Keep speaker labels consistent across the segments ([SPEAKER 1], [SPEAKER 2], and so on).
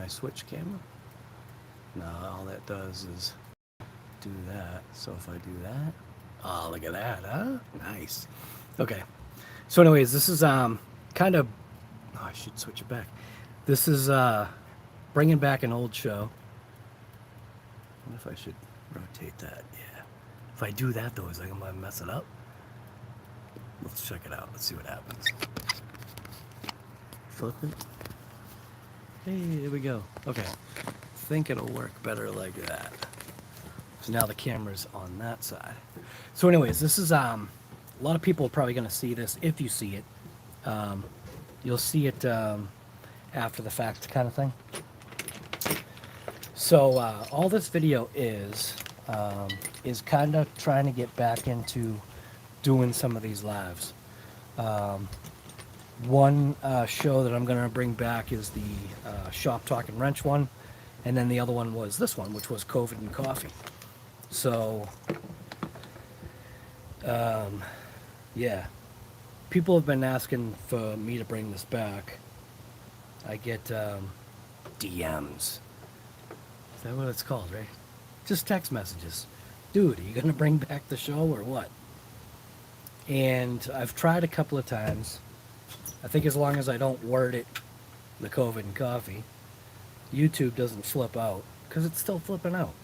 [SPEAKER 1] I switch camera? No, all that does is do that. So if I do that, oh, look at that, huh? Nice. Okay. So anyways, this is kind of, oh, I should switch it back. This is bringing back an old show. I wonder if I should rotate that. Yeah. If I do that though, is I gonna mess it up? Let's check it out. Let's see what happens. Flip it. Hey, there we go. Okay. I think it'll work better like that. So now the camera's on that side. So anyways, this is a lot of people are probably going to see this. If you see it, you'll see it after the fact kind of thing. So all this video is kind of trying to get back into doing some of these lives. One show that I'm going to bring back is the Shop Talk and Wrench one, and then the other one was this one, which was COVID and Coffee. So, yeah, people have been asking for me to bring this back. I get DMs. Is that what it's called, right? Just text messages. Dude, are you going to bring back the show or what? And I've tried a couple of times. I think as long as I don't word it, the COVID and Coffee, YouTube doesn't flip out, because it's still flipping out.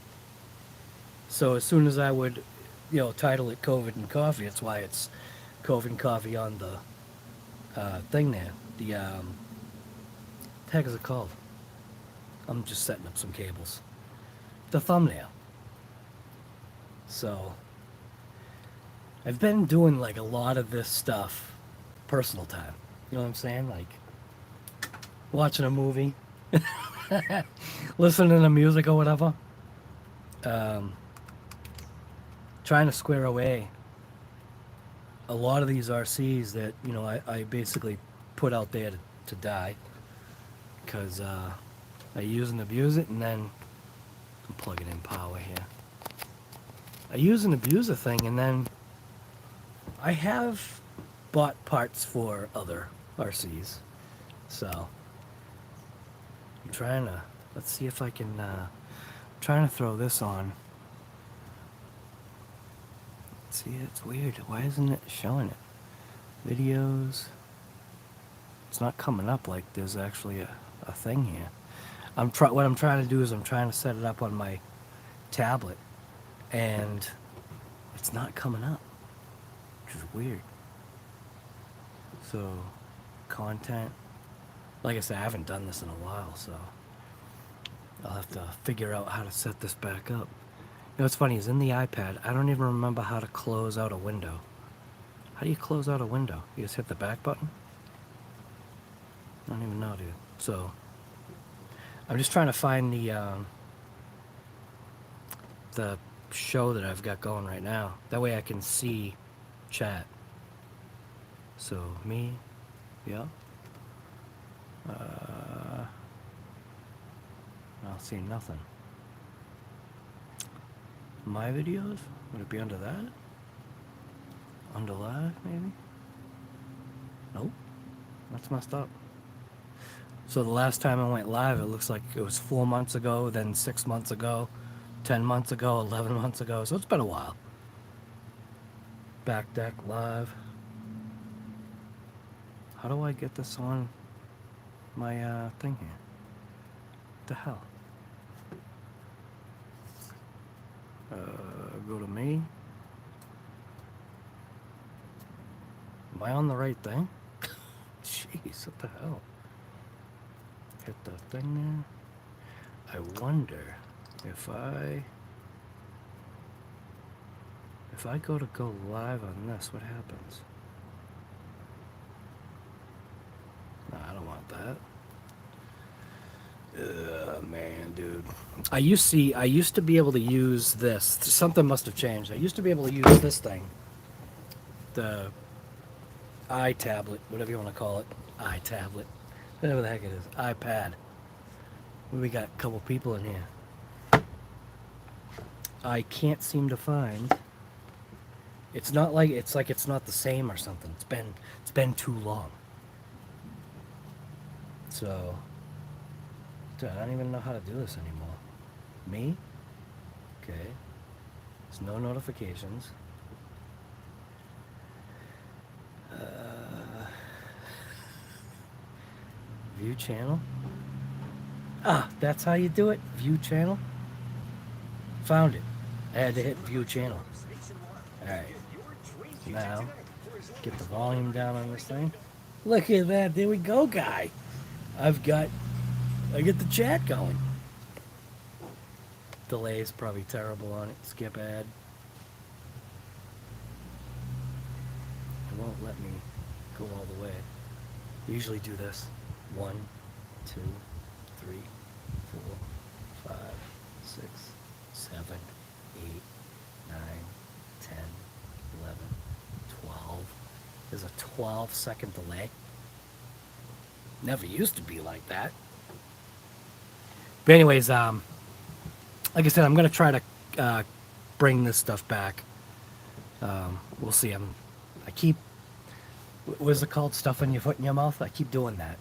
[SPEAKER 1] So as soon as I would, title it COVID and Coffee, it's why it's COVID and Coffee on the thing there. The heck is it called? I'm just setting up some cables. The thumbnail. So I've been doing like a lot of this stuff personal time. You know what I'm saying? Like watching a movie, listening to music or whatever. Trying to square away a lot of these RCs that, I basically put out there to die. Because I use and abuse it, and then I'm plugging in power here. I use and abuse a thing, and then I have bought parts for other RCs. So I'm trying to, let's see if I can, trying to throw this on. See, it's weird. Why isn't it showing it? Videos. It's not coming up like there's actually a thing here. What I'm trying to do is I'm trying to set it up on my tablet, and it's not coming up, which is weird. So, content. Like I said, I haven't done this in a while, so I'll have to figure out how to set this back up. What's funny is in the iPad, I don't even remember how to close out a window. How do you close out a window? You just hit the back button? I don't even know, dude. So, I'm just trying to find the show that I've got going right now. That way I can see chat. So, me, yeah. I don't see nothing. My videos? Would it be under that? Under live, maybe? Nope. That's messed up. So the last time I went live, it looks like it was 4 months ago, then 6 months ago, 10 months ago, 11 months ago. So it's been a while. Back deck live. How do I get this on my thing here? What the hell? Go to me. Am I on the right thing? Jeez, what the hell? Hit the thing there. I wonder if I go to go live on this, what happens? No, I don't want that. Man, dude. I used to be able to use this. Something must have changed. I used to be able to use this thing. The iTablet, whatever you want to call it. iTablet. Whatever the heck it is. iPad. We got a couple people in here. I can't seem to find. It's not like it's not the same or something. It's been too long. So Dude, I don't even know how to do this anymore. Me? Okay. There's no notifications. View channel? Ah, that's how you do it? View channel? Found it. I had to hit view channel. Alright. Now, get the volume down on this thing. Look at that. There we go, guy. I get the chat going. Delay is probably terrible on it. Skip ad. It won't let me go all the way. I usually do this. 1, 2, 3, 4, 5, 6, 7, 8, 9, 10, 11, 12. There's a 12-second delay. Never used to be like that. But anyways, like I said, I'm going to try to bring this stuff back. We'll see. I keep, what is it called? Stuffing your foot in your mouth? I keep doing that.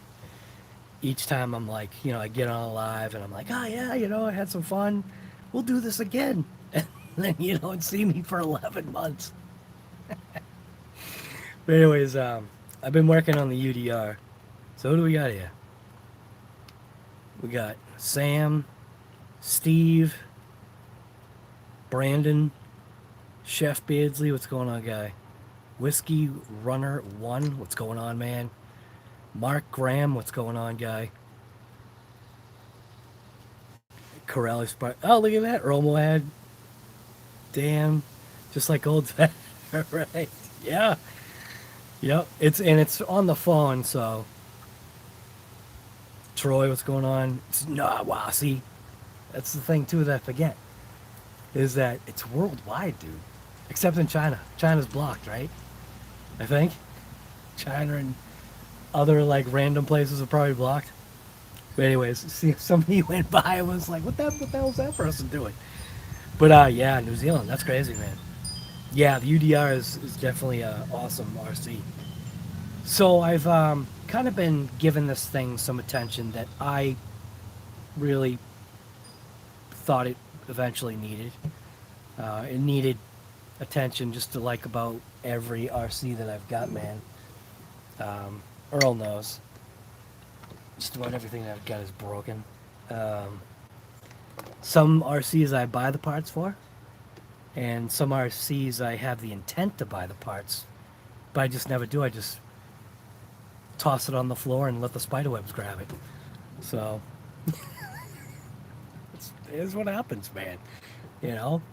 [SPEAKER 1] Each time I'm like, I get on live and I'm like, oh yeah, I had some fun. We'll do this again. And then you don't see me for 11 months. But anyways, I've been working on the UDR. So who do we got here? We got Sam, Steve, Brandon, Chef Beardsley, what's going on, guy? Whiskey Runner 1, what's going on, man? Mark Graham, what's going on, guy? Corelli Spark. Oh, look at that. Earl Moad. Damn. Just like old. Right. Yeah. Yep. It's on the phone, so. Troy, what's going on? Wow, see. That's the thing, too, that I forget. Is that it's worldwide, dude. Except in China. China's blocked, right? I think. China and other, like, random places are probably blocked. But anyways, see if somebody went by and was like, what the hell is that person doing? But, yeah, New Zealand. That's crazy, man. Yeah, the UDR is definitely an awesome RC. So I've kind of been giving this thing some attention that I really thought it eventually needed. It needed attention just to like about every RC that I've got, man. Earl knows. Just about everything that I've got is broken. Some RCs I buy the parts for, and some RCs I have the intent to buy the parts, but I just never do. I just toss it on the floor and let the spiderwebs grab it. So, it's what happens, man.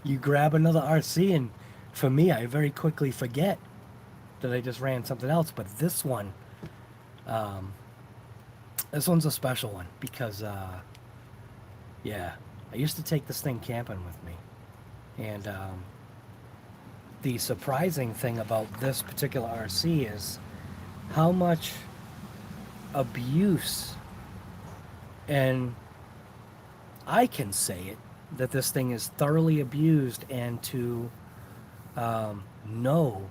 [SPEAKER 1] You grab another RC, and for me, I very quickly forget that I just ran something else. But this one's a special one because, yeah, I used to take this thing camping with me. And the surprising thing about this particular RC is how much abuse, and I can say it, that this thing is thoroughly abused, and to know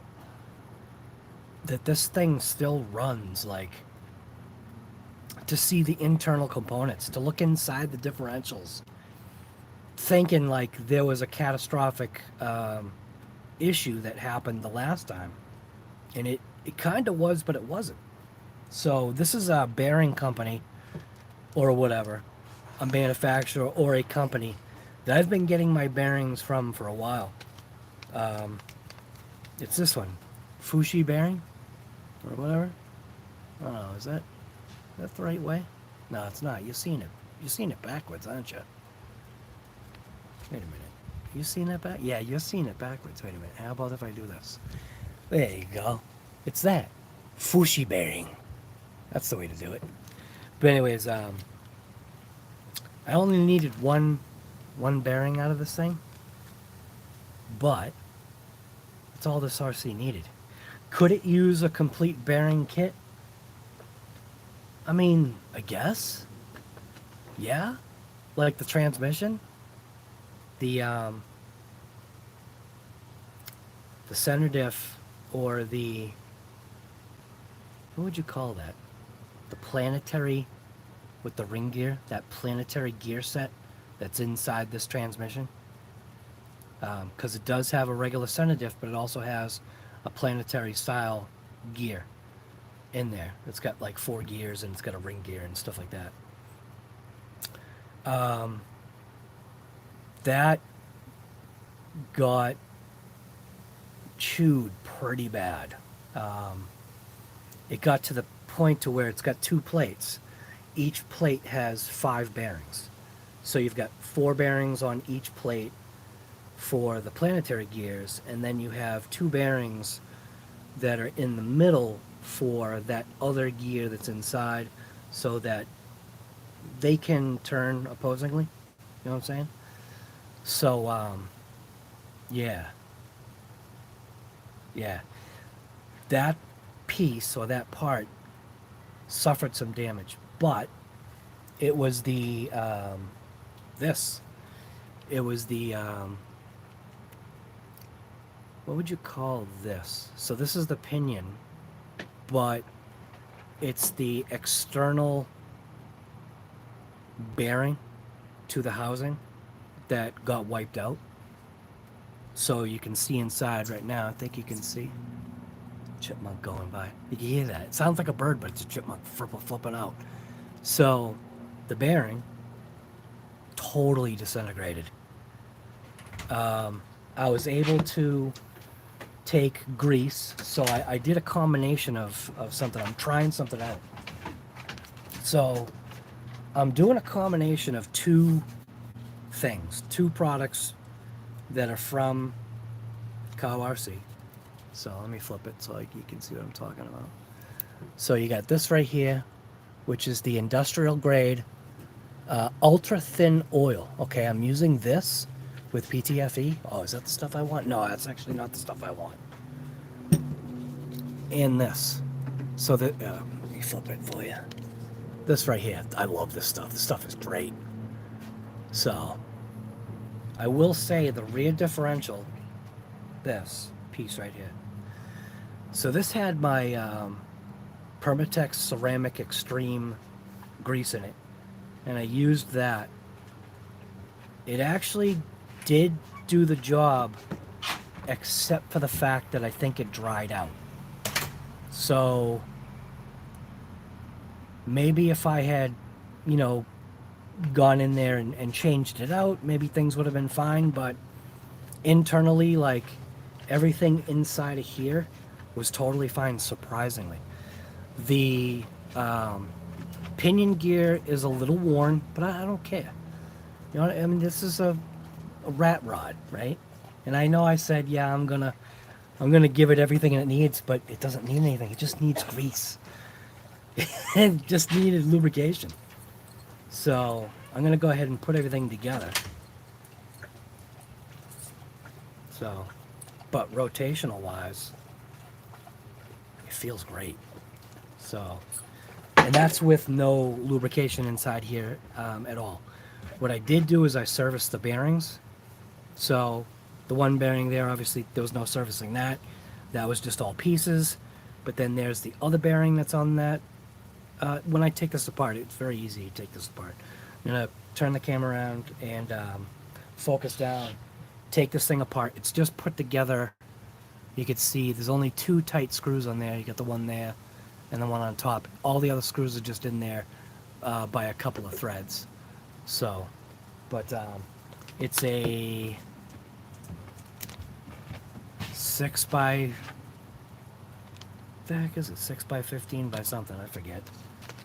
[SPEAKER 1] that this thing still runs, like, to see the internal components, to look inside the differentials, thinking like there was a catastrophic issue that happened the last time. And it kind of was, but it wasn't. So this is a bearing company or whatever, a manufacturer or a company that I've been getting my bearings from for a while. It's this one, Fushi bearing or whatever. I don't know, is that the right way? No, it's not. You've seen it backwards, aren't you? Wait a minute. You seen that back? Yeah, you're seeing it backwards. Wait a minute. How about if I do this? There you go. It's that. Fushi bearing. That's the way to do it. But anyways, I only needed one bearing out of this thing. But that's all this RC needed. Could it use a complete bearing kit? I mean, I guess. Yeah. Like the transmission. The center diff, or what would you call that? The planetary, with the ring gear, that planetary gear set that's inside this transmission. Because it does have a regular center diff, but it also has a planetary style gear in there. It's got like 4 gears and it's got a ring gear and stuff like that. That got chewed pretty bad. It got to the point to where it's got 2 plates. Each plate has 5 bearings. So you've got 4 bearings on each plate for the planetary gears, and then you have 2 bearings that are in the middle for that other gear that's inside, so that they can turn opposingly. You know what I'm saying? So, yeah. That piece, or that part, suffered some damage, but it was the, what would you call this? So this is the pinion, but it's the external bearing to the housing that got wiped out. So you can see inside right now. I think you can see chipmunk going by. You can hear that. It sounds like a bird, but it's a chipmunk flipping out. So the bearing totally disintegrated. I was able to take grease, so I did a combination of something. I'm trying something out. So I'm doing a combination of 2 things, 2 products that are from Hobao RC. So let me flip it so you can see what I'm talking about. So you got this right here, which is the industrial grade ultra thin oil. Okay, I'm using this with PTFE. Oh, is that the stuff I want? No, that's actually not the stuff I want. And this. So that, let me flip it for you. This right here, I love this stuff. This stuff is great. So, I will say the rear differential, this piece right here. So this had my Permatex Ceramic Extreme grease in it, and I used that. It actually did do the job, except for the fact that I think it dried out. So maybe if I had, gone in there and changed it out, maybe things would have been fine, but internally, like, everything inside of here was totally fine, surprisingly. The pinion gear is a little worn, but I don't care. You know, I mean, this is a rat rod, right? And I know I said, yeah, I'm gonna give it everything it needs, but it doesn't need anything. It just needs grease. It just needed lubrication. So I'm gonna go ahead and put everything together. So, but rotational wise, it feels great. So, and that's with no lubrication inside here at all. What I did do is I serviced the bearings. So the one bearing there, obviously there was no servicing that. That was just all pieces. But then there's the other bearing that's on that. When I take this apart, it's very easy to take this apart. I'm gonna turn the camera around and focus down, take this thing apart. It's just put together. You can see there's only 2 tight screws on there. You got the one there and the one on top. All the other screws are just in there by a couple of threads. So, but it's a 6 by, the heck is it? 6 by 15 by something, I forget.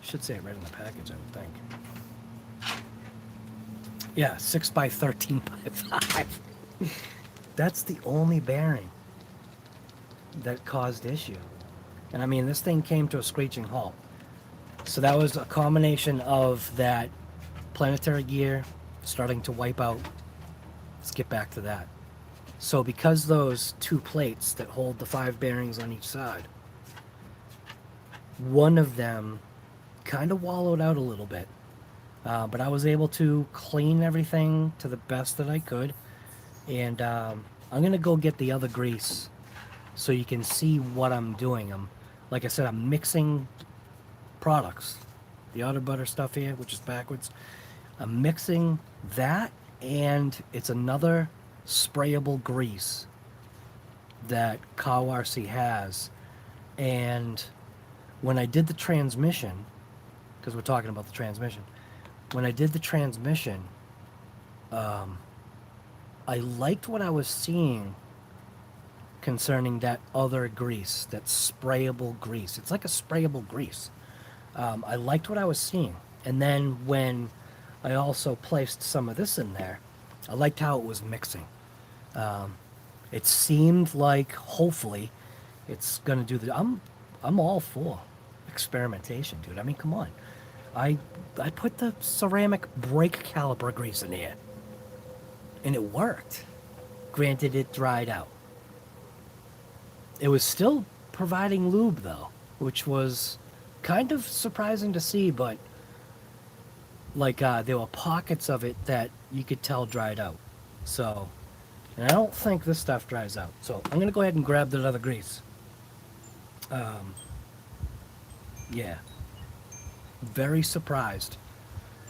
[SPEAKER 1] Should say it right in the package, I would think. Yeah, 6 by 13 by 5. That's the only bearing that caused issue. And I mean, this thing came to a screeching halt. So that was a combination of that planetary gear starting to wipe out. Let's get back to that. So because those 2 plates that hold the 5 bearings on each side, one of them kind of wallowed out a little bit. But I was able to clean everything to the best that I could. And I'm going to go get the other grease so you can see what I'm doing. Like I said, I'm mixing products. the auto butter stuff here, which is backwards. I'm mixing that, and it's another sprayable grease that Cow RC has. And when I did the transmission, because we're talking about the transmission, when I did the transmission, I liked what I was seeing concerning that other grease, that sprayable grease. It's like a sprayable grease. I liked what I was seeing. And then when I also placed some of this in there, I liked how it was mixing. It seemed like, hopefully, it's going to do the... I'm all for experimentation, dude. I mean, come on. I put the ceramic brake caliper grease in here, and it worked. Granted, it dried out. It was still providing lube, though, which was kind of surprising to see, but like there were pockets of it that you could tell dried out. So, and I don't think this stuff dries out. So I'm going to go ahead and grab that other grease. Yeah. Very surprised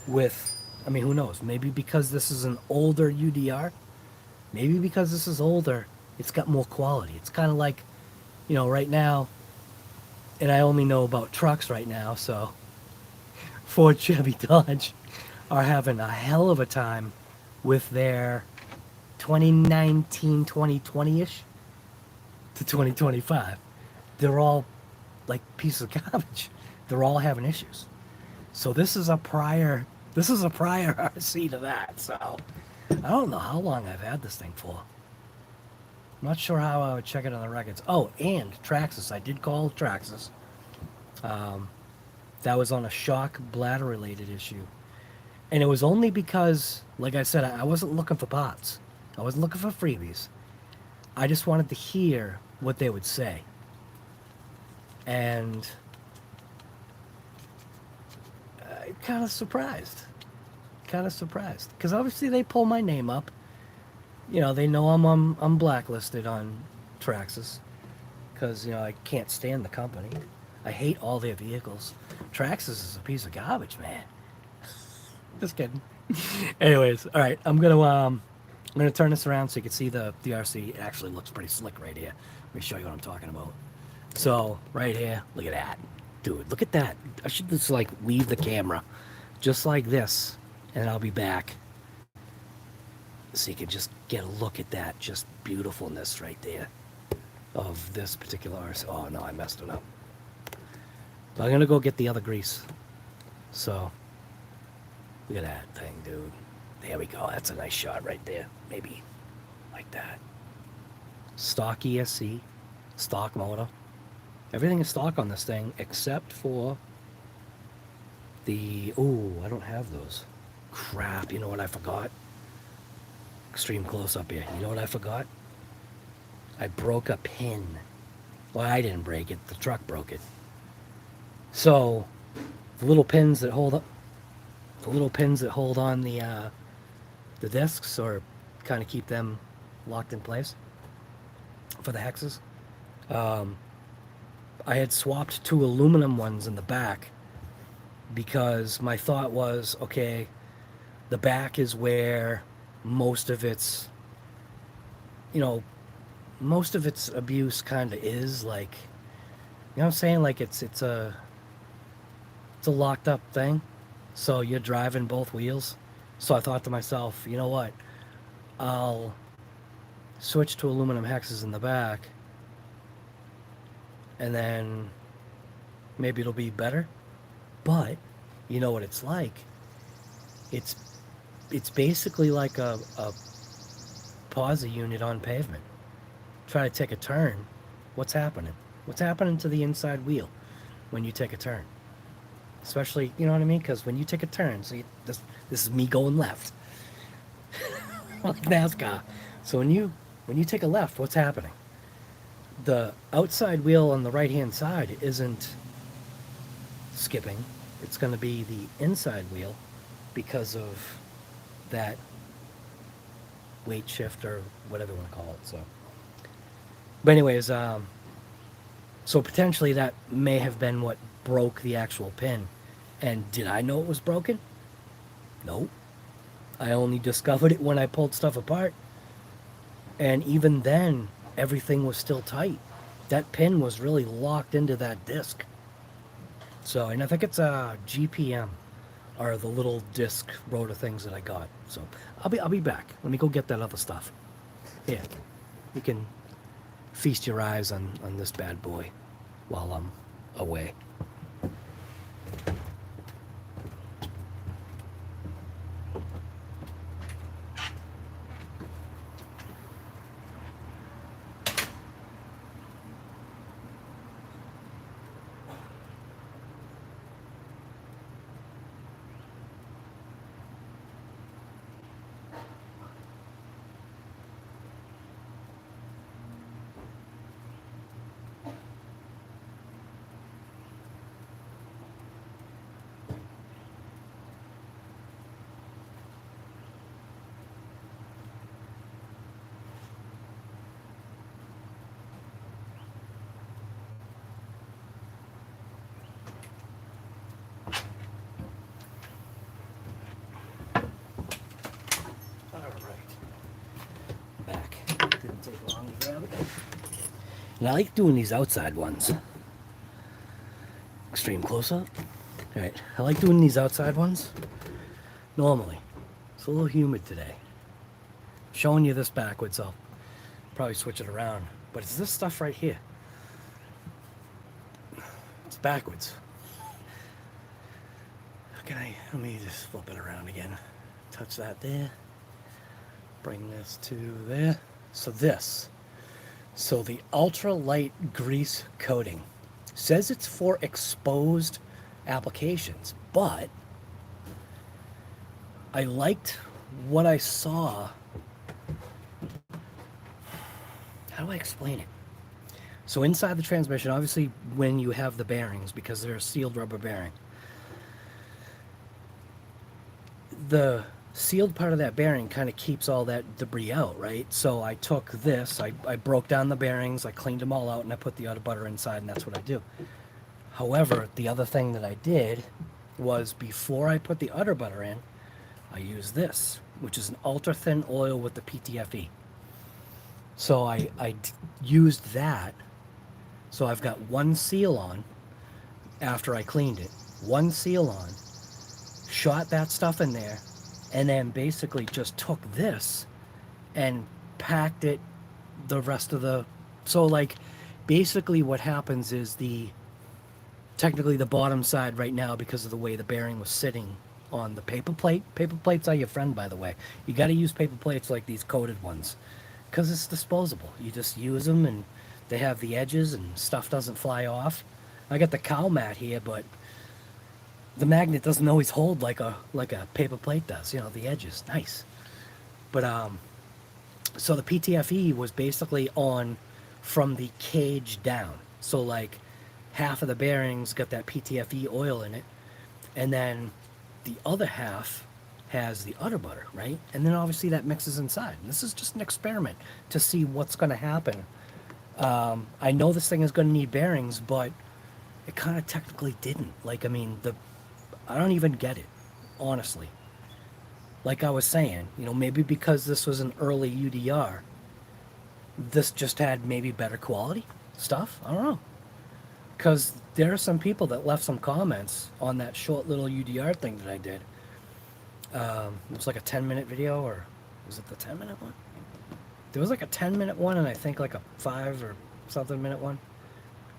[SPEAKER 1] with, I mean, who knows? Maybe because this is an older UDR. Maybe because this is older, it's got more quality. It's kind of like, you know, right now, and I only know about trucks right now, so Ford, Chevy, Dodge are having a hell of a time with their 2019, 2020-ish to 2025. They're all like pieces of garbage. They're all having issues. So this is a prior RC to that. So I don't know how long I've had this thing for. I'm not sure how I would check it on the records. Oh, and Traxxas. I did call Traxxas. That was on a shock bladder related issue. And it was only because, like I said, I wasn't looking for parts. I wasn't looking for freebies. I just wanted to hear what they would say. And I'm kind of surprised. Because obviously they pull my name up. You know, they know I'm blacklisted on Traxxas. Because, you know, I can't stand the company. I hate all their vehicles. Traxxas is a piece of garbage, man. Just kidding. Anyways, all right, I'm gonna turn this around so you can see the RC. It actually looks pretty slick right here. Let me show you what I'm talking about. So right here, look at that, dude. Look at that. I should just like leave the camera, just like this, and I'll be back, so you can just get a look at that just beautifulness right there of this particular RC. Oh no, I messed it up. But I'm gonna go get the other grease. So look at that thing, dude. There we go. That's a nice shot right there. Maybe like that. Stock ESC, stock motor. Everything is stock on this thing except for the... Oh, I don't have those. Crap, you know what I forgot? Extreme close up here. You know what I forgot? I broke a pin. Well, I didn't break it. The truck broke it. So, the little pins that hold up... The little pins that hold on the discs, or kind of keep them locked in place for the hexes. I had swapped 2 aluminum ones in the back because my thought was, okay, the back is where most of its, you know, most of its abuse kind of is, like, you know what I'm saying? Like it's a locked up thing. So you're driving both wheels. So I thought to myself, you know what? I'll switch to aluminum hexes in the back, and then maybe it'll be better. But you know what it's like? It's basically like a posi unit on pavement. Try to take a turn. What's happening? What's happening to the inside wheel when you take a turn? Especially, you know what I mean? Because when you take a turn, so this is me going left, like NASCAR. So when you take a left, what's happening? The outside wheel on the right-hand side isn't skipping. It's going to be the inside wheel because of that weight shift or whatever you want to call it. So, but anyways, so potentially that may have been what broke the actual pin, And did I know it was broken? Nope. I only discovered it when I pulled stuff apart. And even then, everything was still tight. That pin was really locked into that disc. So, and I think it's a GPM, are the little disc rotor things that I got. So I'll be back. Let me go get that other stuff. Here, you can feast your eyes on this bad boy while I'm away. And I like doing these outside ones. Extreme close-up. Alright, I like doing these outside ones. Normally. It's a little humid today. Showing you this backwards, I'll probably switch it around. But it's this stuff right here. It's backwards. Let me just flip it around again. Touch that there. Bring this to there. So the ultra light grease coating says it's for exposed applications, but I liked what I saw. How do I explain it? So inside the transmission, obviously when you have the bearings, because they're a sealed rubber bearing, the sealed part of that bearing kind of keeps all that debris out, right? So I took this, I broke down the bearings, I cleaned them all out, and I put the other butter inside, and that's what I do. However, the other thing that I did was, before I put the udder butter in, I used this, which is an ultra thin oil with the PTFE. So I used that. So I've got one seal on after I cleaned it, one seal on, shot that stuff in there, and then basically just took this and packed it the rest of the... So like basically what happens is technically the bottom side right now, because of the way the bearing was sitting on the paper plate. Paper plates are your friend, by the way. You got to use paper plates like these coated ones, because it's disposable. You just use them and they have the edges and stuff doesn't fly off. I got the cow mat here, but the magnet doesn't always hold like a paper plate does, you know, the edges. Nice. But so the PTFE was basically on from the cage down. So like half of the bearings got that PTFE oil in it, and then the other half has the udder butter, right? And then obviously that mixes inside. And this is just an experiment to see what's going to happen. I know this thing is going to need bearings, but it kind of technically didn't. Like, I mean, I don't even get it, honestly. Like I was saying, you know, maybe because this was an early UDR, this just had maybe better quality stuff. I don't know. Because there are some people that left some comments on that short little UDR thing that I did. It was like a 10-minute video, or was it the 10-minute one? There was like a 10-minute one, and I think like a 5 or something minute one.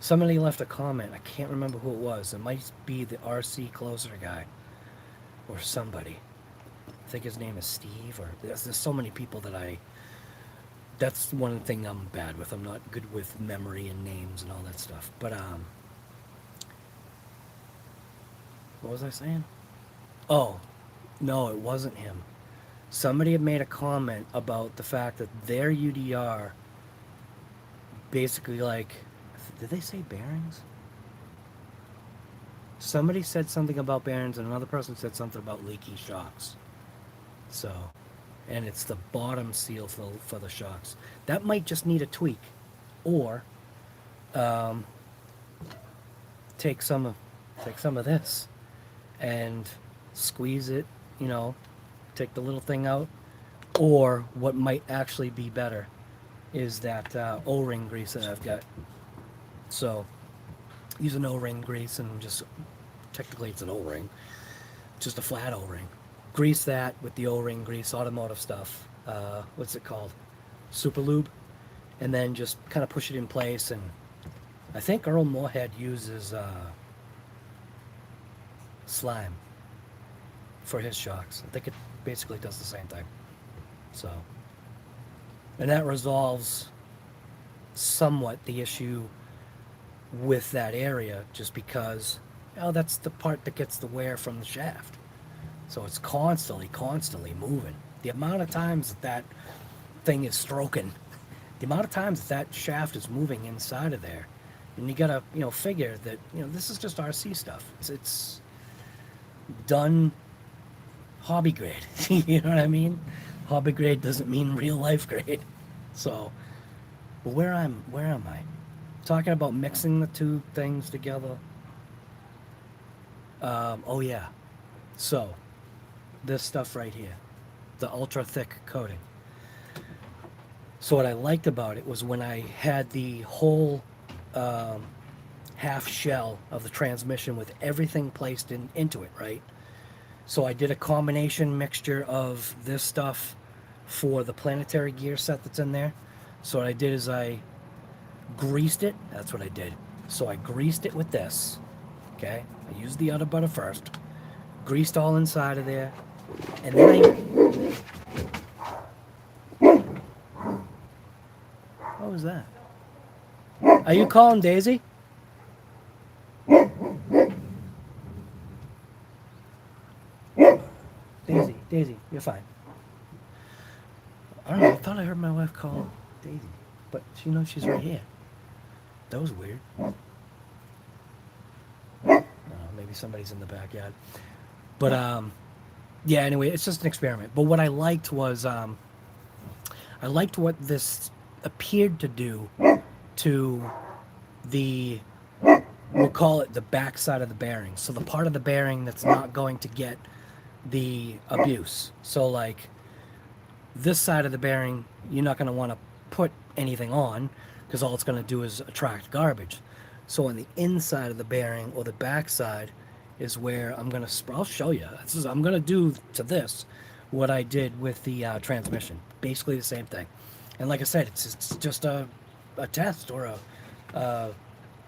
[SPEAKER 1] Somebody left a comment. I can't remember who it was. It might be the RC closer guy or somebody. I think his name is Steve, or there's so many people that that's one thing I'm bad with. I'm not good with memory and names and all that stuff. But what was I saying? Oh, no, it wasn't him. Somebody had made a comment about the fact that their UDR basically, like, did they say bearings? Somebody said something about bearings, and another person said something about leaky shocks. So, and it's the bottom seal for the shocks. That might just need a tweak, or take some of this and squeeze it, you know, take the little thing out. Or what might actually be better is that O-ring grease that I've got. So use an O-ring grease and just, technically it's an O-ring, just a flat O-ring. Grease that with the O-ring grease, automotive stuff. What's it called? Super lube. And then just kind of push it in place. And I think Earl Moorhead uses slime for his shocks. I think it basically does the same thing. So, and that resolves somewhat the issue with that area, just because, oh, that's the part that gets the wear from the shaft. So it's constantly moving. The amount of times that that thing is stroking, the amount of times that that shaft is moving inside of there, and you gotta, you know, figure that, you know, this is just RC stuff. It's done hobby grade. You know what I mean? Hobby grade doesn't mean real life grade. So, but where am I? Talking about mixing the two things together. Oh yeah. So, this stuff right here, the ultra thick coating. So what I liked about it was when I had the whole half shell of the transmission with everything placed into it, right? So I did a combination mixture of this stuff for the planetary gear set that's in there. So what I did is I greased it. That's what I did. So I greased it with this. Okay, I used the udder butter first. Greased all inside of there. And then what was that? Are you calling Daisy? Daisy, you're fine. I don't know, I thought I heard my wife call Daisy, but she knows she's right here. That was weird. I don't know, maybe somebody's in the backyard. But, yeah, anyway, it's just an experiment. But what I liked was, I liked what this appeared to do to the, we'll call it the back side of the bearing. So the part of the bearing that's not going to get the abuse. So like this side of the bearing, you're not going to want to put anything on because all it's going to do is attract garbage. So on the inside of the bearing or the back side is where I'm going to, I'll show you. I'm going to do to this what I did with the transmission. Basically the same thing. And like I said, it's just a test or a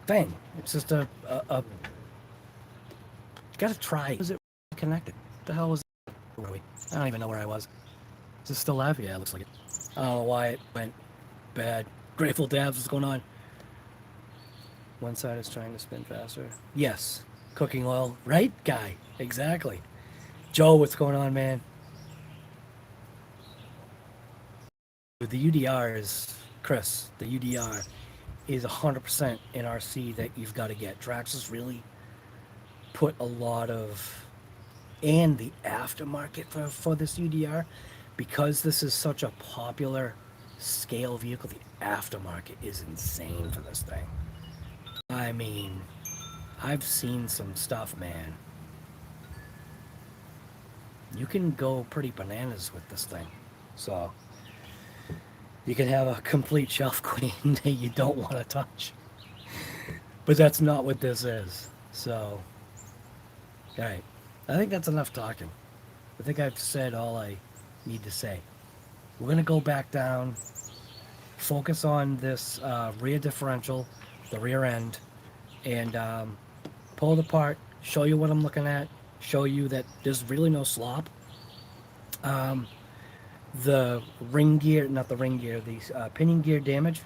[SPEAKER 1] thing. It's just a you gotta try. Is it connected? What the hell was it? Where were we? I don't even know where I was. Is it still live? Yeah, it looks like it. I don't know why it went bad. Grateful Dabs, what's going on? One side is trying to spin faster. Yes. Cooking oil. Right, guy? Exactly. Joe, what's going on, man? The UDR is, Chris, the UDR is 100% an RC that you've got to get. Traxxas really put a lot of, and the aftermarket for this UDR, because this is such a popular scale vehicle, the aftermarket is insane for this thing. I mean, I've seen some stuff, man. You can go pretty bananas with this thing. So you can have a complete shelf queen that you don't want to touch. But that's not what this is. So, alright. I think that's enough talking. I think I've said all I need to say. We're going to go back down, focus on this rear differential, the rear end, and pull it apart, show you what I'm looking at, show you that there's really no slop. The ring gear, not the ring gear, the pinion gear damage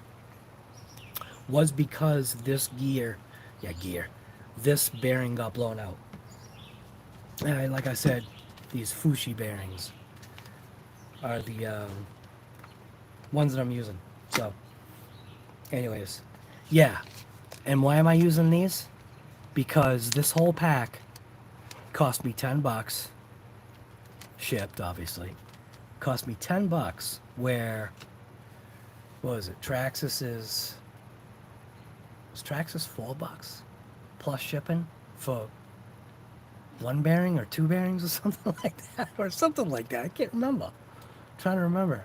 [SPEAKER 1] was because this this bearing got blown out. And like I said, these Fushi bearings are the ones that I'm using. So, anyways, yeah. And why am I using these? Because this whole pack cost me $10, shipped, obviously. Cost me $10, where, what was it? Traxxas was Traxxas $4 plus shipping for one bearing or two bearings or something like that, or something like that. I can't remember. I'm trying to remember.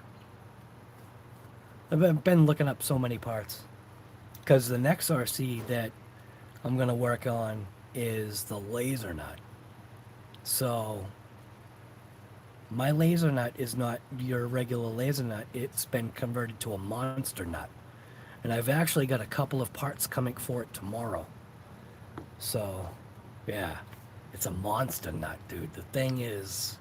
[SPEAKER 1] I've been looking up so many parts because the next RC that I'm gonna work on is the laser nut. So my laser nut is not your regular laser nut. It's been converted to a monster nut. And I've actually got a couple of parts coming for it tomorrow. So, yeah, it's a monster nut, dude. The thing is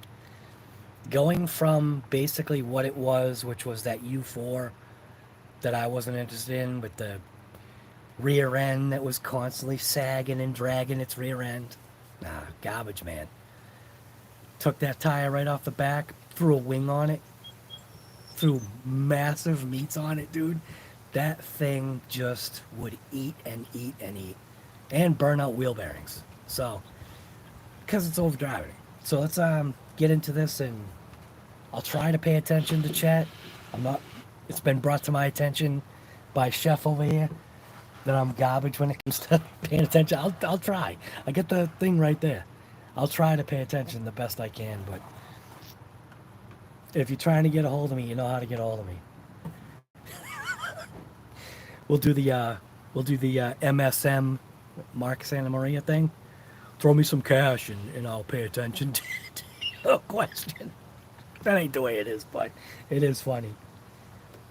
[SPEAKER 1] going from basically what it was, which was that U4 that I wasn't interested in with the rear end that was constantly sagging and dragging its rear end. Nah, garbage, man. Took that tire right off the back, threw a wing on it, threw massive meats on it, dude. That thing just would eat and eat and eat and burn out wheel bearings. So, because it's overdriving. So let's get into this, and I'll try to pay attention to chat. It's been brought to my attention by Chef over here that I'm garbage when it comes to paying attention. I'll try. I get the thing right there. I'll try to pay attention the best I can, but if you're trying to get a hold of me, you know how to get a hold of me. We'll do the MSM Mark Santa Maria thing. Throw me some cash and I'll pay attention to your question. That ain't the way it is, but it is funny.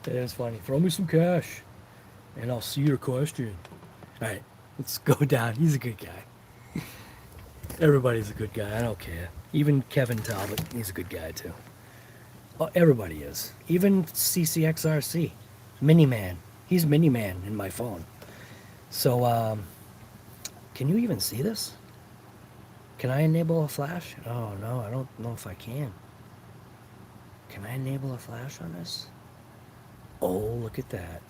[SPEAKER 1] It is funny. Throw me some cash and I'll see your question. All right, let's go down. He's a good guy. Everybody's a good guy. I don't care. Even Kevin Talbot, he's a good guy too. Oh, everybody is. Even CCXRC, Miniman. He's Miniman in my phone. So, can you even see this? Can I enable a flash? Oh, no, I don't know if I can. Can I enable a flash on this? Oh, look at that.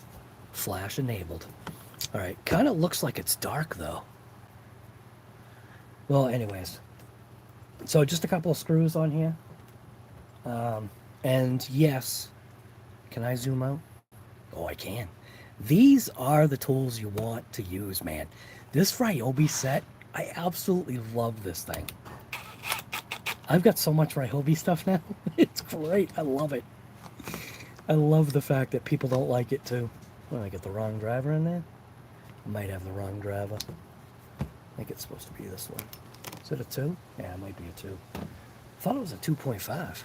[SPEAKER 1] Flash enabled. All right, kind of looks like it's dark, though. Well, anyways. So, just a couple of screws on here. And yes, can I zoom out? Oh, I can. These are the tools you want to use, man. This Ryobi set, I absolutely love this thing. I've got so much Ryobi stuff now. It's great. I love it. I love the fact that people don't like it too. Oh, I get the wrong driver in there? I might have the wrong driver. I think it's supposed to be this one. Is it a 2? Yeah, it might be a 2. I thought it was a 2.5.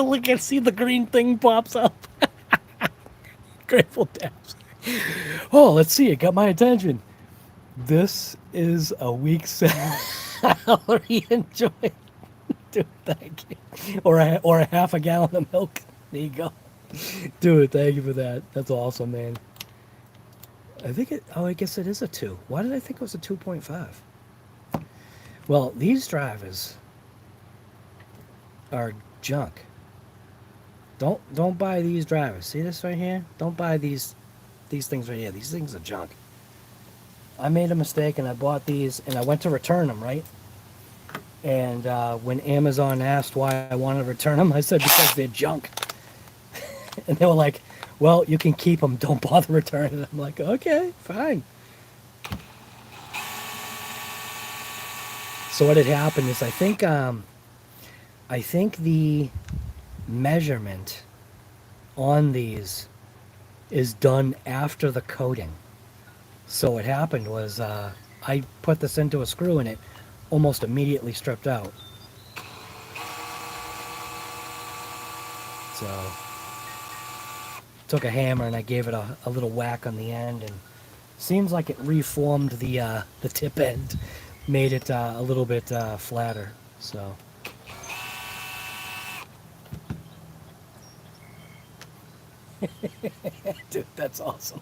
[SPEAKER 1] Look, I see the green thing pops up. Grateful Taps. Oh, let's see. It got my attention. This is a week's salary. Enjoy. Dude, thank you. Or a half a gallon of milk. There you go. Dude, thank you for that. That's awesome, man. I think it... Oh, I guess it is a 2. Why did I think it was a 2.5? Well, these drivers are junk. Don't buy these drivers. See this right here? Don't buy these things right here. These things are junk. I made a mistake and I bought these and I went to return them, right? And when Amazon asked why I wanted to return them, I said because they're junk. And they were like, well, you can keep them. Don't bother returning them. I'm like, okay, fine. So what had happened is I think the measurement on these is done after the coating. So what happened was I put this into a screw and it almost immediately stripped out. So took a hammer and I gave it a little whack on the end, and seems like it reformed the tip end, made it a little bit flatter. So dude, that's awesome.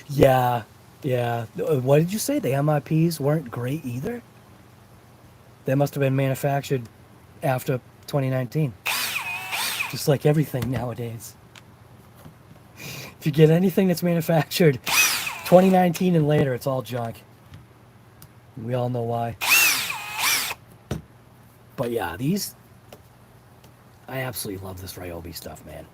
[SPEAKER 1] Yeah. What did you say? The MIPs weren't great either? They must have been manufactured after 2019. Just like everything nowadays. If you get anything that's manufactured 2019 and later, it's all junk. We all know why. But yeah, I absolutely love this Ryobi stuff, man.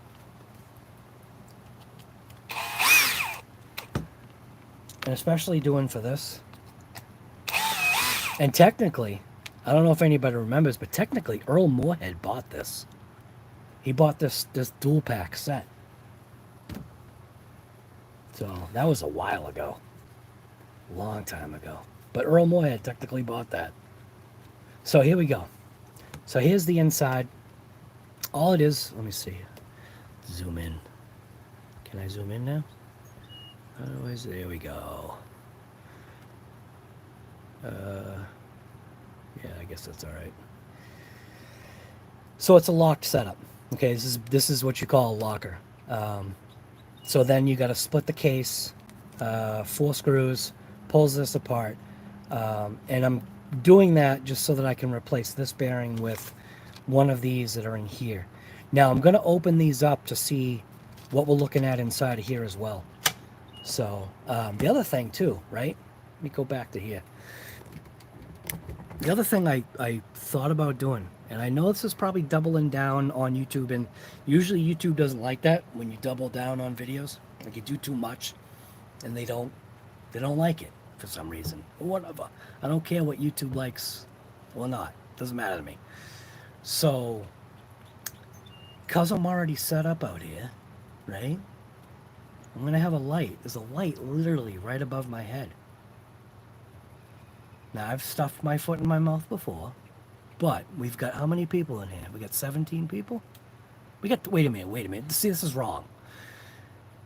[SPEAKER 1] and especially doing for this. And technically, I don't know if anybody remembers, but technically Earl Moorhead bought this. He bought this dual pack set. So that was a while ago. Long time ago. But Earl Moorhead technically bought that. So here we go. So here's the inside. All it is, let me see. Zoom in. Can I zoom in now? Otherwise, there we go. Yeah, I guess that's all right. So it's a locked setup. Okay, this is what you call a locker. So then you got to split the case, 4 screws, pulls this apart, and I'm doing that just so that I can replace this bearing with one of these that are in here. Now I'm going to open these up to see what we're looking at inside of here as well. So the other thing too, right? Let me go back to here. The other thing I thought about doing, and I know this is probably doubling down on YouTube, and usually YouTube doesn't like that when you double down on videos. Like you do too much, and they don't like it for some reason. Whatever. I don't care what YouTube likes or not. Doesn't matter to me. So, because I'm already set up out here, right? I'm going to have a light. There's a light literally right above my head. Now, I've stuffed my foot in my mouth before, but we've got how many people in here? We got 17 people? We got, wait a minute. See, this is wrong.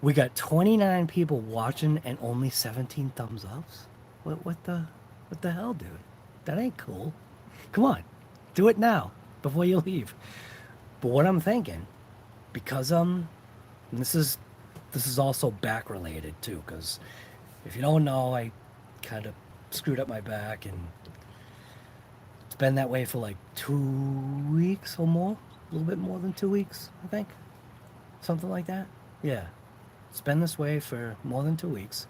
[SPEAKER 1] We got 29 people watching and only 17 thumbs ups? What the hell, dude? That ain't cool. Come on, do it now before you leave. But what I'm thinking, because and this is also back related too, because if you don't know, I kind of screwed up my back, and it's been that way for like 2 weeks or more, a little bit more than 2 weeks, I think, something like that. Yeah, it's been this way for more than 2 weeks.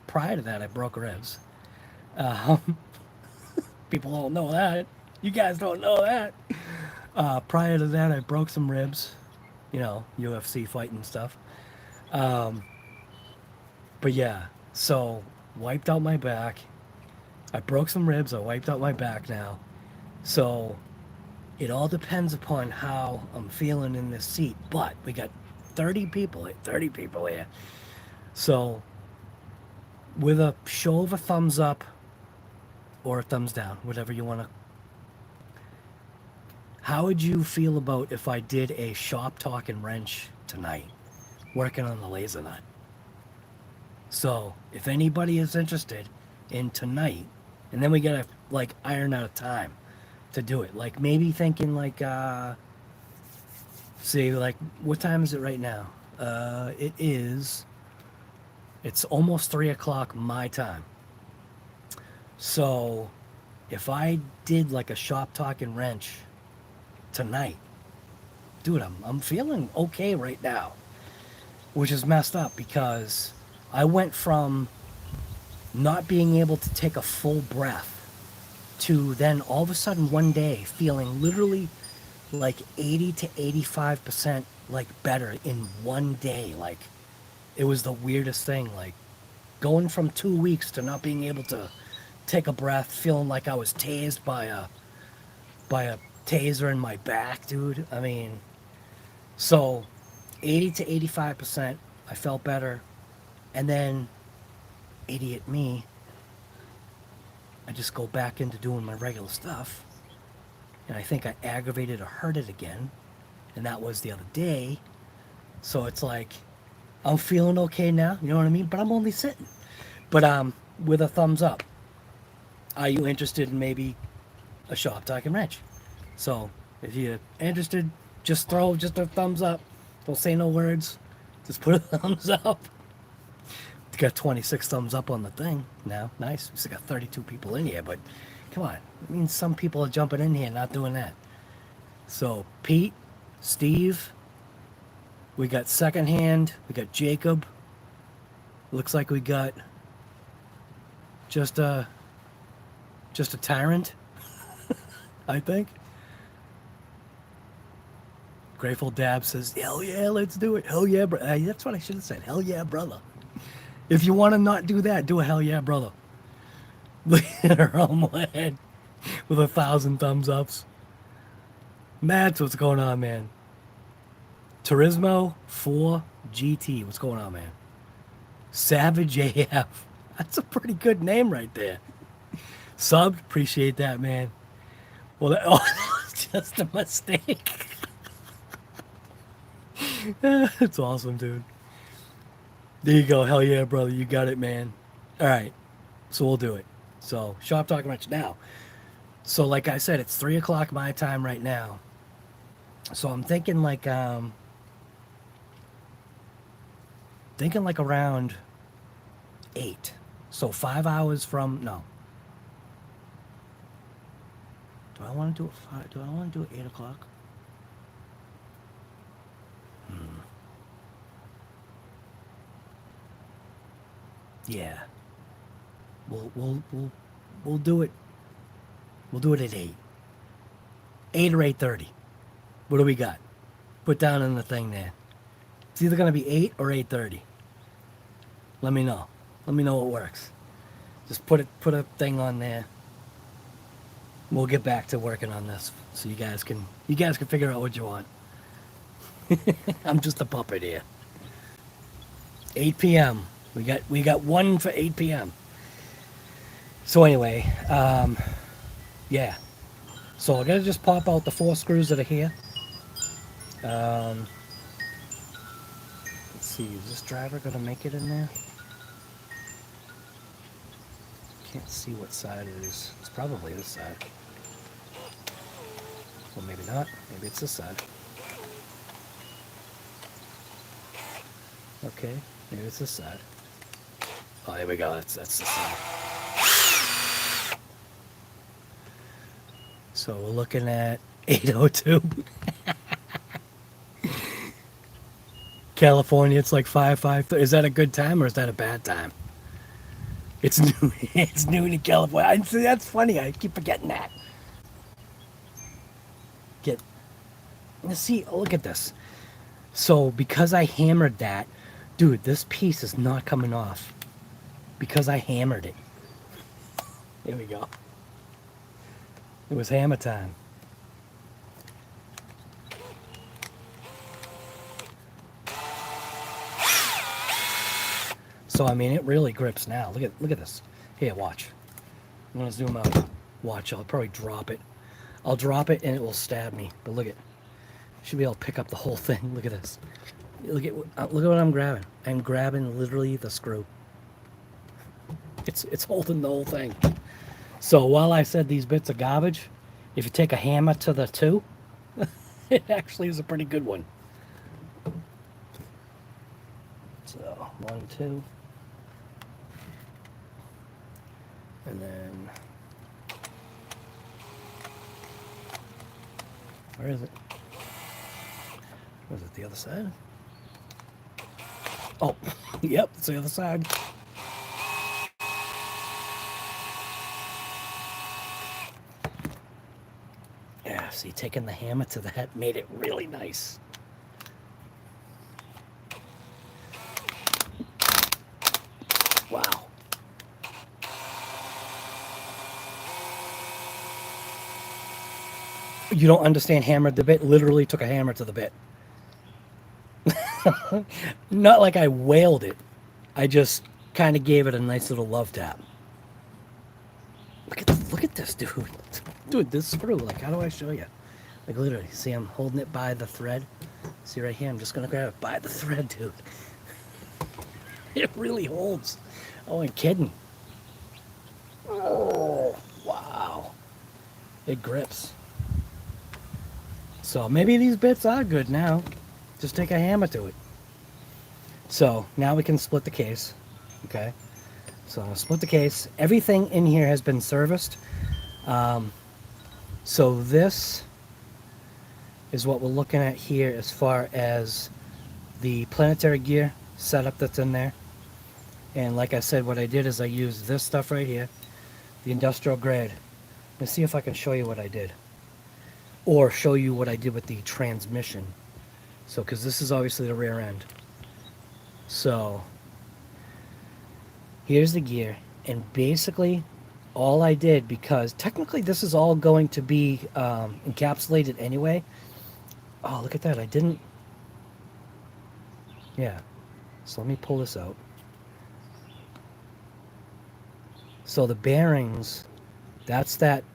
[SPEAKER 1] Prior to that, I broke ribs. People don't know that. You guys don't know that. Prior to that, I broke some ribs, you know, UFC fighting stuff. But yeah, so wiped out my back. I broke some ribs. I wiped out my back now. So it all depends upon how I'm feeling in this seat. But we got 30 people here. So with a show of a thumbs up or a thumbs down, whatever you want to. How would you feel about if I did a shop talk and wrench tonight, working on the laser nut? So if anybody is interested in tonight, and then we gotta like iron out a time to do it. Like maybe thinking like see, like what time is it right now? It's almost 3 o'clock my time. So if I did like a shop talk and wrench tonight, dude, I'm feeling okay right now, which is messed up because I went from not being able to take a full breath to then all of a sudden one day feeling literally like 80 to 85% like better in one day. Like it was the weirdest thing, like going from 2 weeks to not being able to take a breath, feeling like I was tased by a taser in my back, dude. I mean, so 80 to 85% I felt better, and then idiot me, I just go back into doing my regular stuff, and I think I aggravated or hurt it again, and that was the other day. So it's like I'm feeling okay now, you know what I mean? But I'm only sitting. But with a thumbs up, are you interested in maybe a shop talk and wrench? So if you're interested, just throw just a thumbs up. Don't say no words. Just put a thumbs up. Got 26 thumbs up on the thing now. Nice. We still got 32 people in here, but come on. It means some people are jumping in here not doing that. So Pete, Steve, we got Secondhand, we got Jacob. Looks like we got just a tyrant, I think. Grateful Dab says, hell yeah, let's do it. Hell yeah, bro. That's what I should have said. Hell yeah, brother. If you want to not do that, do a hell yeah, brother. Look at her on my head with 1,000 thumbs ups. That's what's going on, man. Turismo 4 GT. What's going on, man? Savage AF. That's a pretty good name right there. Sub, appreciate that, man. Well, that was just a mistake. It's awesome, dude. There you go. Hell yeah, brother. You got it, man. All right. So we'll do it. So, Shop Talking Wrench now. So, like I said, it's 3 o'clock my time right now. So I'm thinking like around 8. So 5 hours from no. Do I want to do it 5? Do I want to do it 8 o'clock? Yeah. We'll do it. We'll do it at 8. 8 or 8:30. What do we got? Put down in the thing there. It's either gonna be 8 or 8:30. Let me know. Let me know what works. Just put a thing on there. We'll get back to working on this, so you guys can figure out what you want. I'm just a puppet here. 8 p.m. We got one for 8 p.m. So anyway, yeah. So I gotta just pop out the 4 screws that are here. Let's see, is this driver gonna make it in there? Can't see what side it is. It's probably this side. Well, maybe not. Maybe it's this side. Okay, maybe it's this side. Oh, there we go. That's the side. So we're looking at 8:02. California, it's like 5:30. Is that a good time or is that a bad time? It's noon. It's noon in California. That's funny. I keep forgetting that. Let's see. Look at this. So because I hammered that, dude, this piece is not coming off because I hammered it. Here we go. It was hammer time. So I mean, it really grips now. Look at this. Here, watch. I'm gonna zoom out. Watch. I'll probably drop it. I'll drop it and it will stab me. But look at. Should be able to pick up the whole thing. Look at this. Look at what I'm grabbing. I'm grabbing literally the screw. It's holding the whole thing. So while I said these bits are garbage, if you take a hammer to the 2, it actually is a pretty good one. So 1, 2, and then where is it? Was it the other side? Oh, yep, it's the other side. Yeah, see, taking the hammer to that made it really nice. Wow. You don't understand hammered the bit? Literally took a hammer to the bit. Not like I wailed it. I just kind of gave it a nice little love tap. Look at this, dude. Dude, this screw, like, how do I show you? Like, literally, see, I'm holding it by the thread. See right here, I'm just gonna grab it by the thread, dude. It really holds. Oh, I'm kidding. Oh, wow. It grips. So maybe these bits are good now. Just take a hammer to it. So now we can split the case. Okay. So I'm gonna split the case. Everything in here has been serviced. So this is what we're looking at here as far as the planetary gear setup that's in there. And like I said, what I did is I used this stuff right here, the industrial grade. Let's see if I can show you what I did. Or show you what I did with the transmission. So, because this is obviously the rear end. So, Here's the gear, and basically all I did, because technically this is all going to be encapsulated anyway. Oh, look at that. I didn't. Yeah. So let me pull this out. So the bearings, that's that,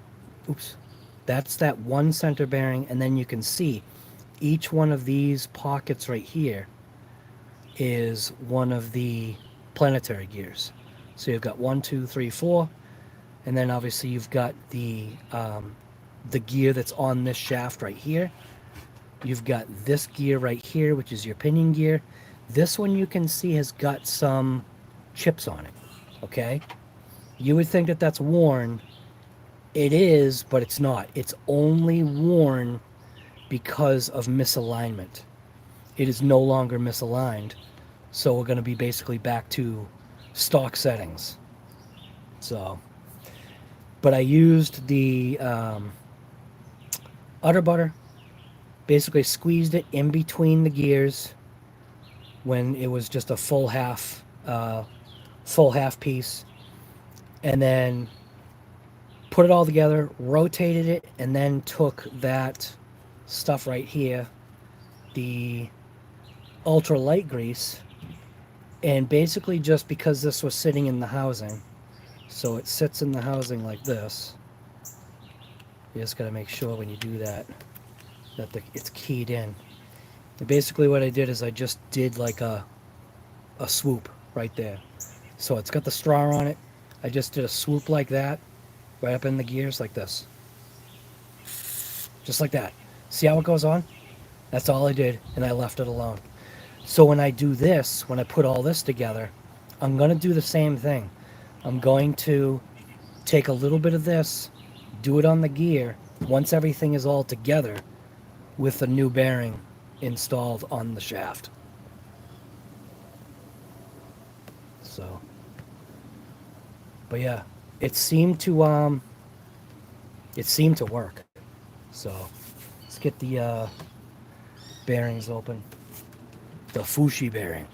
[SPEAKER 1] oops, that's that one center bearing, and then you can see each one of these pockets right here is one of the planetary gears. So you've got 1, 2, 3, 4, and then obviously you've got the gear that's on this shaft right here. You've got this gear right here, which is your pinion gear. This one you can see has got some chips on it, okay? You would think that that's worn. It is, but it's not. It's only worn because of misalignment. It is no longer misaligned. So we're going to be basically back to stock settings. So, but I used the udder butter, basically squeezed it in between the gears when it was just a full half piece, and then put it all together, rotated it, and then took that stuff right here, the ultra light grease, and basically, just because this was sitting in the housing, so it sits in the housing like this, you just got to make sure when you do that it's keyed in. And basically what I did is I just did like a swoop right there. So it's got the straw on it. I just did a swoop like that, right up in the gears like this. Just like that. See how it goes on? That's all I did, and I left it alone. So when I do this, when I put all this together, I'm going to do the same thing. I'm going to take a little bit of this, do it on the gear, once everything is all together, with the new bearing installed on the shaft. So, but yeah, it seemed to work. So let's get the bearings open. The Fushi bearing.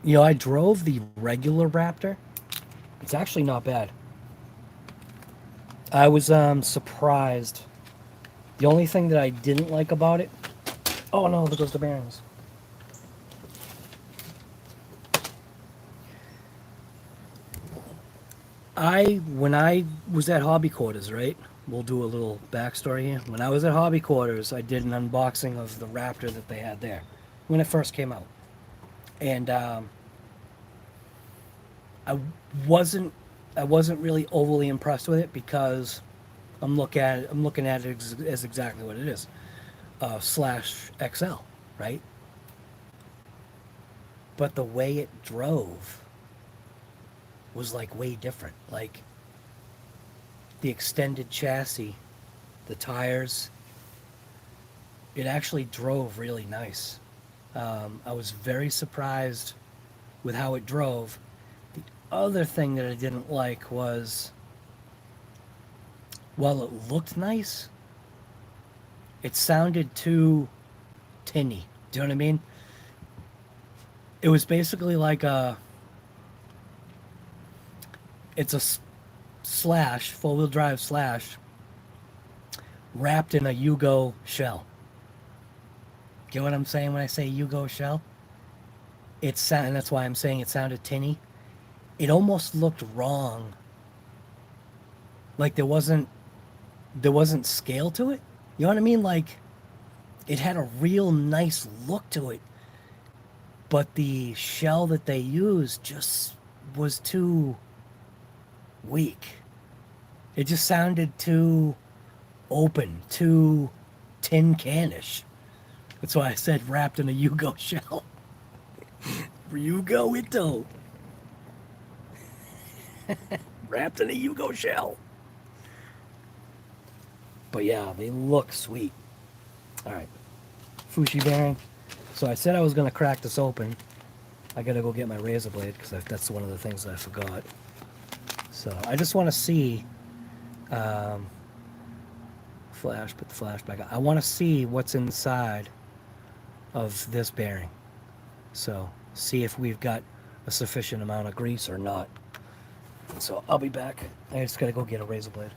[SPEAKER 1] You know, I drove the regular Raptor. It's actually not bad. I was surprised. The only thing that I didn't like about it... Oh no, there goes the bearings. When I was at Hobby Quarters, right? We'll do a little backstory here. When I was at Hobby Quarters, I did an unboxing of the Raptor that they had there when it first came out. And I wasn't really overly impressed with it, because I'm looking at it as exactly what it is, slash XL, right? But the way it drove was like way different. Like the extended chassis, the tires, it actually drove really nice. I was very surprised with how it drove. The other thing that I didn't like was, while it looked nice, it sounded too tinny. Do you know what I mean? It was basically like it's a slash, four-wheel drive slash, wrapped in a Yugo shell. Get what I'm saying when I say Yugo shell? And that's why I'm saying it sounded tinny. It almost looked wrong. Like there wasn't scale to it. You know what I mean? Like it had a real nice look to it, but the shell that they used just was too weak. It just sounded too open, too tin canish. That's why I said wrapped in a Yugo shell. Yugo Ito. Wrapped in a Yugo shell. But yeah, they look sweet. Alright. Fushi bearing. So I said I was going to crack this open. I got to go get my razor blade, because that's one of the things I forgot. So I just want to see Flash, put the flash back on. I want to see what's inside of this bearing. So, see if we've got a sufficient amount of grease or not. So, I'll be back. I just gotta go get a razor blade.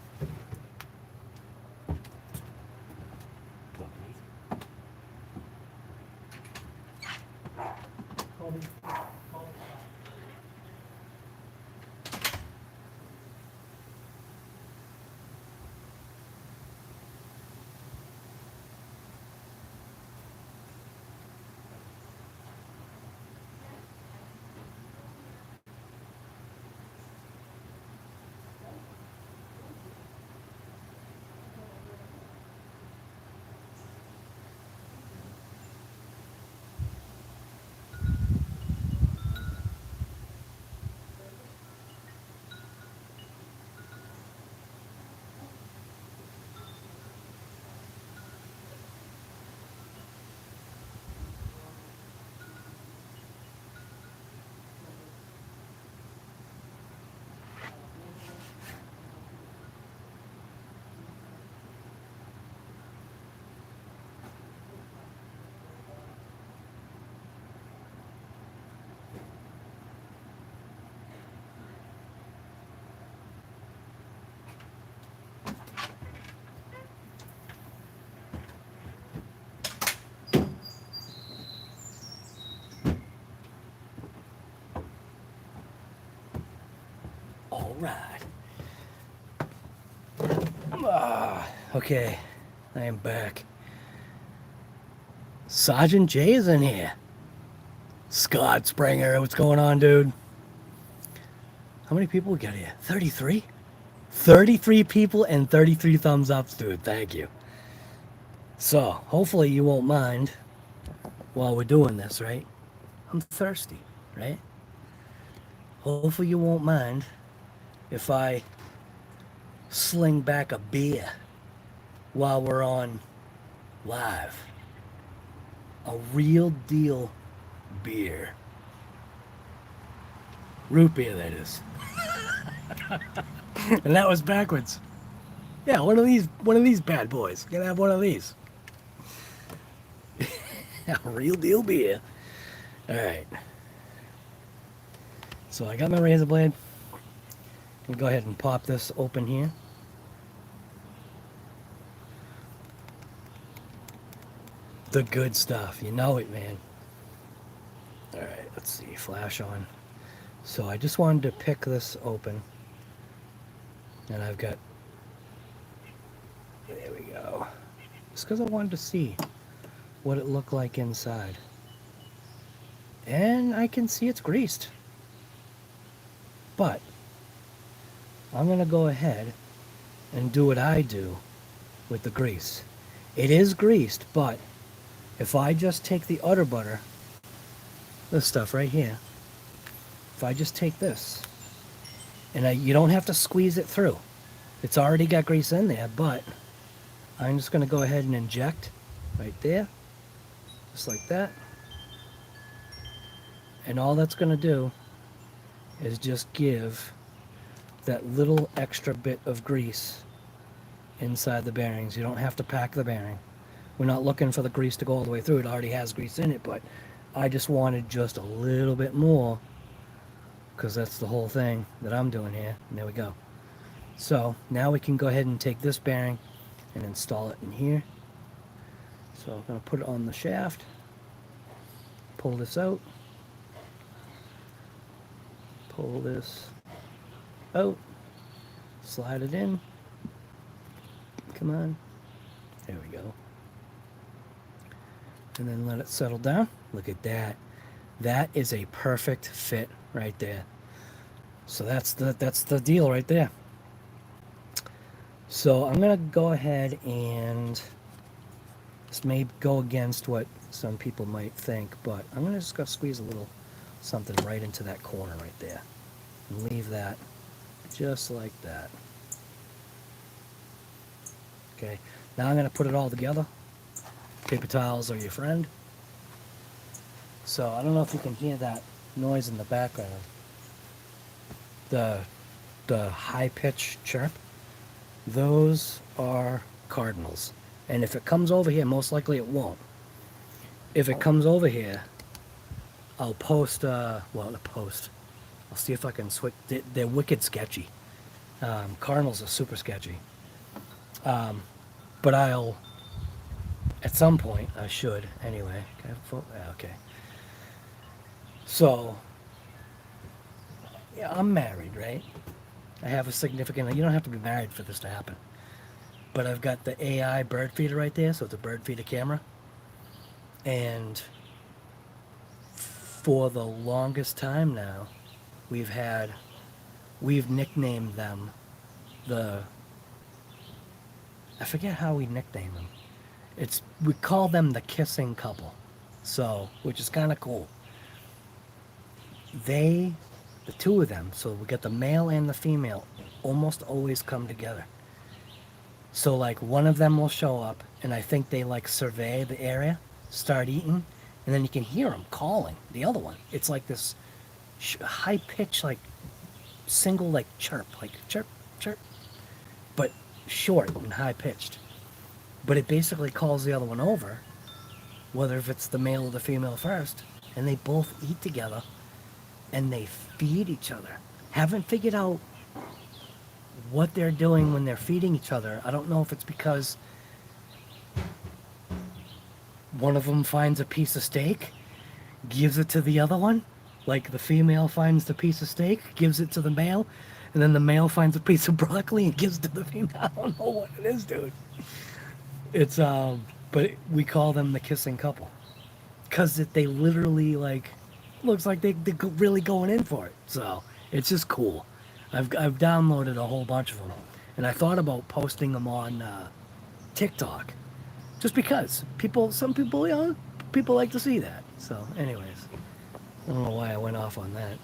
[SPEAKER 1] All right. Okay, I am back. Sergeant J is in here. Scott Springer, what's going on, dude? How many people we got here? 33? 33 people and 33 thumbs ups, dude. Thank you. So, hopefully you won't mind while we're doing this, right? I'm thirsty, right? Hopefully you won't mind if I sling back a beer while we're on live. A real deal beer. Root beer, that is. And that was backwards. Yeah, one of these bad boys. Gonna have one of these. A real deal beer. Alright. So I got my razor blade. I'm gonna go ahead and pop this open here. The good stuff. You know it, man. Alright, let's see. Flash on. So I just wanted to pick this open. And I've got... There we go. Just because I wanted to see what it looked like inside. And I can see it's greased. But I'm going to go ahead and do what I do with the grease. It is greased, but if I just take the udder butter, this stuff right here, if I just take this, and you don't have to squeeze it through. It's already got grease in there, but I'm just going to go ahead and inject right there, just like that. And all that's going to do is just give that little extra bit of grease inside the bearings. You don't have to pack the bearing. We're not looking for the grease to go all the way through. It already has grease in it, but I just wanted just a little bit more because that's the whole thing that I'm doing here. And there we go. So now we can go ahead and take this bearing and install it in here. So I'm going to put it on the shaft, pull this out, pull this out, slide it in. Come on. There we go. And then let it settle down. Look at that. That is a perfect fit right there. So that's the deal right there. So I'm gonna go ahead and this may go against what some people might think, but I'm gonna just go squeeze a little something right into that corner right there and leave that just like that. Okay, now I'm gonna put it all together. Paper towels are your friend. So I don't know if you can hear that noise in the background. The high pitch chirp. Those are cardinals. And if it comes over here, most likely it won't. If it comes over here, I'll post, well, not post. I'll see if I can switch. They're wicked sketchy. Cardinals are super sketchy. But I'll, at some point, I should, anyway. Can I have a photo? Yeah, okay. So, yeah, I'm married, right? I have a significant, you don't have to be married for this to happen. But I've got the AI bird feeder right there, so it's a bird feeder camera. And for the longest time now, we've nicknamed them I forget how we nickname them. We call them the kissing couple. So, which is kind of cool. The two of them, so we got the male and the female, almost always come together. So like one of them will show up, and I think they like survey the area, start eating, and then you can hear them calling the other one. It's like this high pitch, like single, like chirp, chirp, but short and high pitched. But it basically calls the other one over, whether if it's the male or the female first, and they both eat together, and they feed each other. Haven't figured out what they're doing when they're feeding each other. I don't know if it's because one of them finds a piece of steak, gives it to the other one, like the female finds the piece of steak, gives it to the male, and then the male finds a piece of broccoli and gives it to the female. I don't know what it is, dude. It's but we call them the kissing couple, because they literally, like, looks like they're really going in for it. So it's just cool. I've downloaded a whole bunch of them, and I thought about posting them on TikTok, just because some people, you know, people like to see that. So, anyways, I don't know why I went off on that.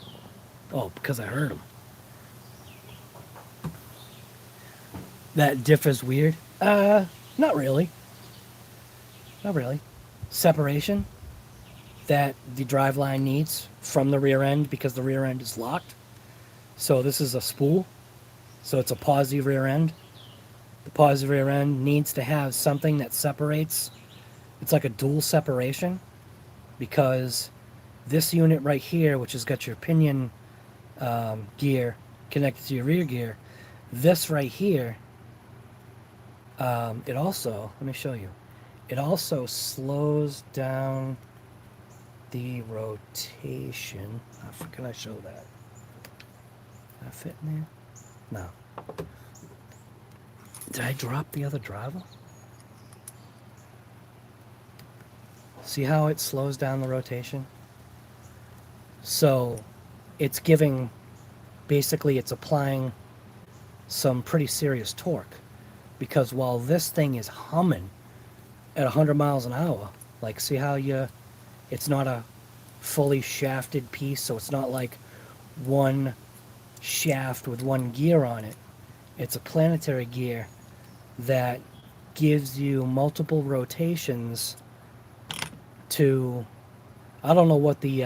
[SPEAKER 1] Oh, because I heard them. That diff is weird. Not really. Not really. Separation that the driveline needs from the rear end, because the rear end is locked. So this is a spool. So it's a posi rear end. The posi rear end needs to have something that separates. It's like a dual separation, because this unit right here, which has got your pinion gear connected to your rear gear, this right here, it also, let me show you, it also slows down the rotation. How can I show that? Can I fit in there? No. Did I drop the other driver? See how it slows down the rotation? So it's giving, basically it's applying some pretty serious torque, because while this thing is humming at 100 miles an hour, like, see how it's not a fully shafted piece, so it's not like one shaft with one gear on it. It's a planetary gear that gives you multiple rotations to, I don't know what the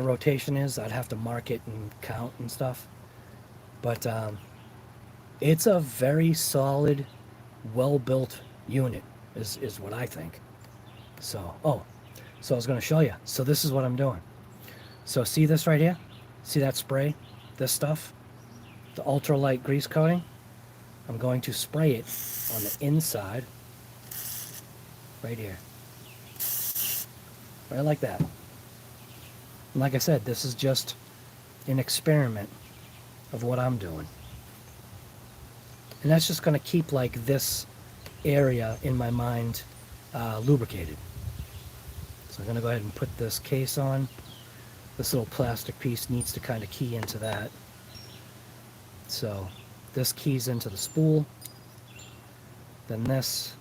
[SPEAKER 1] rotation is. I'd have to mark it and count and stuff. But it's a very solid, well-built unit, is what I think. So, so I was going to show you. So this is what I'm doing. So see this right here? See that spray? This stuff? The ultralight grease coating? I'm going to spray it on the inside. Right here. Right like that. And like I said, this is just an experiment of what I'm doing. And that's just going to keep, like, this area in my mind lubricated. So I'm going to go ahead and put this case on. This little plastic piece needs to kind of key into that. So this keys into the spool. Then this,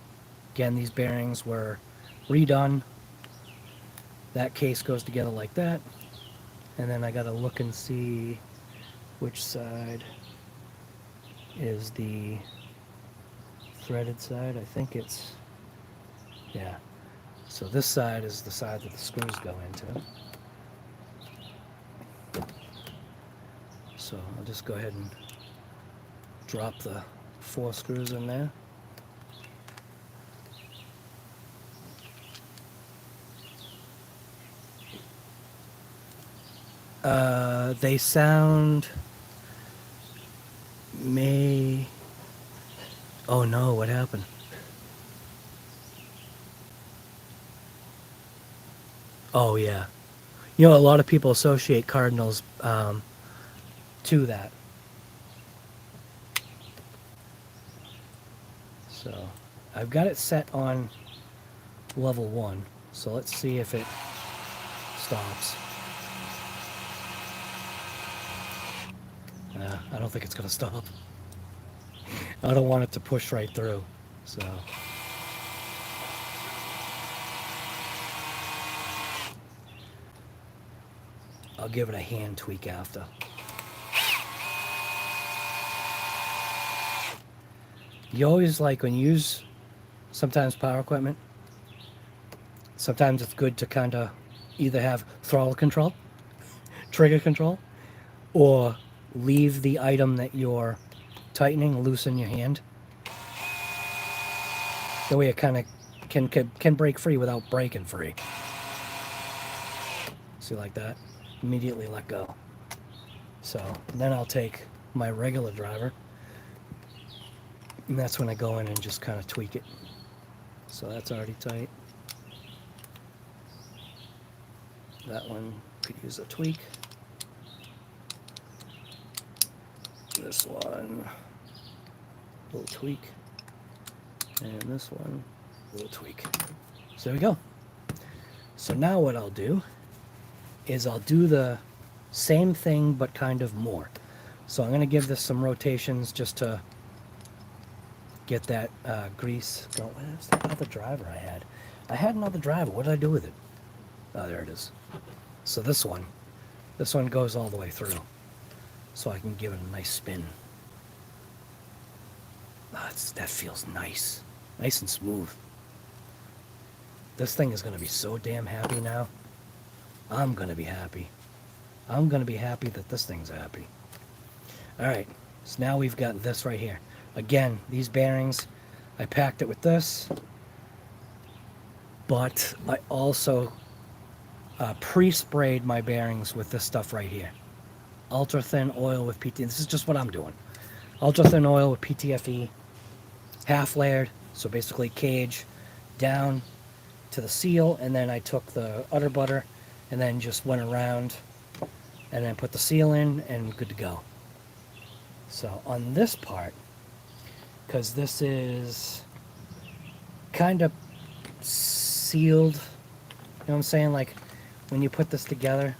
[SPEAKER 1] again, these bearings were redone. That case goes together like that. And then I got to look and see which side is the threaded side. I think it's, yeah. So this side is the side that the screws go into. So I'll just go ahead and drop the 4 screws in there. They sound oh no, what happened? Oh yeah. You know, a lot of people associate cardinals to that. So I've got it set on level 1. So let's see if it stops. I don't think it's going to stop. I don't want it to push right through. So I'll give it a hand tweak after. You always, like, when you use sometimes power equipment, sometimes it's good to kind of either have throttle control, trigger control, or leave the item that you're tightening loose in your hand. That way it kind of can break free without breaking free. See, like that? Immediately let go. So then I'll take my regular driver, and that's when I go in and just kind of tweak it. So that's already tight. That one could use a tweak. This one, a little tweak. And this one, a little tweak. So there we go. So now what I'll do is I'll do the same thing but kind of more. So I'm going to give this some rotations just to get that grease going. Where's the other driver I had? I had another driver. What did I do with it? Oh, there it is. So this one goes all the way through. So I can give it a nice spin. Oh, that feels nice. Nice and smooth. This thing is going to be so damn happy now. I'm going to be happy. I'm going to be happy that this thing's happy. Alright, so now we've got this right here. Again, these bearings, I packed it with this, but I also pre-sprayed my bearings with this stuff right here. Ultra thin oil with PT. This is just what I'm doing. Ultra thin oil with PTFE, half layered, so basically cage down to the seal, and then I took the udder butter and then just went around and then put the seal in and good to go. So on this part, because this is kind of sealed, you know what I'm saying? Like when you put this together,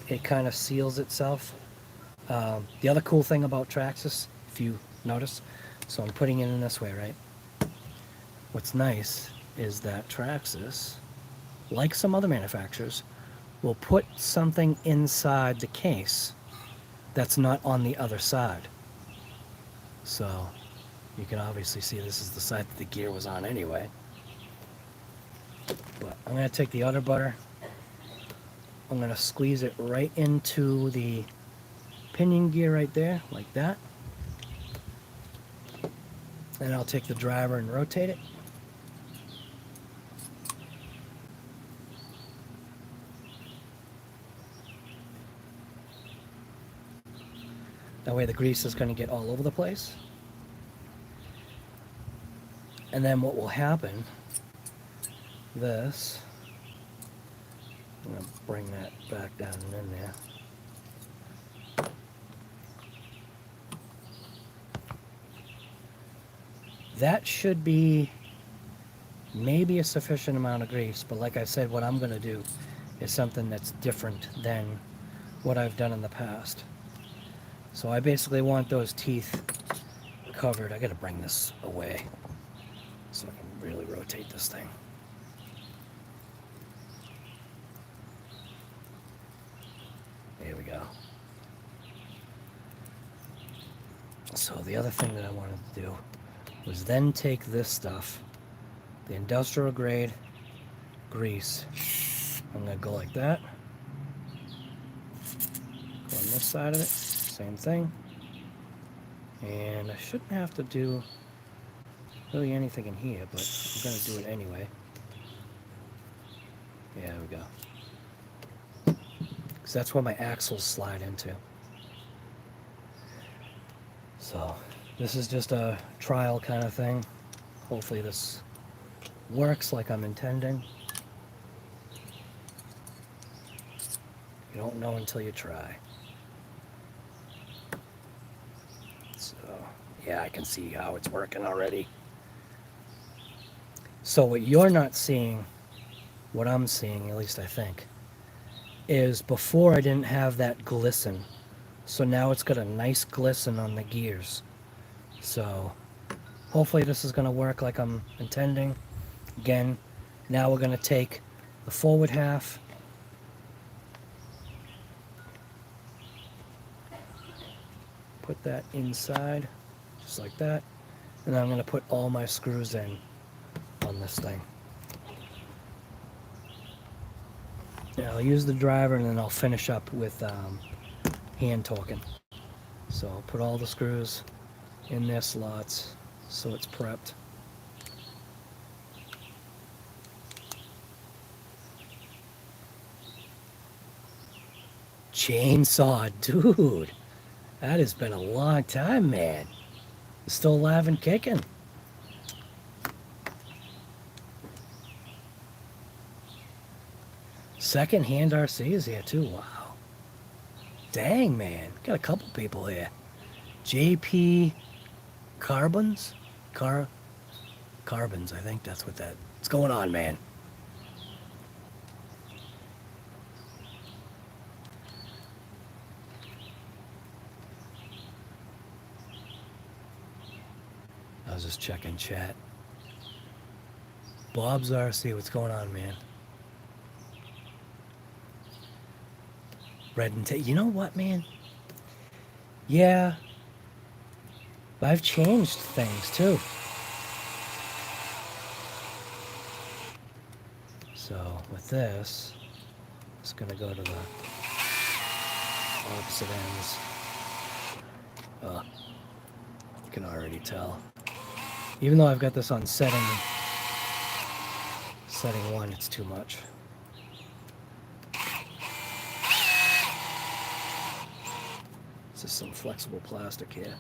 [SPEAKER 1] it kind of seals itself. The other cool thing about Traxxas, if you notice, so I'm putting it in this way, right? What's nice is that Traxxas, like some other manufacturers, will put something inside the case that's not on the other side. So you can obviously see this is the side that the gear was on anyway. But I'm going to take the udder butter, I'm going to squeeze it right into the pinion gear right there, like that. Then I'll take the driver and rotate it. That way the grease is going to get all over the place. And then what will happen, this, I'm going to bring that back down and in there. That should be maybe a sufficient amount of grease, but like I said, what I'm going to do is something that's different than what I've done in the past. So I basically want those teeth covered. I got to bring this away so I can really rotate this thing. There we go. So the other thing that I wanted to do was then take this stuff, the industrial grade grease. I'm going to go like that. Go on this side of it, same thing. And I shouldn't have to do really anything in here, but I'm going to do it anyway. Yeah, there we go. Because that's where my axles slide into. So, this is just a trial kind of thing. Hopefully this works like I'm intending. You don't know until you try. So, yeah, I can see how it's working already. So what you're not seeing, what I'm seeing, at least I think, is before I didn't have that glisten. So now it's got a nice glisten on the gears. So hopefully this is going to work like I'm intending. Again, now we're going to take the forward half, put that inside, just like that, and then I'm going to put all my screws in on this thing. Yeah, I'll use the driver and then I'll finish up with hand torquing. So I'll put all the screws in their slots so it's prepped. Chainsaw, dude. That has been a long time, man. It's still alive and kicking. Second-hand RC is here too. Wow. Dang, man. Got a couple people here. JP Carbons? Carbons, I think that's what that... What's going on, man? I was just checking chat. Bob's RC, what's going on, man? Red and you know what, man? Yeah. I've changed things, too. So, with this, it's going to go to the opposite ends. You can already tell. Even though I've got this on setting 1, it's too much. This is some flexible plastic here.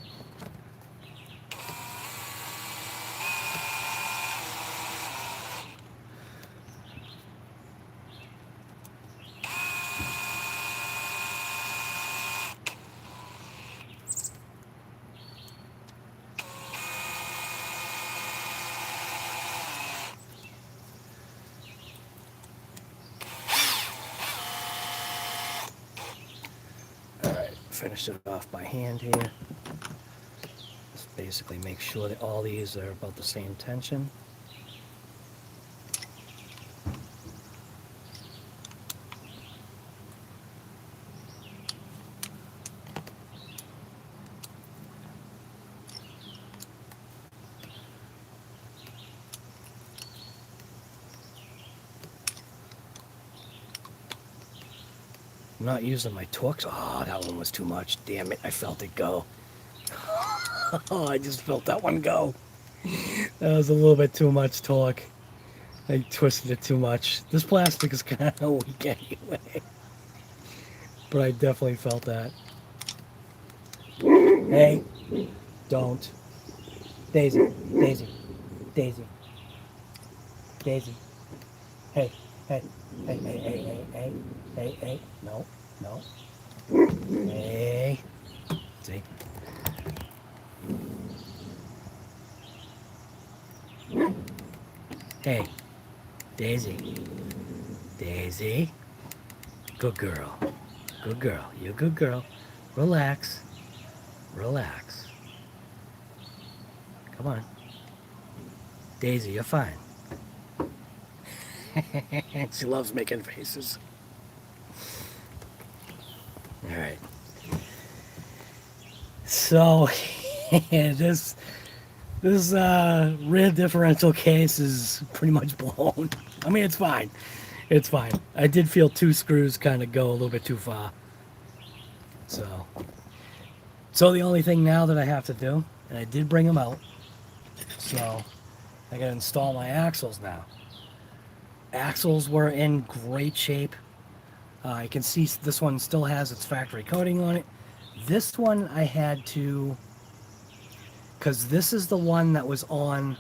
[SPEAKER 1] Finish it off by hand here. Just basically make sure that all these are about the same tension. I'm not using my torques. Oh, that one was too much. Damn it, I felt it go. Oh, I just felt that one go. That was a little bit too much torque. I twisted it too much. This plastic is kind of weak anyway. But I definitely felt that. Hey, don't. Daisy, Daisy, Daisy, Daisy. Hey, hey, hey, hey, hey, hey, hey. Hey, hey, no, no. Hey. See? Hey, Daisy. Daisy. Good girl. Good girl. You're a good girl. Relax. Relax. Come on. Daisy, you're fine. She loves making faces. All right. So this rear differential case is pretty much blown. I mean, it's fine. It's fine. I did feel two screws kind of go a little bit too far. So So the only thing now that I have to do, and I did bring them out, so I gotta install my axles now. Axles were in great shape. You can see this one still has its factory coating on it. This one I had to, because this is the one that was on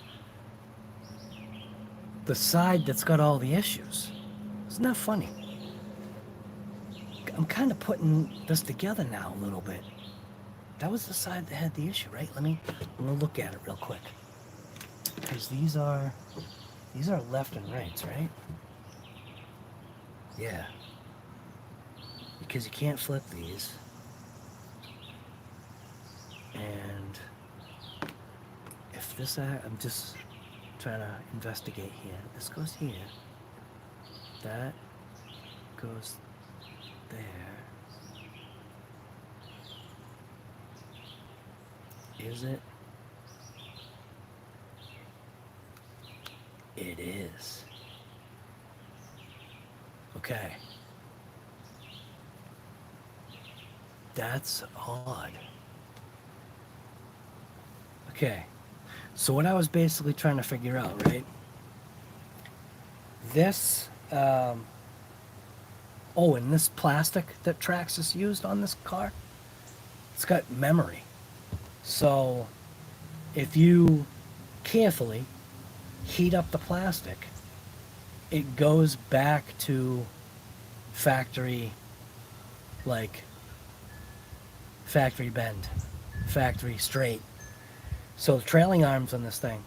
[SPEAKER 1] the side that's got all the issues. Isn't that funny? I'm kind of putting this together now a little bit. That was the side that had the issue, right? I'm gonna look at it real quick. Because these are left and rights, right? Yeah. Because you can't flip these. And if this, I'm just trying to investigate here. This goes here. That goes there. Is it? It is. Okay. That's odd. Okay. So what I was basically trying to figure out, right? This, and this plastic that Traxxas used on this car, it's got memory. So if you carefully heat up the plastic, it goes back to factory, like factory bend, factory straight. So the trailing arms on this thing,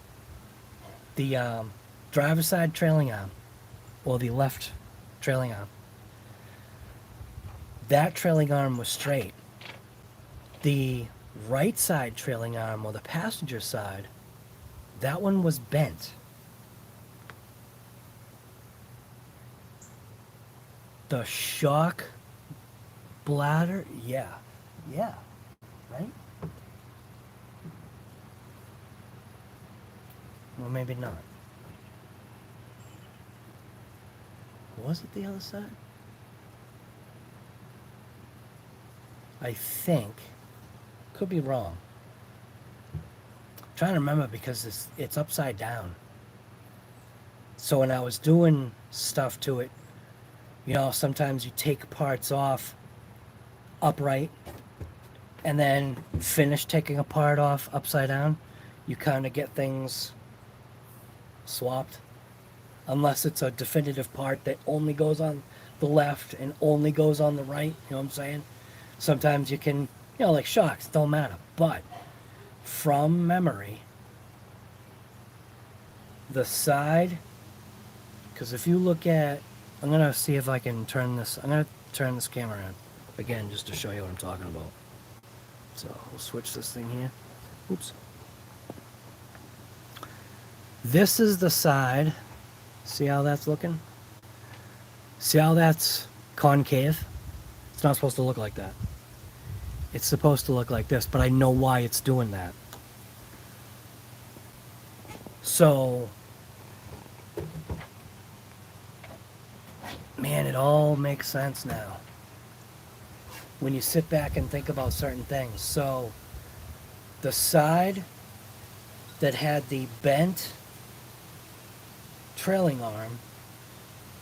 [SPEAKER 1] the driver's side trailing arm, or the left trailing arm, that trailing arm was straight. The right side trailing arm, or the passenger side, that one was bent. The shock bladder, yeah, right? Well, maybe not. Was it the other side? I think. Could be wrong. I'm trying to remember because it's upside down. So when I was doing stuff to it, you know, sometimes you take parts off upright and then finish taking a part off upside down. You kind of get things swapped. Unless it's a definitive part that only goes on the left and only goes on the right. You know what I'm saying? Sometimes you can, you know, like shocks, don't matter. But from memory, the side, because if you look at, I'm going to see if I can turn this, I'm going to turn this camera on again just to show you what I'm talking about. So we'll switch this thing here. Oops. This is the side. See how that's looking? See how that's concave? It's not supposed to look like that. It's supposed to look like this, but I know why it's doing that. So, man, it all makes sense now when you sit back and think about certain things. So, the side that had the bent trailing arm,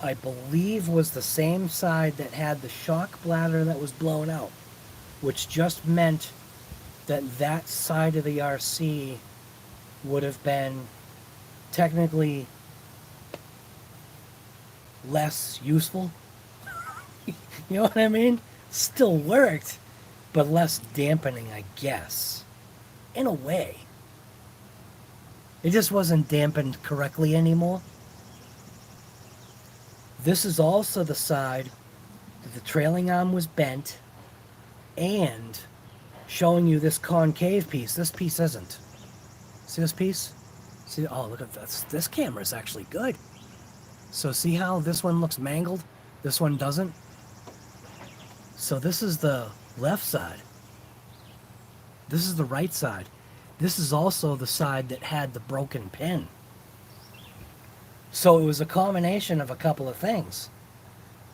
[SPEAKER 1] I believe was the same side that had the shock bladder that was blown out, which just meant that that side of the RC would have been technically less useful. You know what I mean? Still worked, but less dampening, I guess. In a way. It just wasn't dampened correctly anymore. This is also the side that the trailing arm was bent and showing you this concave piece. This piece isn't. See this piece? See, oh, look at this. This camera is actually good. So see how this one looks mangled? This one doesn't? So this is the left side. This is the right side. This is also the side that had the broken pin. So it was a combination of a couple of things.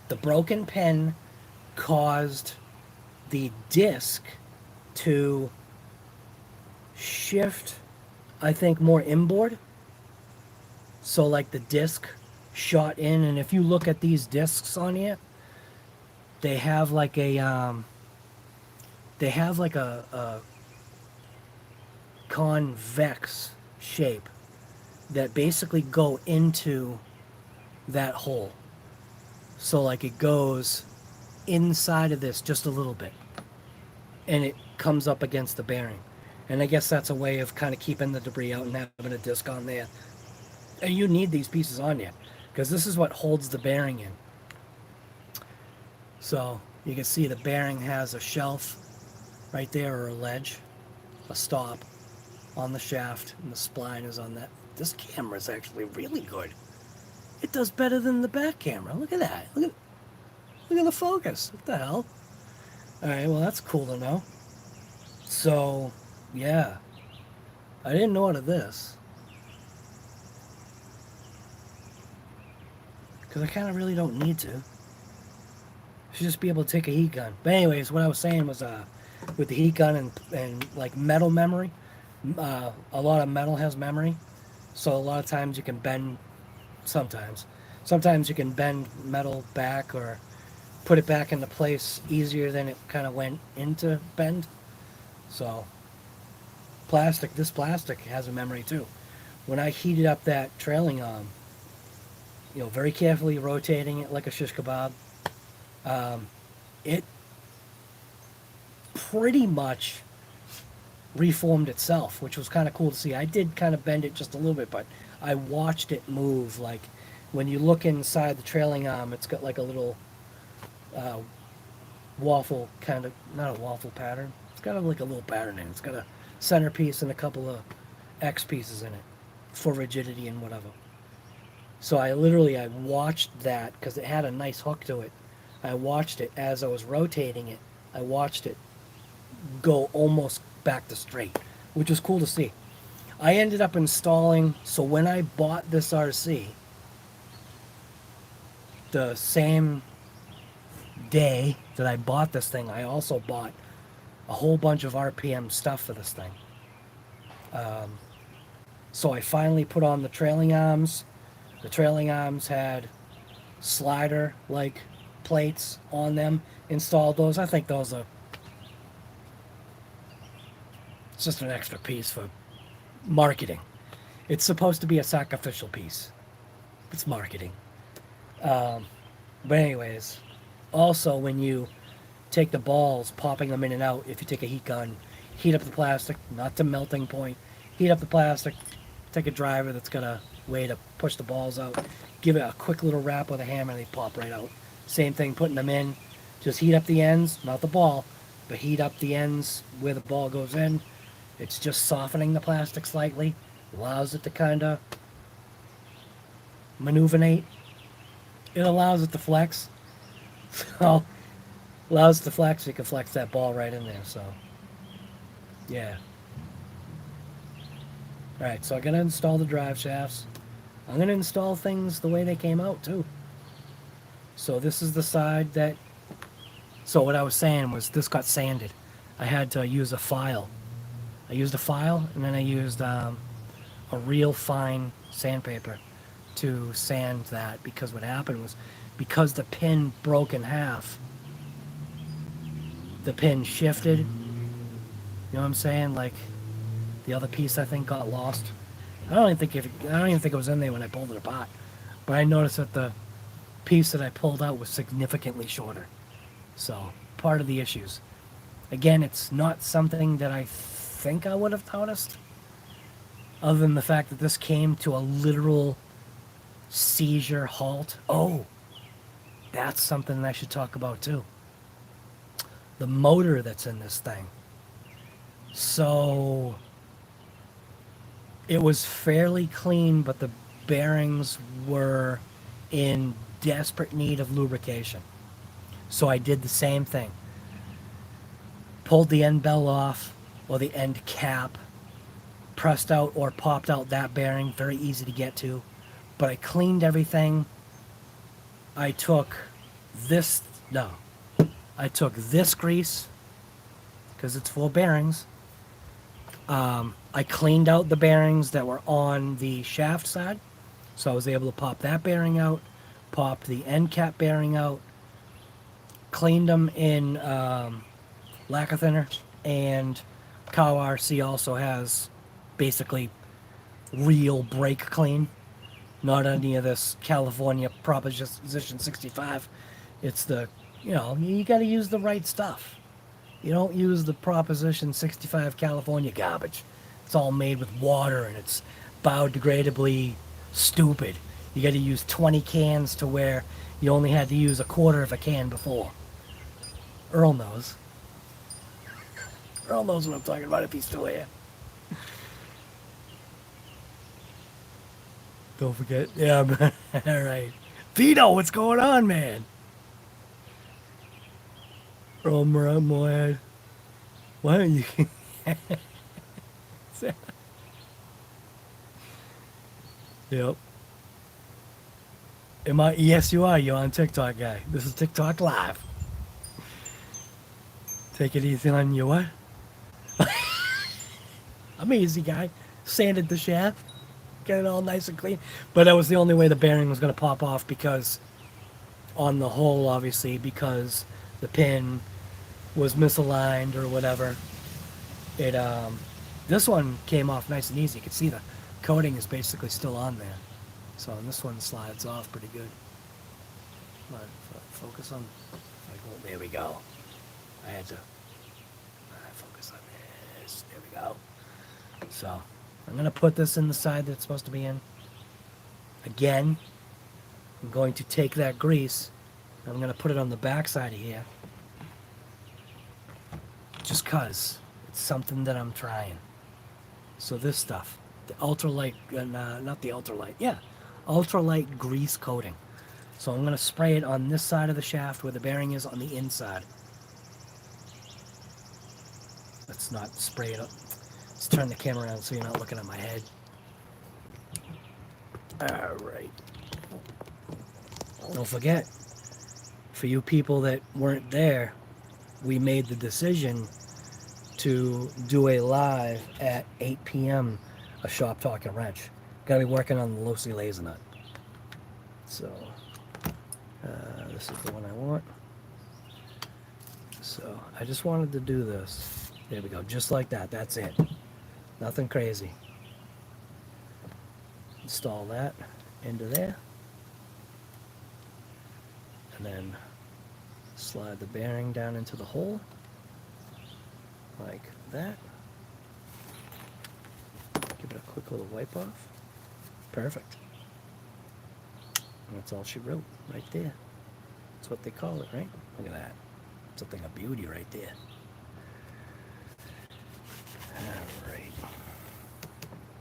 [SPEAKER 1] The broken pin caused the disc to shift, I think, more inboard. So like the disc shot in, and if you look at these discs on here, they have like a convex shape that basically go into that hole. So like it goes inside of this just a little bit, and it comes up against the bearing. And I guess that's a way of kind of keeping the debris out and having a disc on there. And you need these pieces on there because this is what holds the bearing in. So you can see the bearing has a shelf right there, or a ledge, a stop on the shaft, and the spline is on that. This camera is actually really good. It does better than the back camera. Look at that. Look at the focus. What the hell? Alright, well that's cool to know. So, yeah. I didn't order this. Because I kind of really don't need to. I should just be able to take a heat gun. But anyways, what I was saying was, with the heat gun and like metal memory, a lot of metal has memory. So a lot of times you can bend, sometimes you can bend metal back or put it back into place easier than it kind of went into bend. So this plastic has a memory too. When I heated up that trailing arm, you know, very carefully rotating it like a shish kebab, it pretty much reformed itself, which was kind of cool to see. I did kind of bend it just a little bit, but I watched it move. Like when you look inside the trailing arm, it's got like a little waffle kind of, not a waffle pattern. It's got like a little pattern in it. It's got a centerpiece and a couple of X pieces in it for rigidity and whatever. So I watched that because it had a nice hook to it. I watched it as I was rotating it. I watched it go almost back to straight, which was cool to see. I ended up installing, so when I bought this RC, the same day that I bought this thing, I also bought a whole bunch of RPM stuff for this thing. So I finally put on the trailing arms. The trailing arms had slider-like plates on them. Installed those. I think those are... It's just an extra piece for marketing. It's supposed to be a sacrificial piece. It's marketing. But anyways, also when you take the balls, popping them in and out, if you take a heat gun, heat up the plastic, not to melting point, heat up the plastic, take a driver that's got a way to push the balls out, give it a quick little wrap with a hammer, and they pop right out. Same thing, putting them in, just heat up the ends, not the ball, but heat up the ends where the ball goes in. It's just softening the plastic slightly, allows it to kind of maneuverate. It allows it to flex. So, allows it to flex, you can flex that ball right in there, so, yeah. Alright, so I'm going to install the drive shafts. I'm going to install things the way they came out, too. So this is the side that... So what I was saying was this got sanded. I had to use a file. I used a file, and then I used a real fine sandpaper to sand that, because what happened was, because the pin broke in half, the pin shifted. You know what I'm saying? Like, the other piece, I think, got lost. I don't even think it was in there when I pulled it apart. But I noticed that the piece that I pulled out was significantly shorter. So, part of the issues. Again, it's not something that I think I would have noticed, other than the fact that this came to a literal seizure halt. Oh, that's something I should talk about too. The motor that's in this thing. So, it was fairly clean, but the bearings were in desperate need of lubrication. So I did the same thing. Pulled the end bell off, or the end cap, pressed out or popped out that bearing, very easy to get to. But I cleaned everything. I took this grease, because it's 4 bearings. I cleaned out the bearings that were on the shaft side, so I was able to pop that bearing out, pop the end cap bearing out, cleaned them in lacquer thinner, and Cow RC also has basically real brake clean, not any of this California Proposition 65. It's the, you know, you got to use the right stuff. You don't use the Proposition 65 California garbage. It's all made with water and it's biodegradably stupid. You got to use 20 cans to where you only had to use a quarter of a can before. Earl knows. Earl knows what I'm talking about if he's still here. Don't forget. Yeah, man. All right. Vito, what's going on, man? Earl Moad. Why don't you... Yep. Am I? Yes, you are. You're on TikTok, guy. This is TikTok Live. Take it easy on you, what? I'm an easy guy. Sanded the shaft. Get it all nice and clean. But that was the only way the bearing was going to pop off, because on the hole, obviously, because the pin was misaligned or whatever. It this one came off nice and easy. You can see the coating is basically still on there. So and this one slides off pretty good. Come on, focus on. There we go. I had to focus on this. There we go. So I'm going to put this in the side that it's supposed to be in. Again, I'm going to take that grease. I'm going to put it on the back side of here. Just because it's something that I'm trying. So this stuff, the ultralight, not the ultralight, yeah, ultralight grease coating. So I'm going to spray it on this side of the shaft where the bearing is on the inside. Let's not spray it up. Let's turn the camera around so you're not looking at my head. All right. Don't forget, for you people that weren't there, we made the decision to do a live at 8 p.m. a Shop Talking Wrench. Gotta be working on the Losi laser nut. So, this is the one I want. So, I just wanted to do this. There we go, just like that. That's it. Nothing crazy. Install that into there. And then slide the bearing down into the hole. Like that. Give it a quick little wipe off. Perfect. And that's all she wrote right there. That's what they call it, right? Look at that. Something of beauty right there. Alright.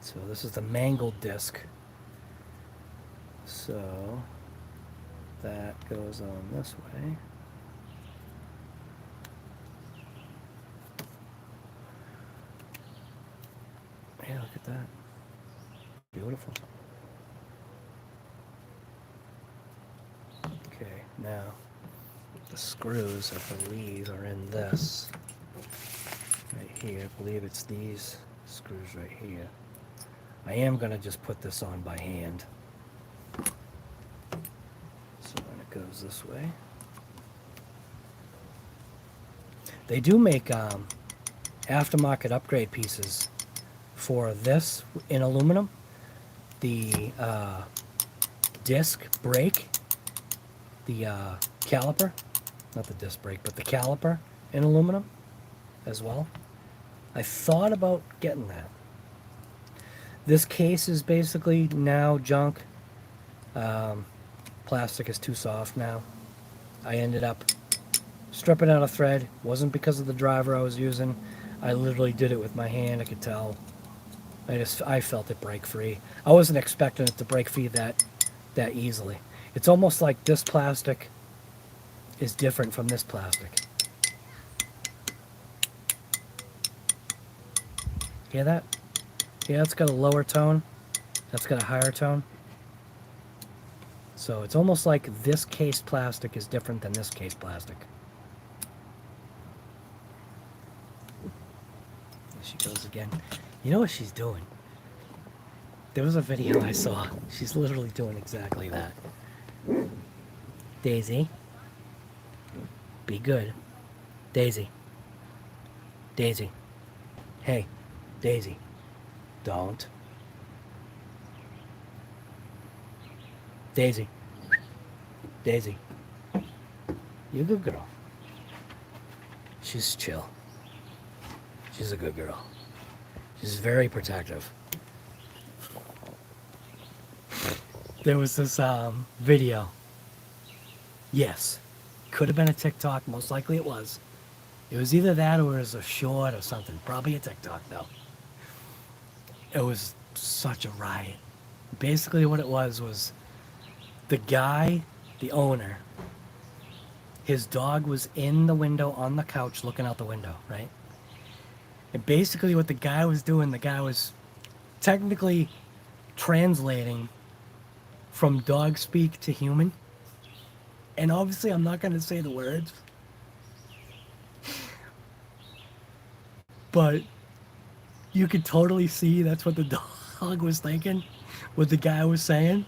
[SPEAKER 1] So this is the mangled disc. So that goes on this way. Yeah, look at that. Beautiful. Okay, now the screws, I believe, are in this. Right here. I believe it's these screws right here. I am going to just put this on by hand. So when it goes this way. They do make aftermarket upgrade pieces for this in aluminum. The disc brake, the caliper, not the disc brake, but the caliper in aluminum as well. I thought about getting that. This case is basically now junk. Plastic is too soft now. I ended up stripping out a thread. Wasn't because of the driver I was using. I literally did it with my hand. I could tell. I felt it break free. I wasn't expecting it to break free that easily. It's almost like this plastic is different from this plastic. Hear that? Yeah, it's got a lower tone. That's got a higher tone. So it's almost like this case plastic is different than this case plastic. There she goes again. You know what she's doing? There was a video I saw. She's literally doing exactly that. Daisy. Be good. Daisy. Daisy. Hey, Daisy. Don't. Daisy. Daisy. You're a good girl. She's chill. She's a good girl. She's very protective. There was this video. Yes. Could have been a TikTok. Most likely it was. It was either that or it was a short or something. Probably a TikTok, though. It was such a riot. Basically what it was the guy, the owner, his dog was in the window on the couch looking out the window, right? And basically what the guy was doing, the guy was technically translating from dog speak to human. And obviously I'm not going to say the words. But you could totally see that's what the dog was thinking, what the guy was saying.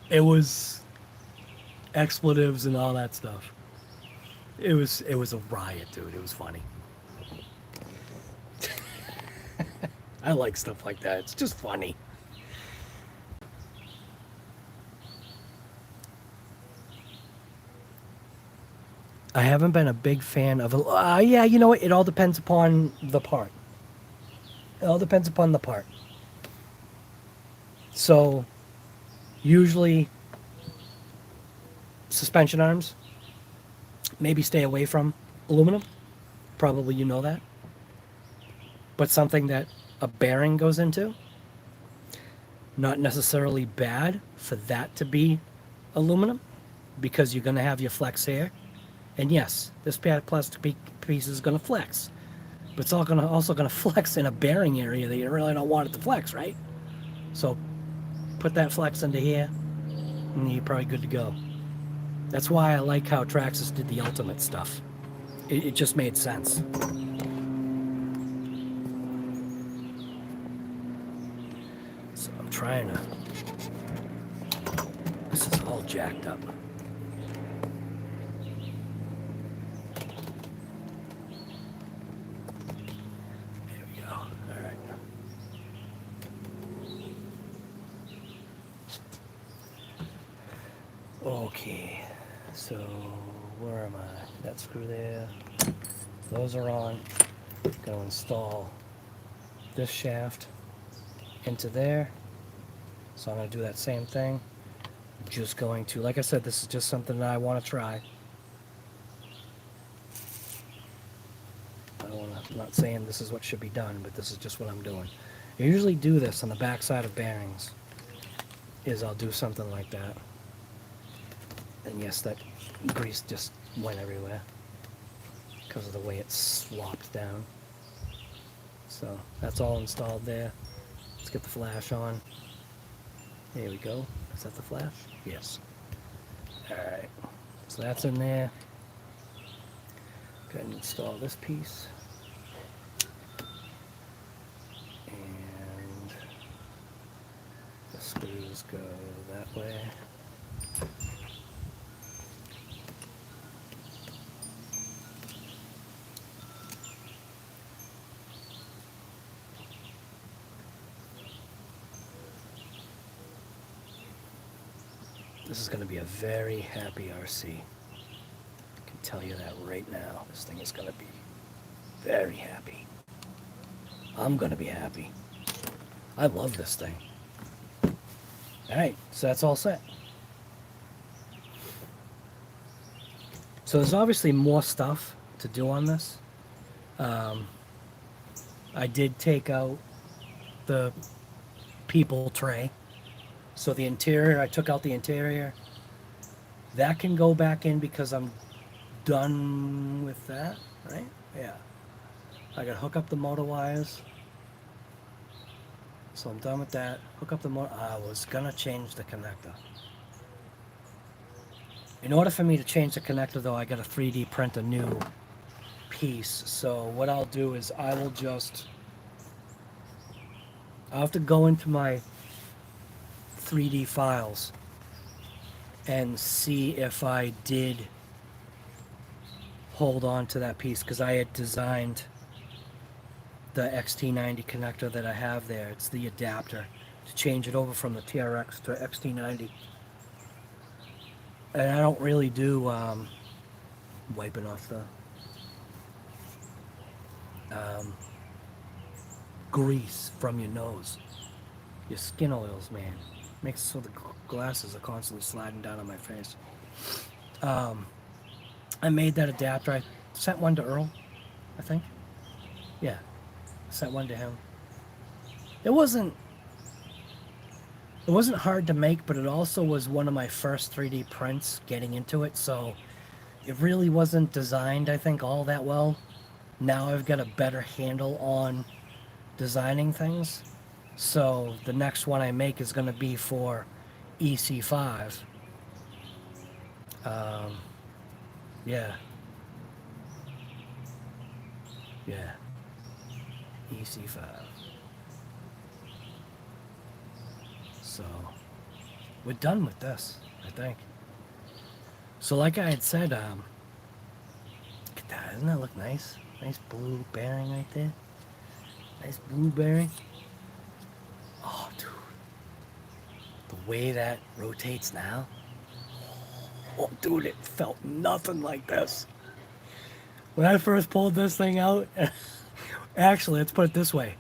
[SPEAKER 1] It was expletives and all that stuff. It was a riot, dude. It was funny. I like stuff like that. It's just funny. I haven't been a big fan of yeah, you know what? It all depends upon the part. It all depends upon the part. So, usually, suspension arms, maybe stay away from aluminum. Probably you know that. But something that a bearing goes into, not necessarily bad for that to be aluminum, because you're going to have your flex here. And yes, this plastic piece is going to flex. But it's also going to flex in a bearing area that you really don't want it to flex, right? So put that flex into here, and you're probably good to go. That's why I like how Traxxas did the ultimate stuff. It just made sense. So I'm trying to... This is all jacked up. Okay, so where am I? That screw there. Those are on. Gonna install this shaft into there. So I'm gonna do that same thing. Just going to, like I said, this is just something that I want to try. I'm not saying this is what should be done, but this is just what I'm doing. I usually do this on the back side of bearings. I'll do something like that. And yes, that grease just went everywhere because of the way it slopped down. So that's all installed there. Let's get the flash on. There we go. Is that the flash? Yes. Alright. So that's in there. Go ahead and install this piece. And the screws go that way. This is going to be a very happy RC. I can tell you that right now. This thing is going to be very happy. I'm going to be happy. I love this thing. Alright, so that's all set. So there's obviously more stuff to do on this. I did take out the people tray. So the interior, I took out the interior. That can go back in because I'm done with that, right? Yeah. I gotta hook up the motor wires. So I'm done with that. Hook up the motor. I was gonna change the connector. In order for me to change the connector though, I gotta 3D print a new piece. So what I'll do is I'll have to go into my 3D files and see if I did hold on to that piece, because I had designed the XT90 connector that I have there. It's the adapter to change it over from the TRX to XT90. And I don't really do wiping off the grease from your nose. Your skin oils, man. Makes it so the glasses are constantly sliding down on my face. I made that adapter. I sent one to Earl, I think. Yeah, sent one to him. It wasn't hard to make, but it also was one of my first 3D prints getting into it, so it really wasn't designed, I think, all that well. Now I've got a better handle on designing things, so the next one I make is going to be for EC5. Yeah. Yeah. EC5. So, we're done with this, I think. So like I had said, look at that, doesn't that look nice? Nice blue bearing right there. Nice blue bearing. Oh, dude. The way that rotates now. Oh, dude, it felt nothing like this. When I first pulled this thing out, actually, let's put it this way.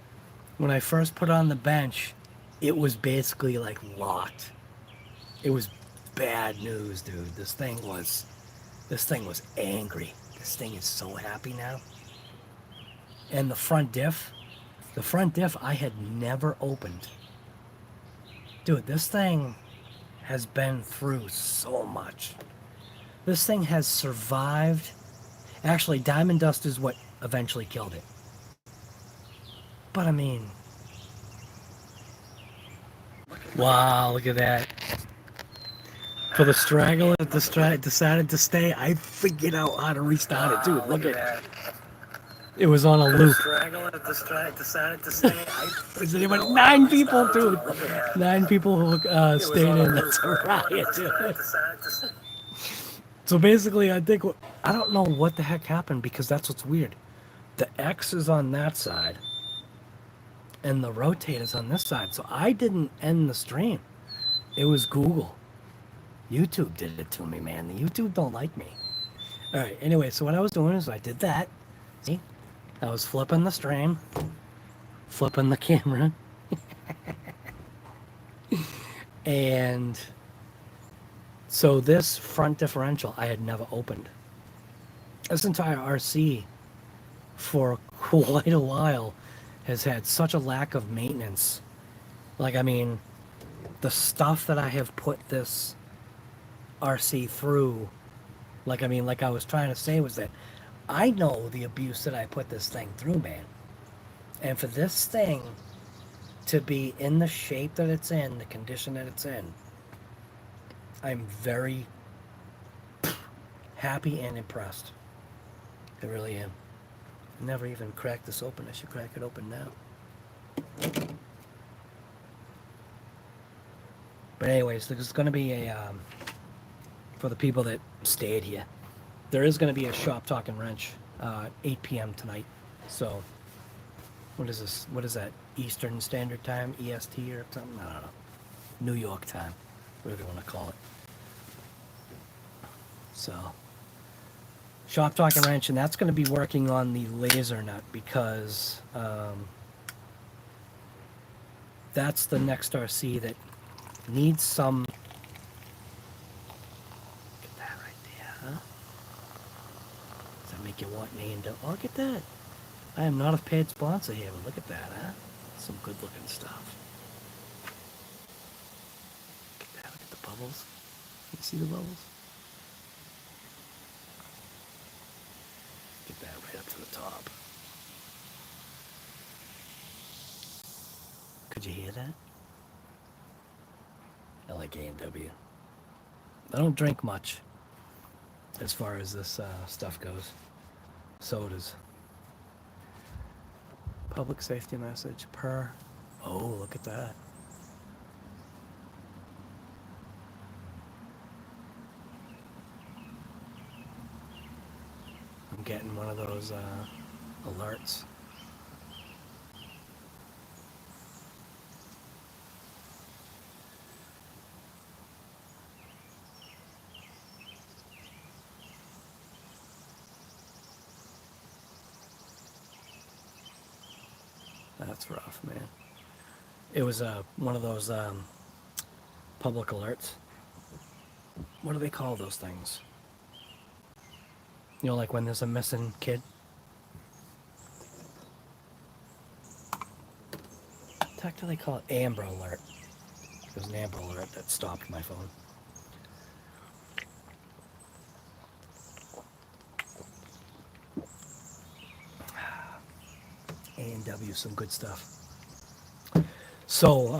[SPEAKER 1] When I first put it on the bench, it was basically like locked. It was bad news, dude. This thing was angry. This thing is so happy now. And the front diff I had never opened. Dude, this thing has been through so much. This thing has survived. Actually, diamond dust is what eventually killed it. But I mean, wow, look at that. For the straggler that decided to stay, I figured out how to restart it, dude. Look at that. It was on a loop. Decided to stay. There were 9 people, dude. 9 people who stayed in. That's a riot, dude. So basically, I don't know what the heck happened, because that's what's weird. The X is on that side, and the rotate is on this side. So I didn't end the stream. It was Google. YouTube did it to me, man. The YouTube don't like me. All right. Anyway, so what I was doing is I did that. See, I was flipping the stream, flipping the camera, and so this front differential I had never opened. This entire RC for quite a while has had such a lack of maintenance. Like, I mean, the stuff that I have put this RC through, like I was trying to say, was that I know the abuse that I put this thing through, man. And for this thing to be in the shape that it's in, the condition that it's in, I'm very happy and impressed. I really am. I never even cracked this open. I should crack it open now. But anyways, there's going to be a, for the people that stayed here, there is going to be a shop talking wrench, 8 p.m. tonight. So, what is this? What is that? Eastern Standard Time, EST or something? I don't know. New York time, whatever you want to call it. So, shop talking wrench, and that's going to be working on the laser nut, because that's the next RC that needs some. Look at that right there, huh? Does that make you want me into? Oh, look at that. I am not a paid sponsor here, but look at that, huh? Some good looking stuff. Look at that, look at the bubbles. You see the bubbles? Get that right up to the top. Could you hear that? I like A&W. I don't drink much as far as this stuff goes. sodas. Public safety message per. Oh, look at that. I'm getting one of those alerts. That's rough, man. It was one of those public alerts. What do they call those things? You know, like when there's a missing kid? What do they call it? Amber Alert. It was an Amber Alert that stopped my phone. A&W, some good stuff. So,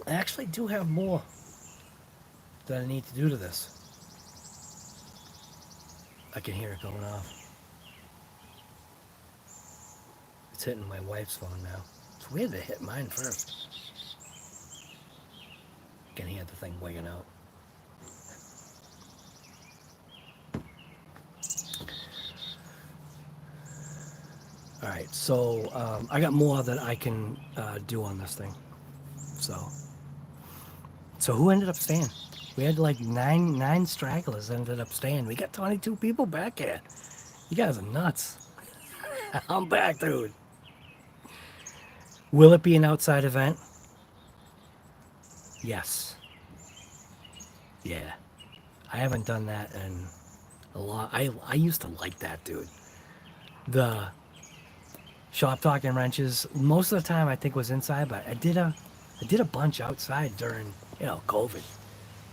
[SPEAKER 1] I actually do have more that I need to do to this. I can hear it going off. It's hitting my wife's phone now. It's weird to hit mine first. I can hear the thing wigging out. Alright, so I got more that I can do on this thing. So who ended up staying? We had like nine stragglers ended up staying. We got 22 people back here. You guys are nuts. I'm back, dude. Will it be an outside event? Yes. Yeah. I haven't done that in a lot. I used to like that, dude. The shop talking wrenches, most of the time I think was inside, but I did a bunch outside during, COVID.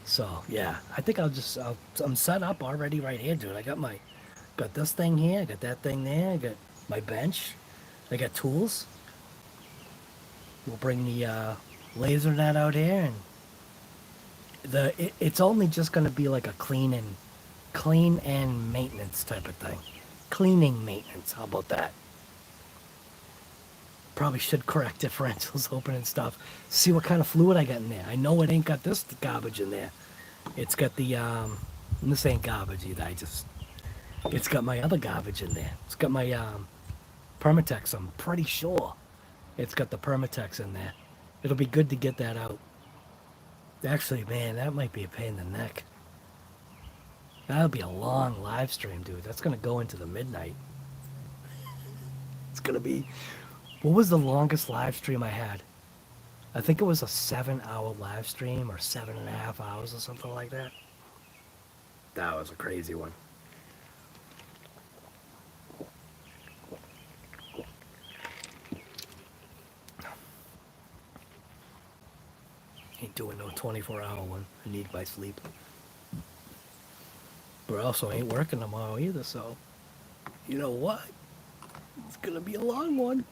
[SPEAKER 1] So yeah, I think I'm set up already right here, dude. I got this thing here, I got that thing there, I got my bench, I got tools. We'll bring the laser net out here, and it's only just gonna be like a clean and maintenance type of thing. Cleaning maintenance, how about that? Probably should correct differentials open and stuff. See what kind of fluid I got in there. I know it ain't got this garbage in there. It's got the, this ain't garbage either. It's got my other garbage in there. It's got my Permatex, I'm pretty sure. It's got the Permatex in there. It'll be good to get that out. Actually, man, that might be a pain in the neck. That'll be a long live stream, dude. That's going to go into the midnight. It's going to be... What was the longest live stream I had? I think it was a 7-hour live stream or 7.5 hours or something like that. That was a crazy one. Ain't doing no 24-hour one. I need my sleep. But I also ain't working tomorrow either, so you know what? It's gonna be a long one.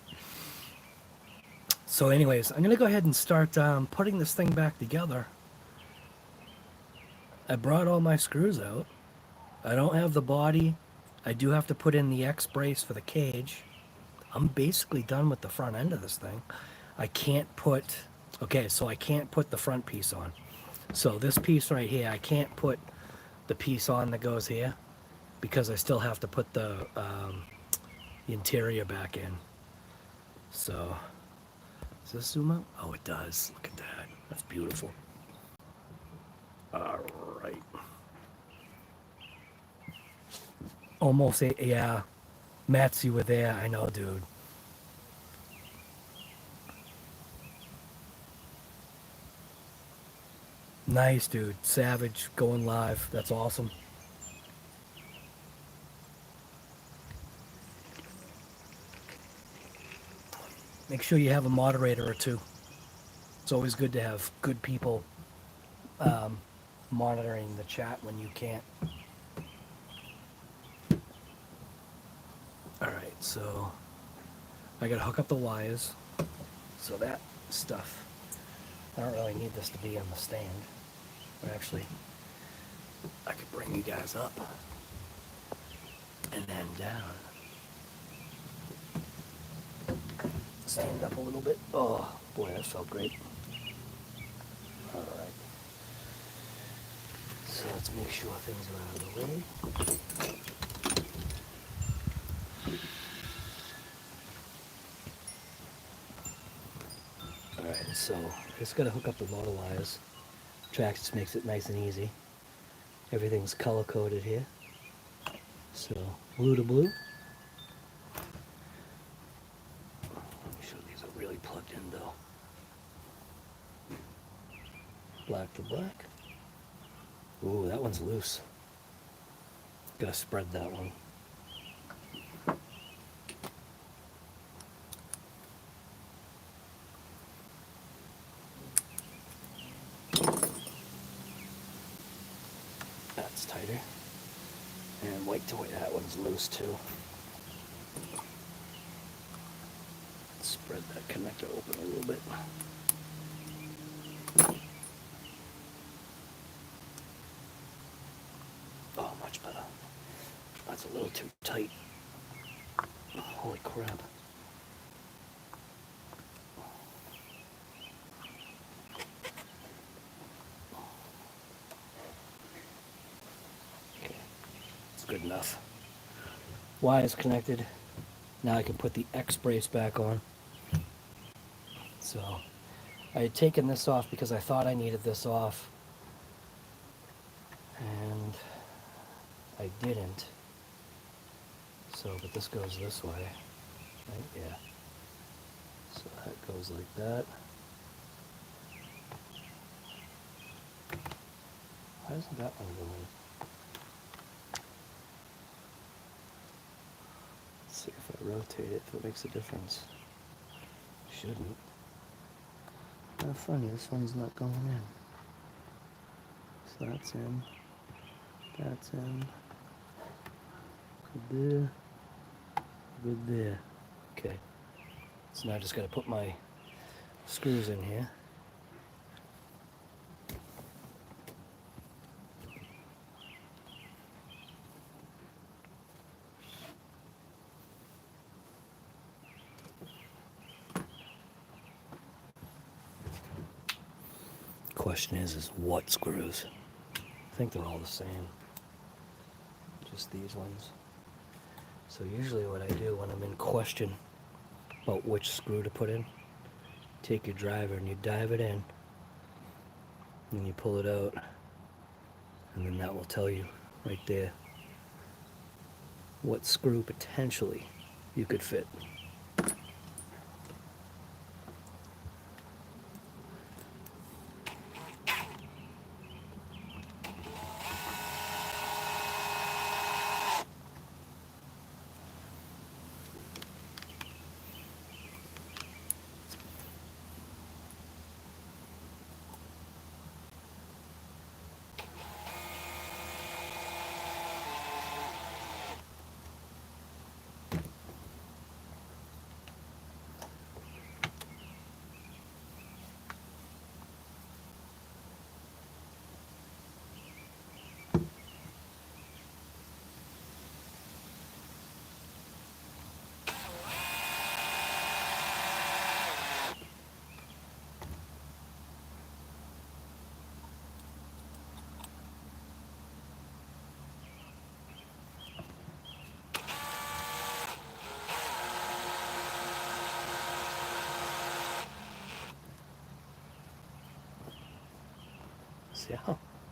[SPEAKER 1] So anyways, I'm gonna go ahead and start putting this thing back together. I brought all my screws out. I don't have the body. I do have to put in the X brace for the cage. I'm basically done with the front end of this thing. I can't put, okay, so I can't put the front piece on. So this piece right here, I can't put the piece on that goes here because I still have to put the interior back in. So, does this zoom out? Oh, it does. Look at that. That's beautiful. All right. Almost, yeah. Mats, you were there. I know, dude. Nice, dude. Savage going live. That's awesome. Make sure you have a moderator or two. It's always good to have good people monitoring the chat when you can't. Alright, so I gotta hook up the wires. So that stuff, I don't really need this to be on the stand. But actually, I could bring you guys up. and then down. Stand up a little bit. Oh boy, that felt great. All right. So let's make sure things are out of the way. All right, so I just got to hook up the motor wires. Traxxas makes it nice and easy. Everything's color coded here. So blue to blue. Make sure these are really plugged in though. Black to black. Ooh, that one's loose. Gotta spread that one. That's tighter. And white to white, that one's loose too. Spread that connector open a little bit. Oh, much better. That's a little too tight. Holy crap. Okay, it's good enough. Y is connected. Now I can put the X brace back on. So I had taken this off because I thought I needed this off, and I didn't. So, but this goes this way, right? Yeah. So that goes like that. Why isn't that one going? Let's see if I rotate it, if it makes a difference. Shouldn't. How funny, this one's not going in. So that's in. That's in. Good there. Good there. Okay. So now I just got to put my screws in here. Question is what screws? I think they're all the same. Just these ones. So usually what I do when I'm in question about which screw to put in, take your driver and you dive it in, and you pull it out, and then that will tell you right there what screw potentially you could fit.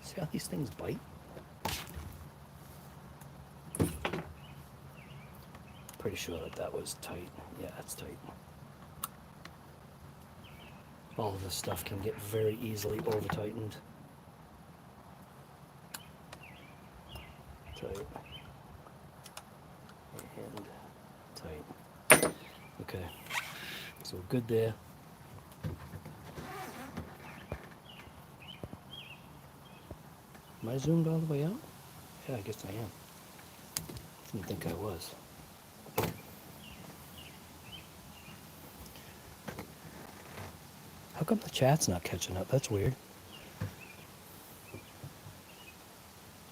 [SPEAKER 1] See how these things bite? Pretty sure that was tight. Yeah, that's tight. All of this stuff can get very easily over tightened. Tight. And tight. Okay. So good there. Am I zoomed all the way out? Yeah, I guess I am. Didn't think I was. How come the chat's not catching up? That's weird.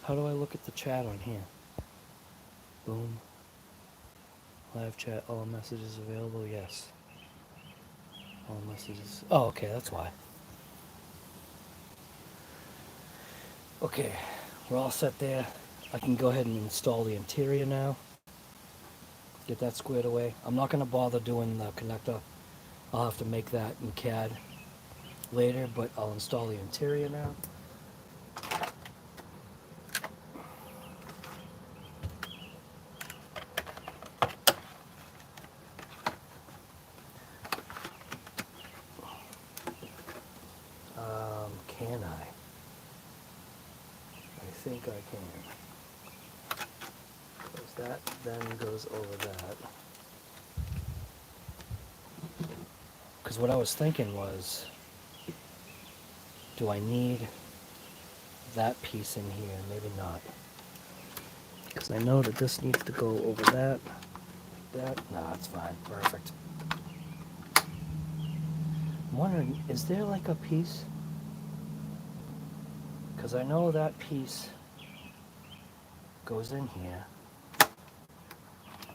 [SPEAKER 1] How do I look at the chat on here? Boom. Live chat, all messages available, yes. All messages. Oh, okay, that's why. Okay, we're all set there. I can go ahead and install the interior now. Get that squared away. I'm not going to bother doing the connector. I'll have to make that in CAD later, but I'll install the interior now. Can I? I think I can. Because that then goes over that. Because what I was thinking was, do I need that piece in here? Maybe not. Because I know that this needs to go over that. Nah, it's fine. Perfect. I'm wondering, is there like a piece? Because I know that piece goes in here.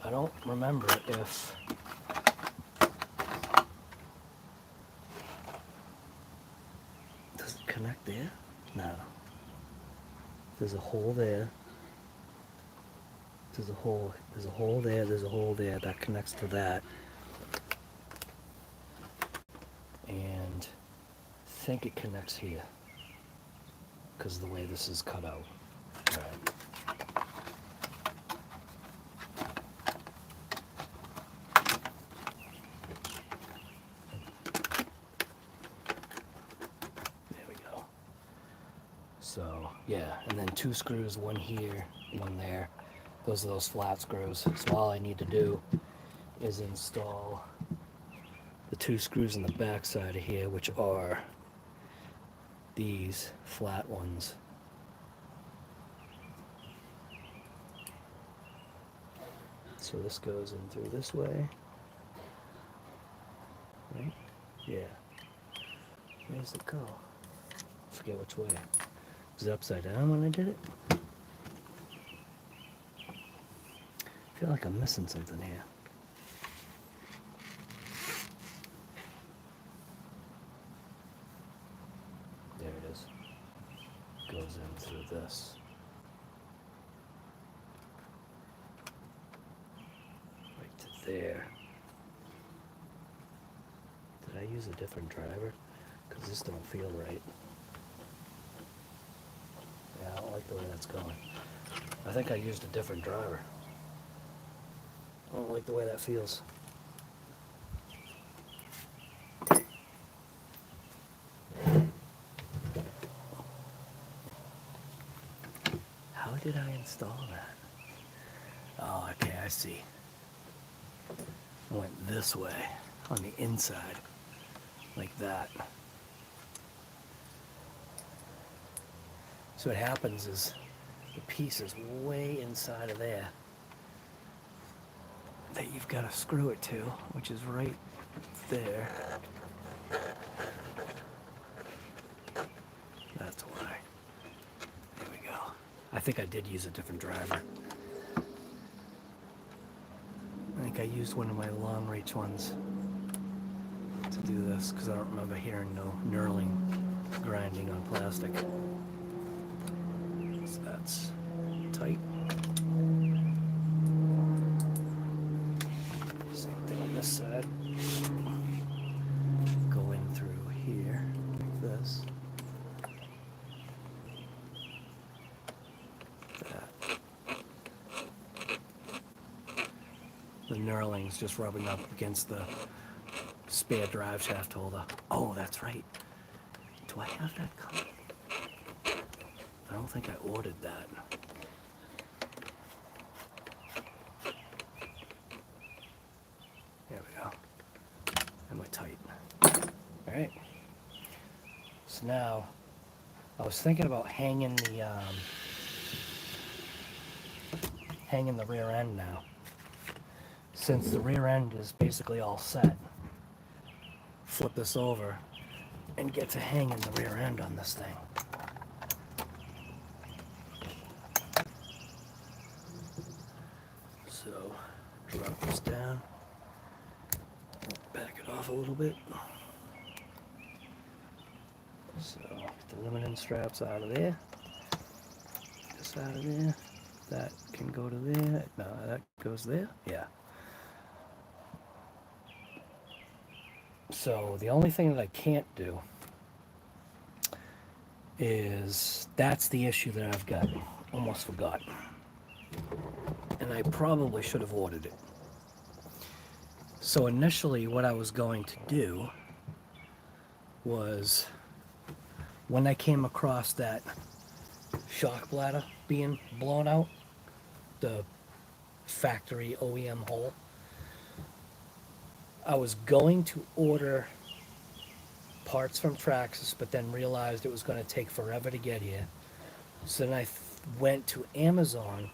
[SPEAKER 1] I don't remember if does it connect there? No. There's a hole there. There's a hole there, there's a hole there that connects to that. And I think it connects here. Because of the way this is cut out. All right. There we go. So, yeah, and then 2 screws, one here, one there. Those are those flat screws. So all I need to do is install the 2 screws in the back side of here, which are these flat ones. So this goes in through this way. Right? Yeah. Where does it go? I forget which way. Was it upside down when I did it? I feel like I'm missing something here. There it is. Goes in through this. Right to there. Did I use a different driver? Because this don't feel right. Yeah, I don't like the way that's going. I think I used a different driver. I don't like the way that feels. How did I install that? Oh, okay, I see. I went this way on the inside, like that. So what happens is the piece is way inside of there that you've got to screw it to, which is right there. That's why. There we go. I think I did use a different driver. I think I used one of my long reach ones to do this because I don't remember hearing no knurling grinding on plastic. So that's tight. Same thing on this side. Go in through here, like this. The knurling's just rubbing up against the spare drive shaft holder. Oh, that's right. Do I have that coming? I don't think I ordered that. There we go. And we're tight. Alright. So now, I was thinking about hanging the rear end now. Since the rear end is basically all set, flip this over and get to hanging the rear end on this thing. Drop this down. Back it off a little bit. So, get the limiting straps out of there. This out of there. That can go to there. No, that goes there. Yeah. So, the only thing that I can't do is, that's the issue that I've got. Almost forgot. And I probably should have ordered it. So initially what I was going to do was, when I came across that shock bladder being blown out, the factory OEM hole, I was going to order parts from Traxxas, but then realized it was going to take forever to get here. So then I went to Amazon,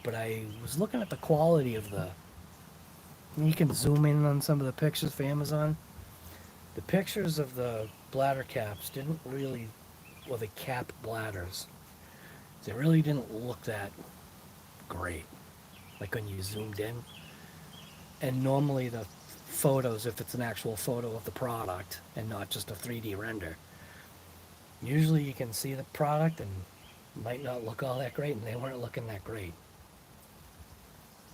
[SPEAKER 1] but I was looking at the quality of the, you can zoom in on some of the pictures for Amazon. The pictures of the bladder caps didn't really, or the cap bladders, they really didn't look that great, like when you zoomed in. And normally the photos, if it's an actual photo of the product and not just a 3D render, usually you can see the product and it might not look all that great, and they weren't looking that great.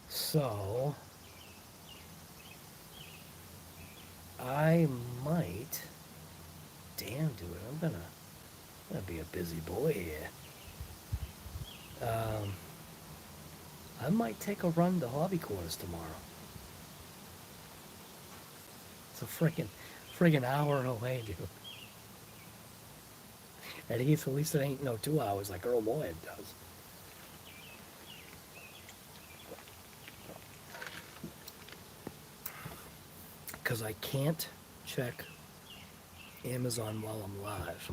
[SPEAKER 1] So I might, damn dude, I'm gonna be a busy boy here. I might take a run to hobby quarters tomorrow. It's a friggin' hour away, dude. At least it ain't no 2 hours like Earl Moyed does. Because I can't check Amazon while I'm live.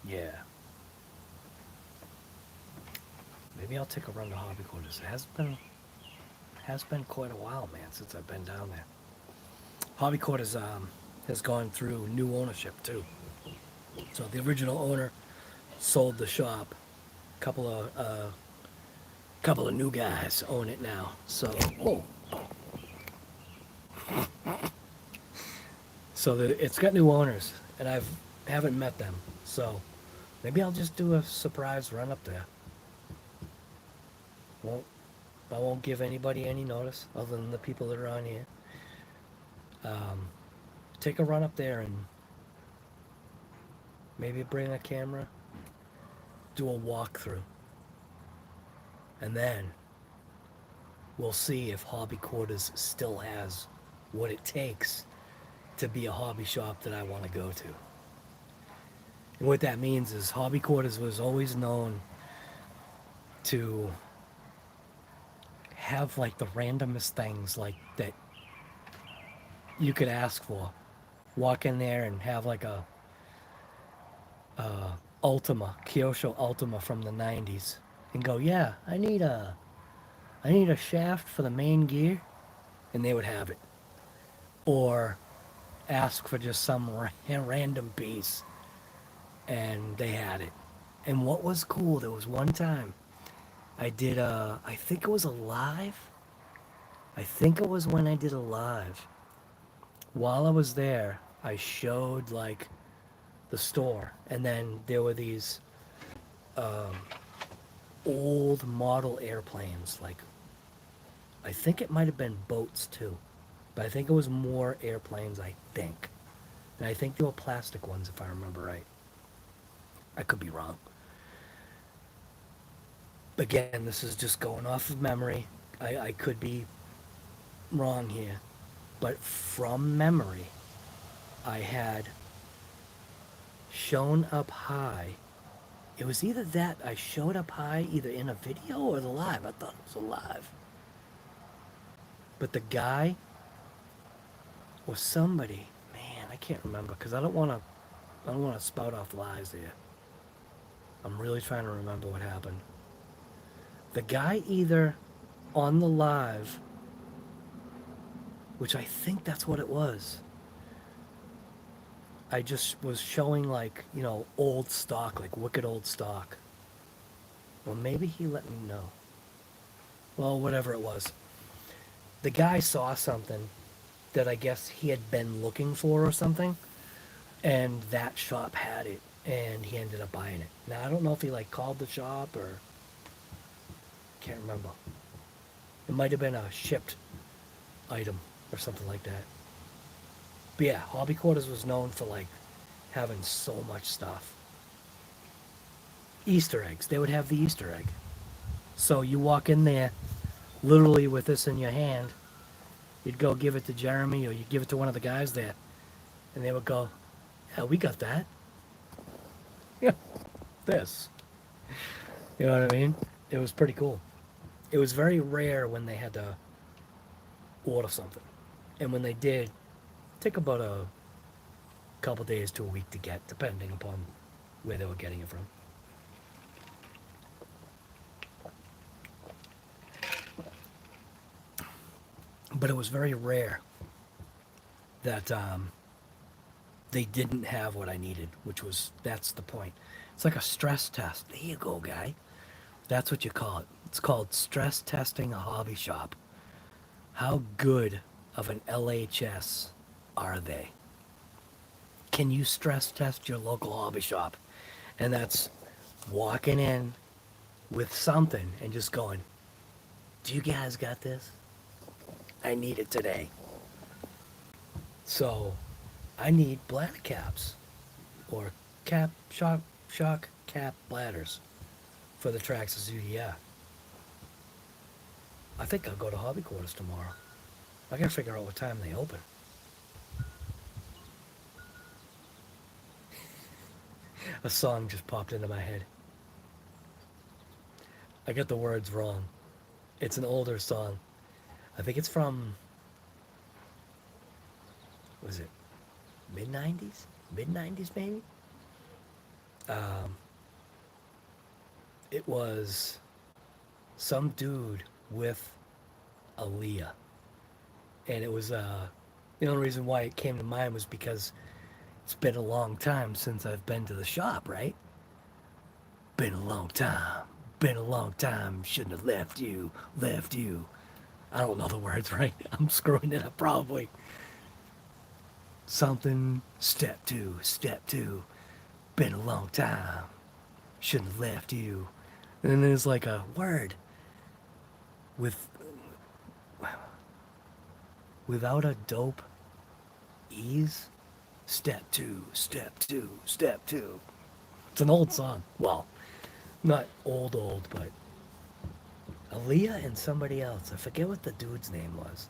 [SPEAKER 1] Yeah. Maybe I'll take a run to hobby quarters. It has been quite a while, man, since I've been down there. Hobby quarters has gone through new ownership too. So the original owner sold the shop. Couple of new guys own it now. So it's got new owners, and haven't met them. So maybe I'll just do a surprise run up there. I won't give anybody any notice other than the people that are on here. Take a run up there and maybe bring a camera, do a walkthrough, and then we'll see if Hobby Quarters still has what it takes to be a hobby shop that I want to go to. And what that means is Hobby Quarters was always known to have like the randomest things like that you could ask for. Walk in there and have like a Ultima, Kyosho Ultima from the 90s, and go, yeah, I need a shaft for the main gear, and they would have it. Or ask for just some random piece, and they had it. And what was cool, there was one time I did I think it was a live. I think it was when I did a live. While I was there, I showed like the store, and then there were these old model airplanes, like I think it might have been boats too, but I think it was more airplanes, I think. And I think they were plastic ones, if I remember right. I could be wrong. Again, this is just going off of memory. I could be wrong here. But from memory, I had shown up high. It was either that I showed up high either in a video or the live. I thought it was a live. But the guy or somebody, man, I can't remember because I don't want to spout off lies here. I'm really trying to remember what happened. The guy either on the live, which I think that's what it was, I just was showing like, you know, old stock, like wicked old stock. Well, maybe he let me know. well, whatever it was. The guy saw something that I guess he had been looking for or something, and that shop had it, and he ended up buying it. Now I don't know if he like called the shop or can't remember. It might have been a shipped item or something like that. But yeah, Hobby Quarters was known for like having so much stuff. Easter eggs. They would have the Easter egg. So you walk in there literally with this in your hand. You'd go give it to Jeremy or you'd give it to one of the guys there. And they would go, yeah, we got that. Yeah, this. You know what I mean? It was pretty cool. It was very rare when they had to order something. And when they did, take about a couple days to a week to get, depending upon where they were getting it from. But it was very rare that they didn't have what I needed, which was, that's the point. It's like a stress test. There you go, guy. That's what you call it. It's called stress testing a hobby shop. How good of an LHS are they? Can you stress test your local hobby shop? And that's walking in with something and just going, do you guys got this? I need it today. So I need bladder caps or shock cap bladders for the Traxxas UDR. I think I'll go to Hobby Quarters tomorrow. I gotta figure out what time they open. A song just popped into my head. I got the words wrong. It's an older song. I think it's from, was it mid-90s? Mid-90s maybe? It was some dude with Aaliyah. And it was, the only reason why it came to mind was because it's been a long time since I've been to the shop, right? Been a long time. Been a long time. Shouldn't have left you. Left you. I don't know the words right. I'm screwing it up probably. Something, step two, step two. Been a long time. Shouldn't have left you. And then there's like a word with without a dope ease. Step two, step two, step two. It's an old song. Well, not old, but Aaliyah and somebody else. I forget what the dude's name was.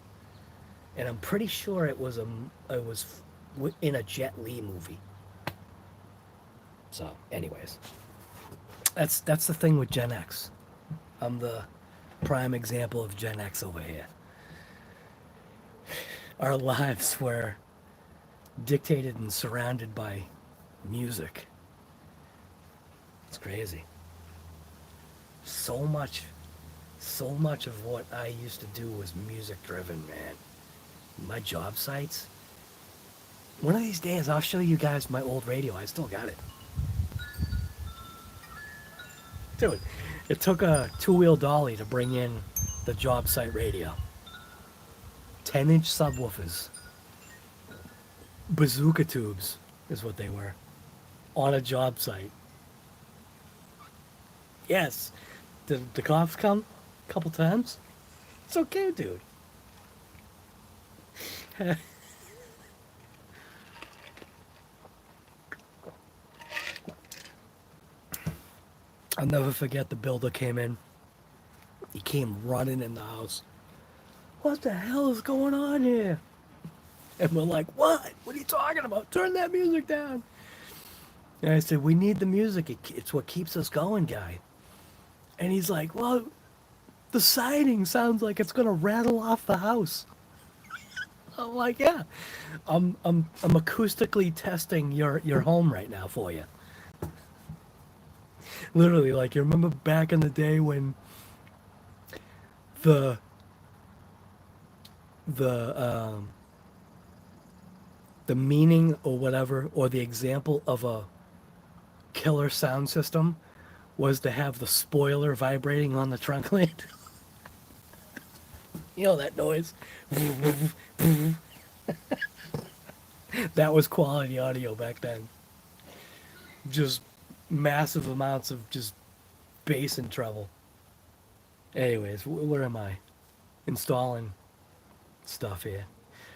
[SPEAKER 1] And I'm pretty sure it was in a Jet Li movie. So, anyways, that's the thing with Gen X. I'm the prime example of Gen X over here. Our lives were dictated and surrounded by music. It's crazy. So much of what I used to do was music driven, man. My job sites. One of these days I'll show you guys my old radio. I still got it. Dude, it took a two-wheel dolly to bring in the job site radio. 10-inch subwoofers. Bazooka tubes is what they were. On a job site. Yes. Did the cops come a couple times? It's okay, dude. I'll never forget the builder came in. He came running in the house. What the hell is going on here? And we're like, what? What are you talking about? Turn that music down. And I said, we need the music. It's what keeps us going, guy. And he's like, well, the siding sounds like it's going to rattle off the house. I'm like, yeah. I'm acoustically testing your home right now for you. Literally, like, you remember back in the day when the meaning or whatever, or the example of a killer sound system was to have the spoiler vibrating on the trunk lid? You know that noise? That was quality audio back then. Just massive amounts of just bass and treble. Anyways, where am I? Installing stuff here.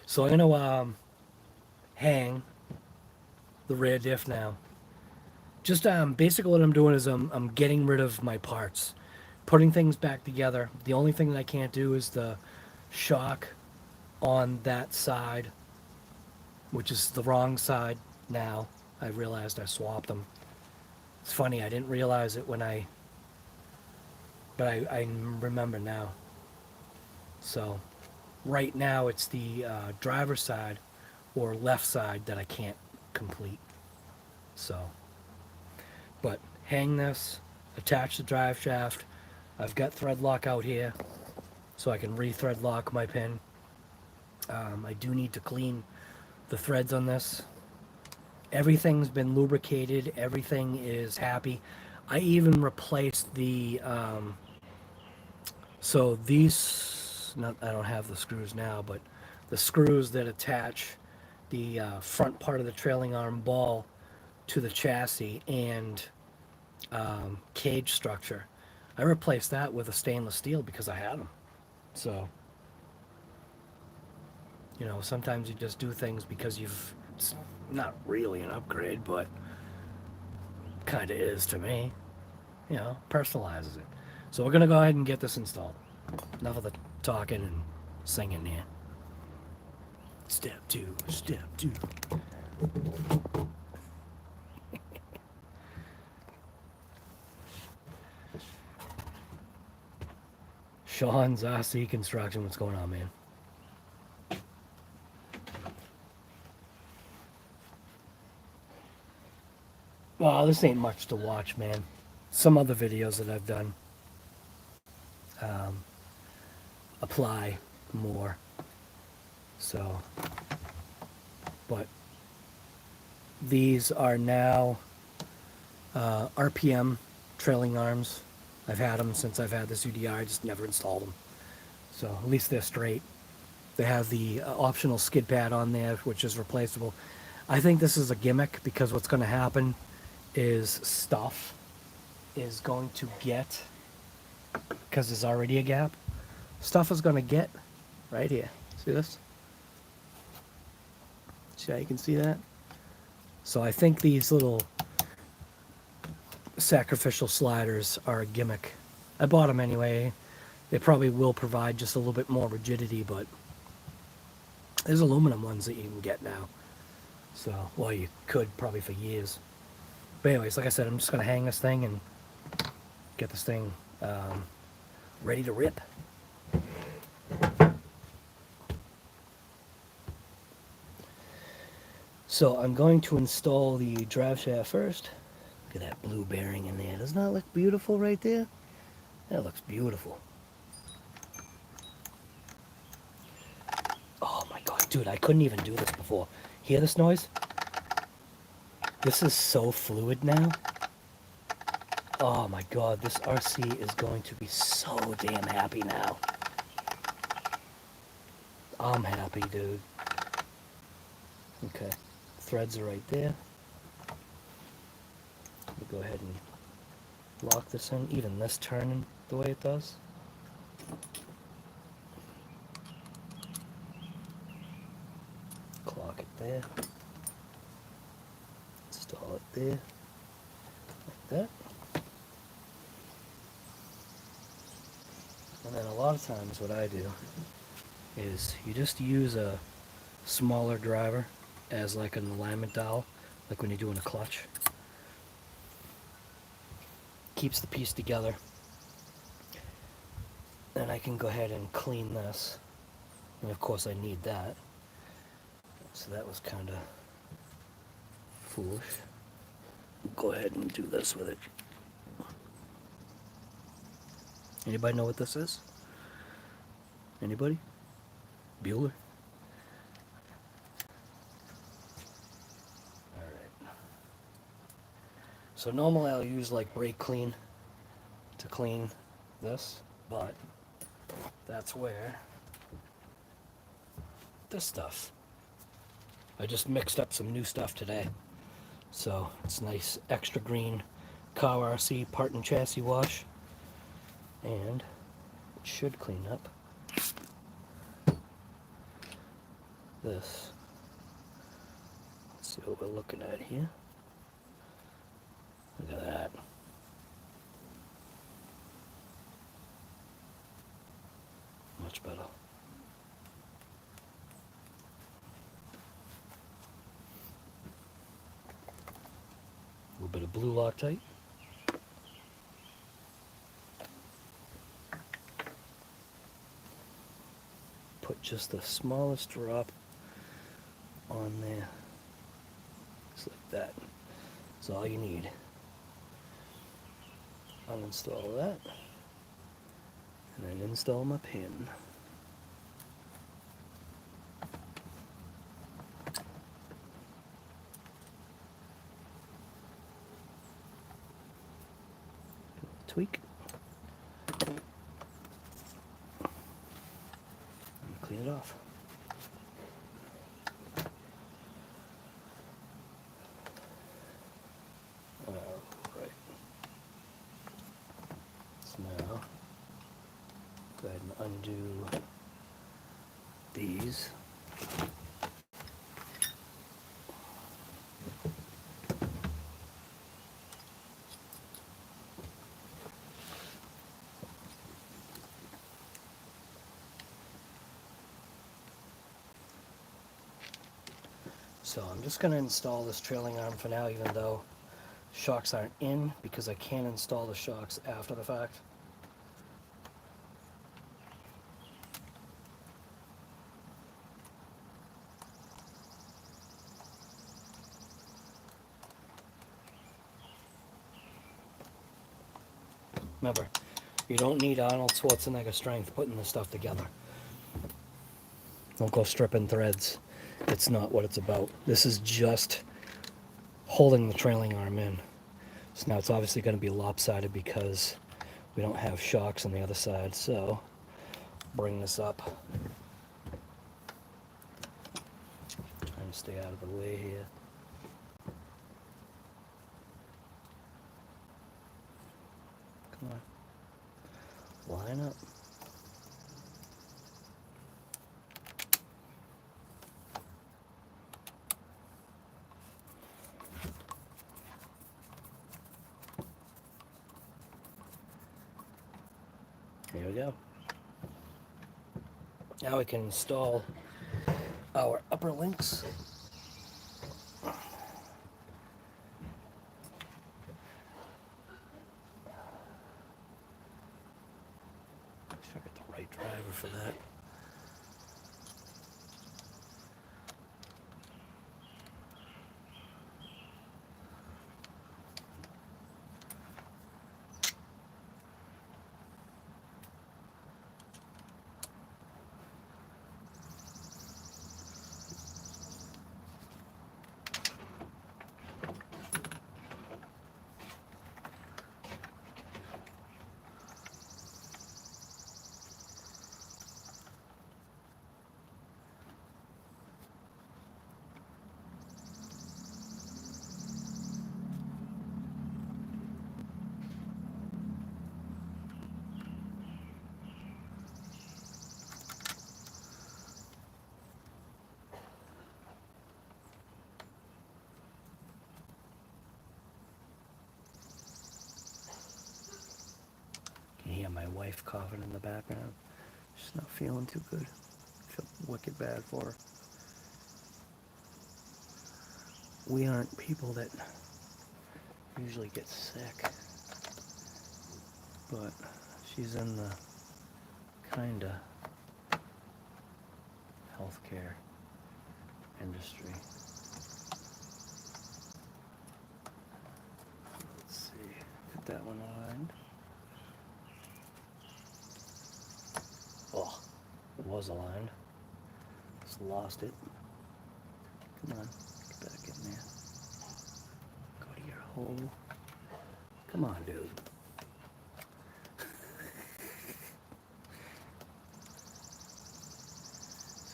[SPEAKER 1] So I'm gonna hang the rear diff now. Just basically what I'm doing is I'm getting rid of my parts, putting things back together. The only thing that I can't do is the shock on that side, which is the wrong side now. I realized I swapped them. It's funny, I didn't realize it when but I remember now. So right now it's the driver's side or left side that I can't complete. So, but hang this, attach the drive shaft. I've got thread lock out here so I can re-thread lock my pin. I do need to clean the threads on this. Everything's been lubricated. Everything is happy. I even replaced the, so these, I don't have the screws now, but the screws that attach the front part of the trailing arm ball to the chassis and cage structure. I replaced that with a stainless steel because I had them. So, you know, sometimes you just do things because it's not really an upgrade, but kind of is to me. You know, personalizes it. So we're going to go ahead and get this installed. Enough of the talking and singing here. Step two, step two. Sean's RC Construction, what's going on, man? Well, this ain't much to watch, man. Some other videos that I've done apply more. So, but these are now RPM trailing arms. I've had them since I've had this UDR. I just never installed them. So at least they're straight. They have the optional skid pad on there, which is replaceable. I think this is a gimmick because what's going to happen is stuff is going to get, because there's already a gap, stuff is going to get right here. See this? See how you can see that? So I think these little sacrificial sliders are a gimmick. I bought them anyway. They probably will provide just a little bit more rigidity, but there's aluminum ones that you can get now. So, well, you could probably for years. But anyways, like I said, I'm just going to hang this thing and get this thing ready to rip. So I'm going to install the drive shaft first. Look at that blue bearing in there. Doesn't that look beautiful right there? That looks beautiful. Oh my god, dude, I couldn't even do this before. Hear this noise? This is so fluid now. Oh my god, this RC is going to be so damn happy now. I'm happy, dude. Okay, threads are right there. We'll go ahead and lock this in, even this turning the way it does. Clock it there. Install it there, like that. And then a lot of times what I do is you just use a smaller driver as like an alignment dowel, like when you're doing a clutch. Keeps the piece together. Then I can go ahead and clean this. And of course I need that. So that was kind of foolish. Go ahead and do this with it. Anybody know what this is? Anybody? Bueller? Alright. So normally I'll use like brake clean to clean this, but that's where this stuff. I just mixed up some new stuff today. So it's nice extra green car RC part and chassis wash. And it should clean up this. Let's see what we're looking at here. Look at that. Much better. A little bit of blue Loctite. Put just the smallest drop on there. Just like that. That's all you need. Uninstall that. And then install my pin. Tweak. And clean it off. Alright. So now, go ahead and undo these. So I'm just going to install this trailing arm for now, even though shocks aren't in, because I can install the shocks after the fact. Remember, you don't need Arnold Schwarzenegger strength putting this stuff together. Don't go stripping threads. It's not what it's about. This is just holding the trailing arm in. So now it's obviously going to be lopsided because we don't have shocks on the other side. So bring this up. Trying to stay out of the way here. Come on. Line up. Here we go. Now we can install our upper links. Make sure I get the right driver for that. Hear my wife coughing in the background. She's not feeling too good. I feel wicked bad for her. We aren't people that usually get sick, but she's in the kinda healthcare industry. Let's see, get that one aligned. Oh, it was aligned. Just lost it. Come on, get back in there. Go to your hole. Come on, dude.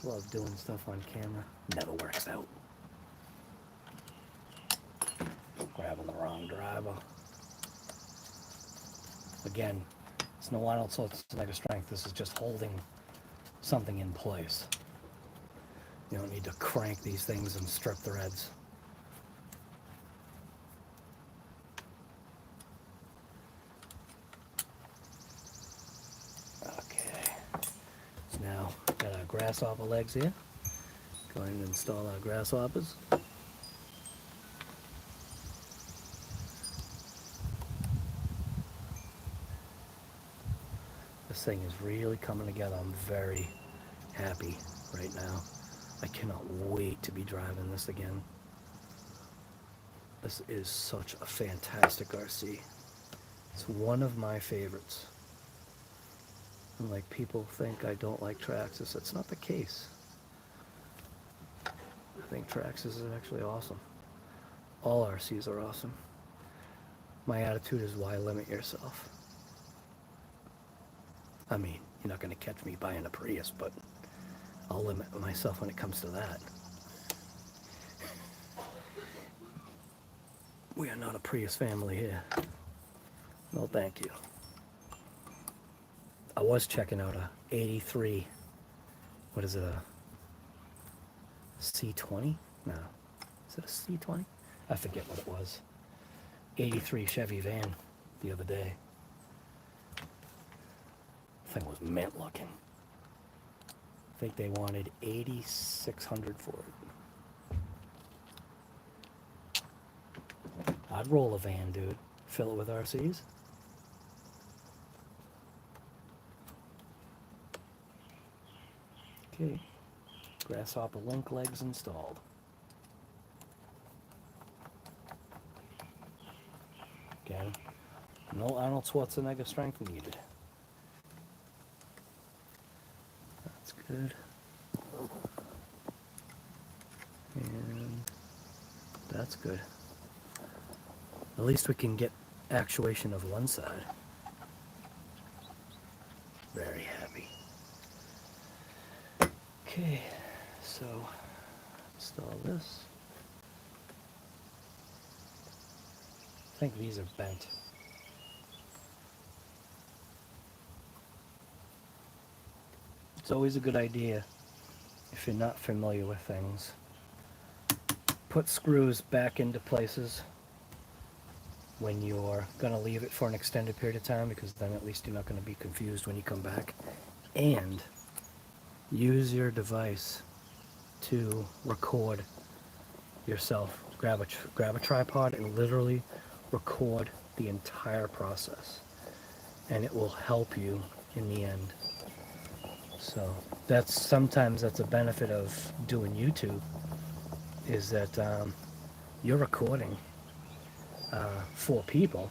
[SPEAKER 1] So love doing stuff on camera. Never works out. Grabbing the wrong driver. Again, it's no Arnold Schwarzenegger strength. This is just holding something in place. You don't need to crank these things and strip threads. Okay. So now, got our grasshopper legs here. Going to install our grasshoppers. This thing is really coming together. I'm very happy right now. I cannot wait to be driving this again. This is such a fantastic RC. It's one of my favorites. And like people think I don't like Traxxas. That's not the case. I think Traxxas is actually awesome. All RCs are awesome. My attitude is why limit yourself? I mean, you're not going to catch me buying a Prius, but I'll limit myself when it comes to that. We are not a Prius family here. No, thank you. I was checking out a 83, what is it, a C20? No. Is it a C20? I forget what it was. 83 Chevy van the other day. The thing was mint looking. I think they wanted $8,600 for it. I'd roll a van, dude. Fill it with RCs. Okay. Grasshopper link legs installed. Again, no Arnold Schwarzenegger strength needed. That's good. And that's good. At least we can get actuation of one side. Very happy. Okay, so install this. I think these are bent. It's always a good idea, if you're not familiar with things, put screws back into places when you're going to leave it for an extended period of time, because then at least you're not going to be confused when you come back. And use your device to record yourself. Grab a tripod and literally record the entire process, and it will help you in the end. So sometimes that's a benefit of doing YouTube, is that you're recording for people,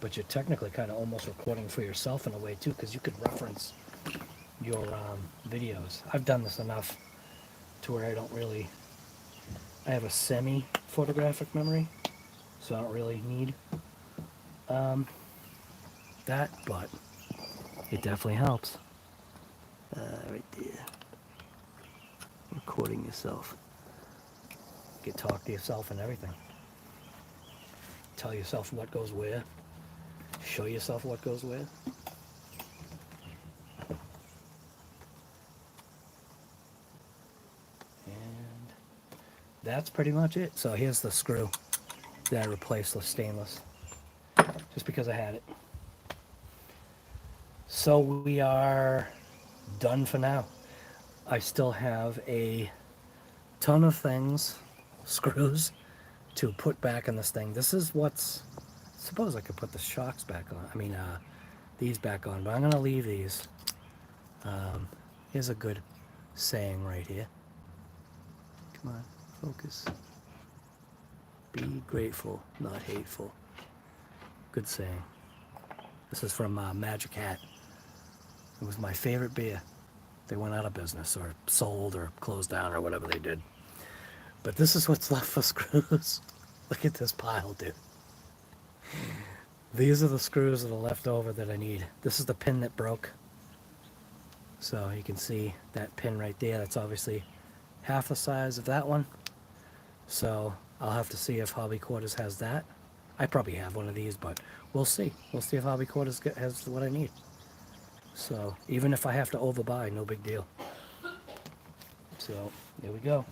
[SPEAKER 1] but you're technically kind of almost recording for yourself in a way too, because you could reference your videos. I've done this enough to where I have a semi-photographic memory, so I don't really need that, but it definitely helps. Right there. Recording yourself. You can talk to yourself and everything. Tell yourself what goes where. Show yourself what goes where. And that's pretty much it. So here's the screw that I replaced with stainless, just because I had it. So we are done for now. I still have a ton of things, screws, to put back in this thing. This is what's, suppose I could put the shocks back on, these back on, but I'm going to leave these. Here's a good saying right here. Come on, focus. Be grateful, not hateful. Good saying. This is from Magic Hat. It was my favorite beer. They went out of business or sold or closed down or whatever they did. But this is what's left for screws. Look at this pile, dude. These are the screws that are left over that I need. This is the pin that broke. So you can see that pin right there. That's obviously half the size of that one. So I'll have to see if Hobby Quarters has that. I probably have one of these, but we'll see. We'll see if Hobby Quarters has what I need. So even if I have to overbuy, no big deal. So there we go.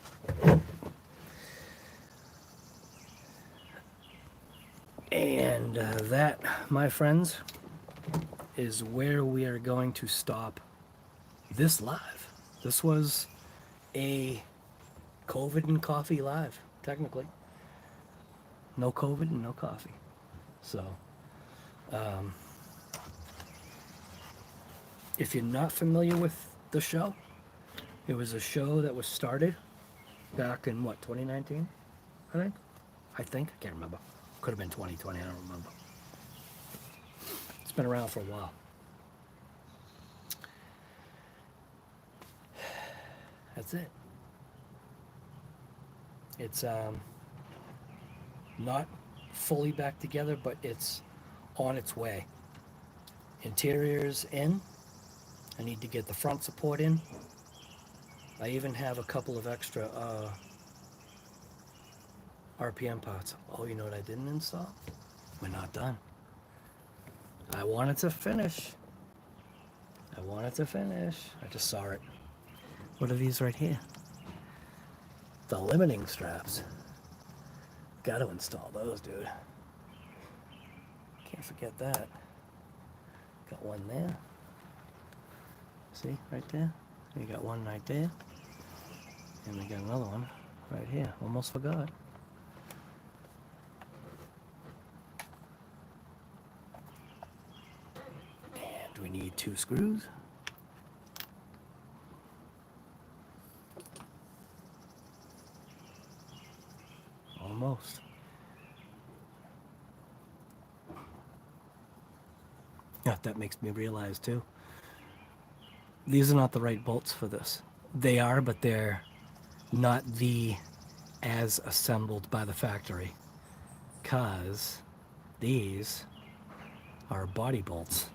[SPEAKER 1] And that, my friends, is where we are going to stop this live. This was a COVID and coffee live, technically. No COVID and no coffee. So, if you're not familiar with the show, it was a show that was started back in what, 2019? I can't remember. Could have been 2020, I don't remember. It's been around for a while. That's it. It's not fully back together, but it's on its way. Interior's in. I need to get the front support in. I even have a couple of extra RPM parts. Oh, you know what I didn't install? We're not done. I wanted to finish. I just saw it. What are these right here? The limiting straps. Got to install those, dude. Can't forget that. Got one there. See, right there. You got one right there. And we got another one right here. Almost forgot. And we need 2 screws. Almost. Yeah, that makes me realize too. These are not the right bolts for this. They are, but they're not as assembled by the factory. Cause these are body bolts.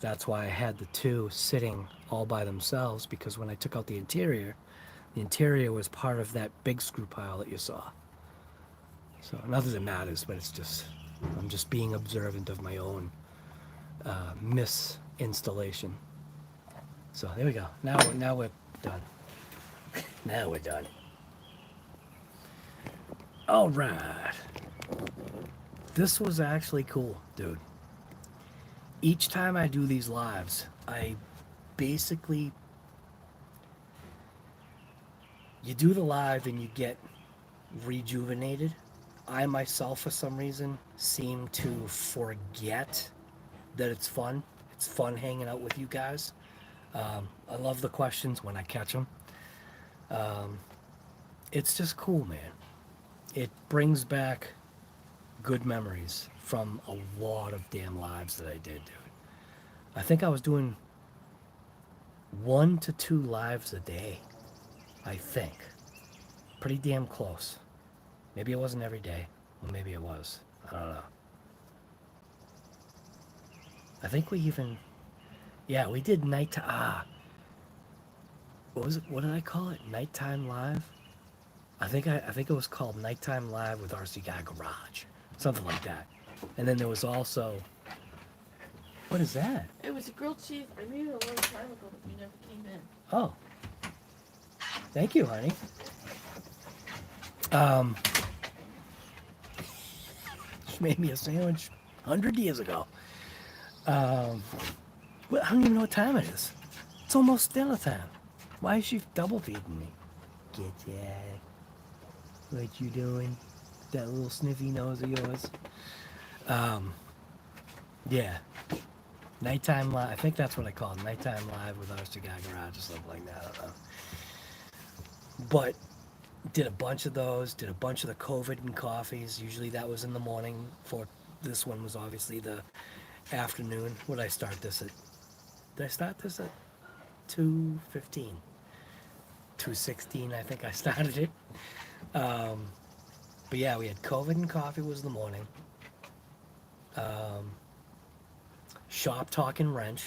[SPEAKER 1] That's why I had the 2 sitting all by themselves, because when I took out the interior was part of that big screw pile that you saw. So not that it matters, but it's just, I'm just being observant of my own misinstallation. So there we go. Now we're done. Now we're done. All right. This was actually cool, dude. Each time I do these lives, I basically, you do the live and you get rejuvenated. I myself, for some reason, seem to forget that it's fun. It's fun hanging out with you guys. I love the questions when I catch them. It's just cool, man. It brings back good memories from a lot of damn lives that I did, dude. I think I was doing 1 to 2 lives a day. I think. Pretty damn close. Maybe it wasn't every day. Well, maybe it was. I don't know. I think we even... Yeah, we did nighttime... What was it? What did I call it? Nighttime live? I think it was called Nighttime Live with RC Guy Garage. Something like that. And then there was also... What is that?
[SPEAKER 2] It was a grilled cheese. I made it a long time ago, but you never came in.
[SPEAKER 1] Oh. Thank you, honey. She made me a sandwich 100 years ago. Well, I don't even know what time it is. It's almost dinner time. Why is she double feeding me? Get that. What you doing? That little sniffy nose of yours. Yeah. Nighttime live. I think that's what I call it. Nighttime live with RC Guy Garage or something like that. I don't know. But did a bunch of those. Did a bunch of the COVID and coffees. Usually that was in the morning. For this one was obviously the afternoon. What did I start this at? Did I start this at 2:15? 2:16, I think I started it. But yeah, we had COVID and coffee was the morning. Shop talk and wrench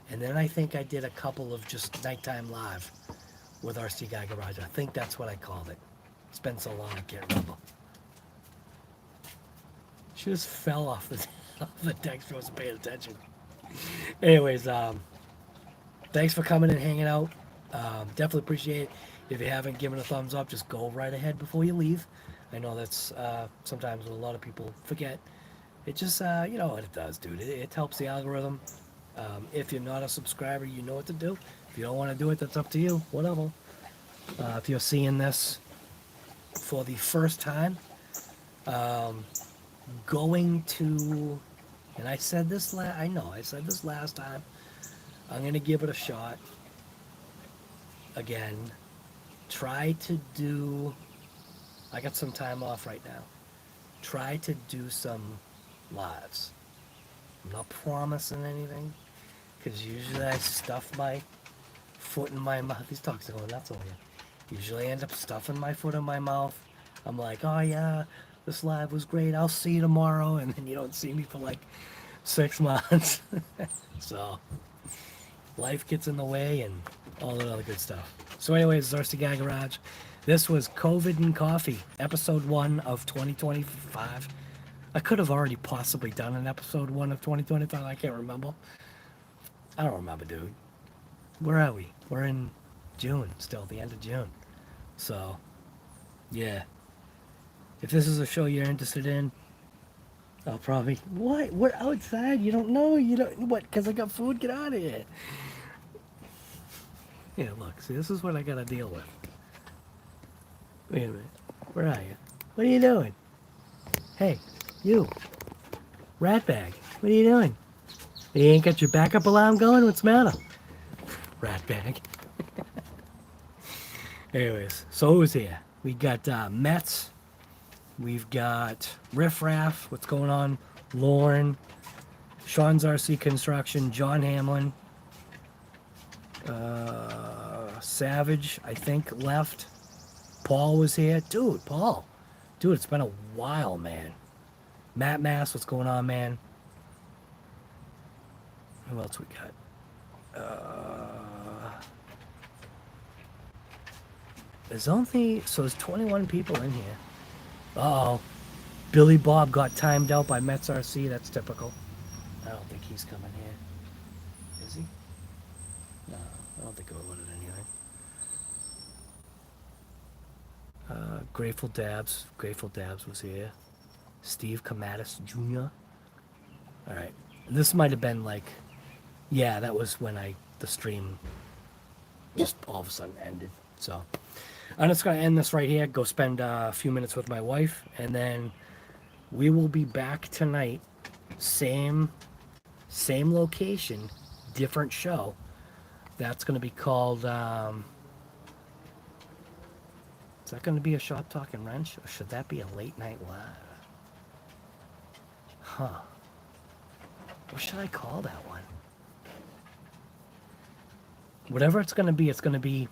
[SPEAKER 1] And then I think I did a couple of just nighttime live with RC Guy Garage. I think that's what I called it. It's been so long I can't remember. She just fell off the, off the deck. She wasn't paying attention. Anyways, thanks for coming and hanging out. Definitely appreciate it. If you haven't given a thumbs up, just go right ahead before you leave. I know that's sometimes what a lot of people forget. It just, you know what it does, dude. It helps the algorithm. If you're not a subscriber, you know what to do. If you don't want to do it, that's up to you. Whatever. If you're seeing this for the first time, going to, and I said this I said this last time. I'm gonna give it a shot. Again, try to do. I got some time off right now. Try to do some lives. I'm not promising anything, because usually I stuff my foot in my mouth. These dogs are going nuts over here. Usually I end up stuffing my foot in my mouth. I'm like, oh yeah, this live was great. I'll see you tomorrow, and then you don't see me for like 6 months. So life gets in the way and all that other good stuff. So anyways, it's RC Guy Garage. This was COVID and Coffee, episode 1 of 2025. I could have already possibly done an episode 1 of 2025. I can't remember. I don't remember, dude. Where are we? We're in June still, the end of June. So, yeah. If this is a show you're interested in, I'll probably... What? We're outside? You don't know? You don't... What? Because I got food? Get out of here. Yeah, look. See, this is what I got to deal with. Wait a minute. Where are you? What are you doing? Hey, you. Rat bag. What are you doing? You ain't got your backup alarm going? What's the matter? Rat bag. Anyways, so who's here? We got Mets. We've got Riff Raff. What's going on? Lauren. Sean's RC Construction. John Hamlin. Savage, I think, left. Paul was here. Dude, Paul. Dude, it's been a while, man. Matt Mass, what's going on, man? Who else we got? There's only... So there's 21 people in here. Uh-oh. Billy Bob got timed out by Mets RC. That's typical. I don't think he's coming here. Is he? No, I don't think it would have anything. Grateful Dabs. Grateful Dabs was here. Steve Kamatis Jr. Alright. This might have been like... Yeah, that was when the stream just all of a sudden ended. So, I'm just going to end this right here. Go spend a few minutes with my wife. And then we will be back tonight. Same location. Different show. That's going to be called... is that going to be a Shop Talking Wrench? Or should that be a late night live? Huh. What should I call that one? Whatever it's going to be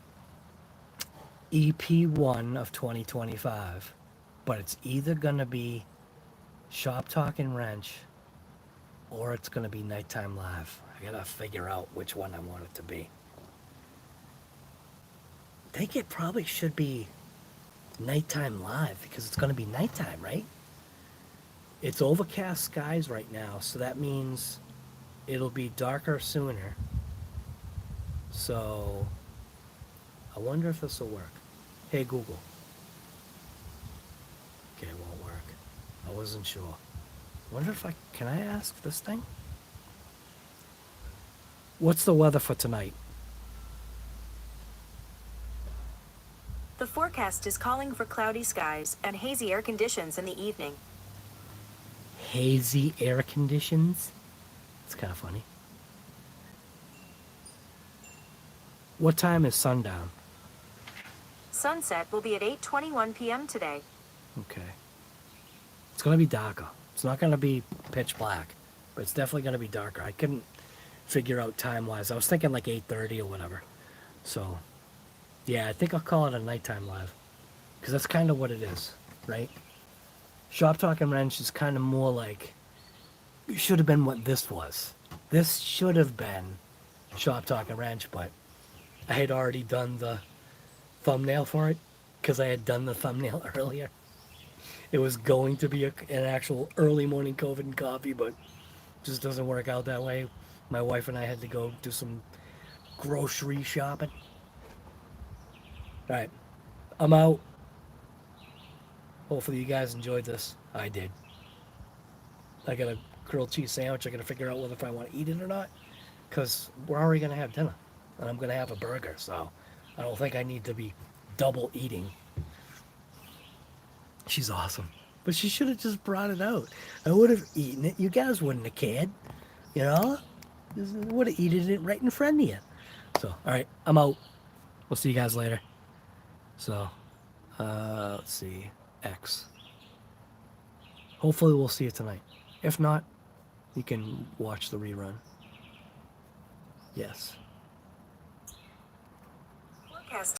[SPEAKER 1] EP1 of 2025. But it's either going to be Shop Talking Wrench or it's going to be Nighttime Live. I got to figure out which one I want it to be. I think it probably should be Nighttime Live because it's going to be nighttime, right? It's overcast skies right now, so that means it'll be darker sooner. So, I wonder if this will work. Hey, Google. Okay, it won't work. I wasn't sure. Wonder if can I ask this thing? What's the weather for tonight?
[SPEAKER 3] The forecast is calling for cloudy skies and hazy air conditions in the evening.
[SPEAKER 1] Hazy air conditions? It's kind of funny. What time is sundown?
[SPEAKER 3] Sunset will be at 8:21 p.m. today.
[SPEAKER 1] Okay. It's going to be darker. It's not going to be pitch black, but it's definitely going to be darker. I couldn't figure out time-wise. I was thinking like 8:30 or whatever. So, yeah, I think I'll call it a nighttime live. Because that's kind of what it is, right? Shop Talking Wrench is kind of more like... It should have been what this was. This should have been Shop Talk and Wrench, but I had already done the thumbnail for it because I had done the thumbnail earlier. It was going to be an actual early morning COVID and coffee, but just doesn't work out that way. My wife and I had to go do some grocery shopping. All right, I'm out. Hopefully you guys enjoyed this. I did. I got a grilled cheese sandwich. I got to figure out whether if I want to eat it or not, because we're already gonna have dinner, and I'm gonna have a burger, so I don't think I need to be double eating. She's awesome, but she should have just brought it out. I would have eaten it. You guys wouldn't have cared, you know. Would have eaten it right in front of you. So, all right, I'm out. We'll see you guys later. So, let's see, X. Hopefully we'll see it tonight. If not, you can watch the rerun. Yes.